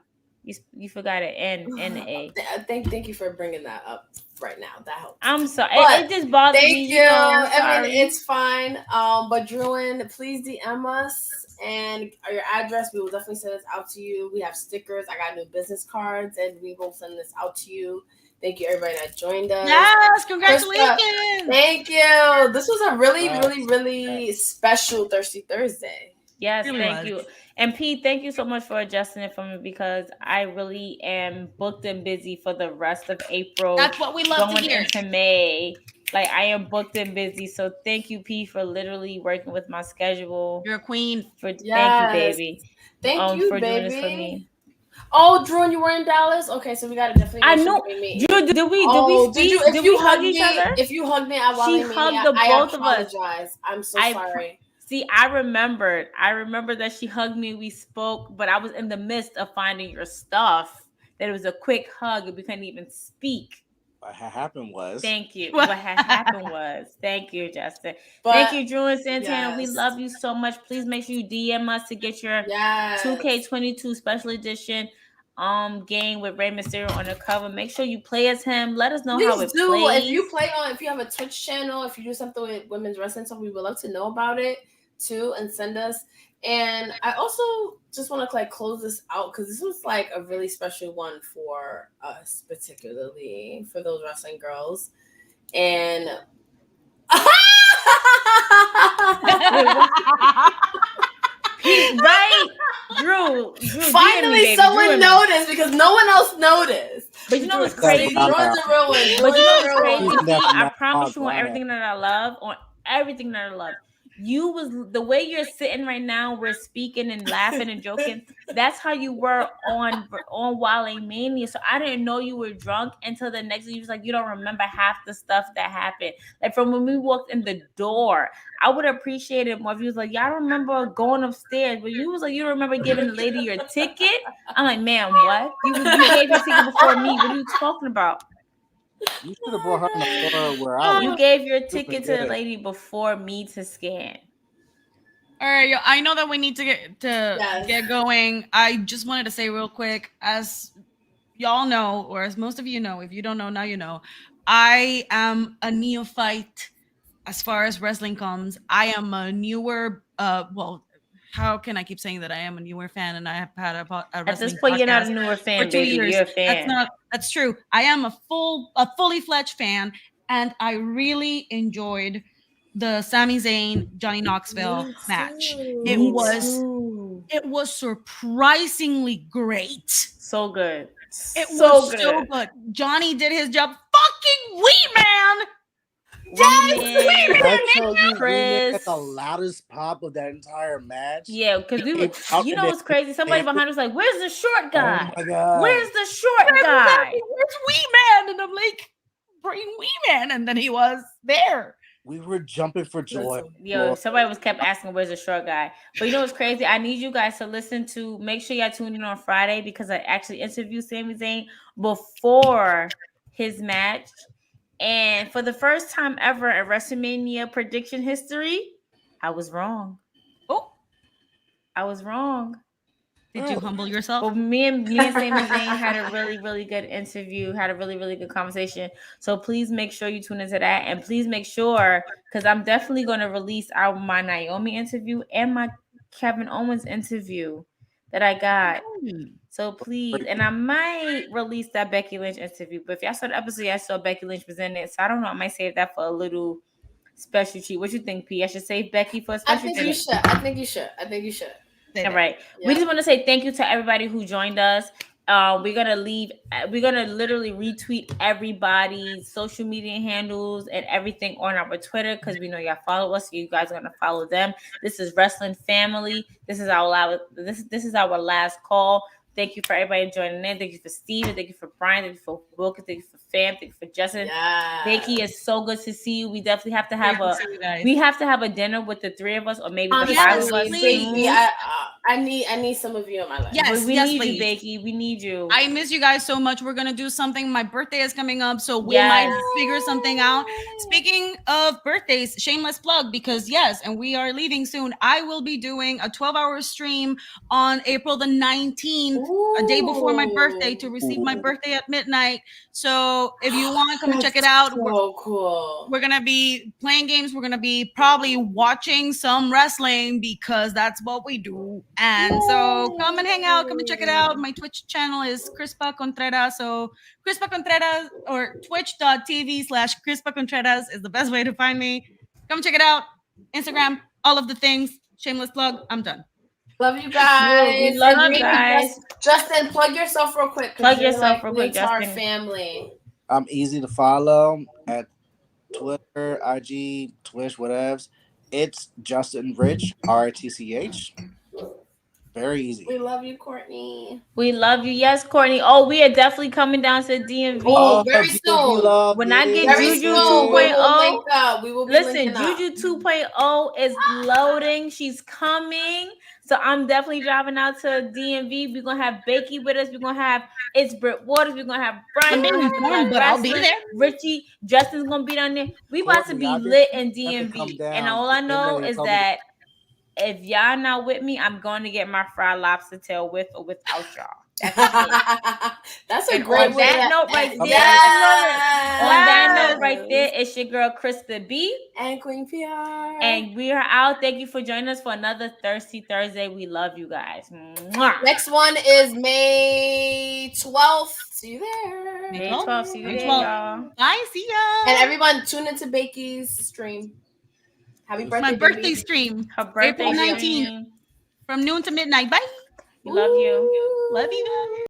You forgot it. N-A. Thank you for bringing that up right now. That helps. I'm sorry. It just bothers me. Thank you. I mean, it's fine. But Druin, please DM us and your address. We will definitely send this out to you. We have stickers. I got new business cards, and we will send this out to you. Thank you, everybody that joined us. Yes, congratulations. Krista, thank you. This was a really special Thirsty Thursday. Yes, thank you. And Pete, thank you so much for adjusting it for me because I really am booked and busy for the rest of April. That's what we love to hear. Going into May. Like, I am booked and busy. So thank you, Pete, for literally working with my schedule. You're a queen. Thank you, baby. Thank you, for baby. doing this for me. Oh, Drew, you were in Dallas? Okay, so we gotta definitely I know. Drew, did we speak? Did we hug each other? If you hugged me at Wrestlemania, she hugged the both of us. I apologize. I'm so sorry. See, I remembered that she hugged me. We spoke, but I was in the midst of finding your stuff. That it was a quick hug, and we couldn't even speak. What had happened was. Thank you. What had happened was. Thank you, Justin. Thank you, Drew and Santana. Yes. We love you so much. Please make sure you DM us to get your 2K22 special edition game with Rey Mysterio on the cover. Make sure you play as him. Let us know how it plays. If you have a Twitch channel, if you do something with women's wrestling, so we would love to know about it too, and send us. And I also just want to close this out because this was a really special one for us, particularly for those wrestling girls. And right, Drew finally someone noticed because no one else noticed. But you know what's crazy? Drew's a real one. But you know what's crazy? I promise you on everything that I love, you was the way you're sitting right now. We're speaking and laughing and joking. That's how you were on Wrestlemania. So I didn't know you were drunk until the next day. You was like, you don't remember half the stuff that happened. Like from when we walked in the door, I would appreciate it more if you was like, yeah, I don't remember going upstairs, but you was like, you don't remember giving the lady your ticket. I'm like, man, what? You gave your ticket before me. What are you talking about? You should have brought her on the floor where I was. You gave your ticket to the lady before me to scan. All right, I know that we need to get going. I just wanted to say real quick, as y'all know, or as most of you know, if you don't know, now you know, I am a neophyte as far as wrestling comes. I am a newer, how can I keep saying that I am a newer fan and I have had a wrestling at this point, you're not a newer fan, baby. You're a fan. That's true. I am a fully fledged fan, and I really enjoyed the Sami Zayn Johnny Knoxville match. It was surprisingly great. So good. It was so good. Johnny did his job. Fucking Wee Man. I told you, Chris, at the loudest pop of that entire match. Yeah, because we were. You know what's crazy? Somebody behind us was like, "Where's the short guy? Oh my God. Where's the short guy? Where's Wee Man?" And I'm like, "Bring Wee Man," and then he was there. We were jumping for joy. Somebody kept asking, "Where's the short guy?" But you know what's crazy? I need you guys to listen to. Make sure y'all tune in on Friday because I actually interviewed Sami Zayn before his match. And for the first time ever in WrestleMania prediction history, I was wrong. Oh, I was wrong. Did you humble yourself? Well, me and Sami Zayn had a really, really good interview, had a really, really good conversation. So please make sure you tune into that. And please make sure, because I'm definitely going to release my Naomi interview and my Kevin Owens interview that I got. So please, and I might release that Becky Lynch interview. But if y'all saw the episode, I saw Becky Lynch was in it. So I don't know. I might save that for a little special treat. What you think, P? I should save Becky for a special treat? I think you should. All right. Yeah. We just want to say thank you to everybody who joined us. We're gonna literally retweet everybody's social media handles and everything on our Twitter because we know y'all follow us, so you guys are gonna follow them. This is Wrestling Family. This is our last call. Thank you for everybody joining in. Thank you for Steven. Thank you for Brian. Thank you for Wilkins. Thank you for Fam. Thank you for Justin. Becky, it's so good to see you. We definitely have to have a dinner with the three of us, or maybe the five of us. Becky, I need some of you in my life. Yes, we need you, Becky. We need you. I miss you guys so much. We're gonna do something. My birthday is coming up, so we might figure something out. Speaking of birthdays, shameless plug, because and we are leaving soon. I will be doing a 12-hour stream on April the 19th, a day before my birthday, to receive my birthday at midnight. So if you want, come and check it out. Cool. We're gonna be playing games. We're gonna be probably watching some wrestling because that's what we do. And so come and hang out. Come and check it out. My Twitch channel is Crispa Contreras. So Crispa Contreras, or twitch.tv/Crispa Contreras is the best way to find me. Come check it out. Instagram, all of the things. Shameless plug. I'm done. Love you guys. We love you guys. Justin, plug yourself real quick. Plug yourself real quick, Justin. Our Justin. family. I'm easy to follow at Twitter, IG, Twitch, whatevs. It's Justin Rich, RTCH. Very easy. We love you, Courtney. We love you. Yes, Courtney. Oh, we are definitely coming down to DMV. Oh, very soon. When I get Juju 2.0, we will listen, Juju 2.0 is loading. She's coming. So I'm definitely driving out to DMV. We're going to have Becky with us. We're going to have It's Britt Waters. We're going to have Brian. But I'll be there. Richie, Justin's going to be down there. We about to be lit in DMV. And all I know is that if y'all not with me, I'm going to get my fried lobster tail with or without y'all. That's a great on that note right there. On that note right there, it's your girl Krista B and Queen P.R. And we are out. Thank you for joining us for another Thirsty Thursday. We love you guys. Mwah. Next one is May 12th. See you there. May 12th. See you there, y'all. Bye. See ya. And everyone, tune into Becky's stream. Happy birthday, my birthday stream. Her birthday April 19th from noon to midnight. Bye. We love you. Love you.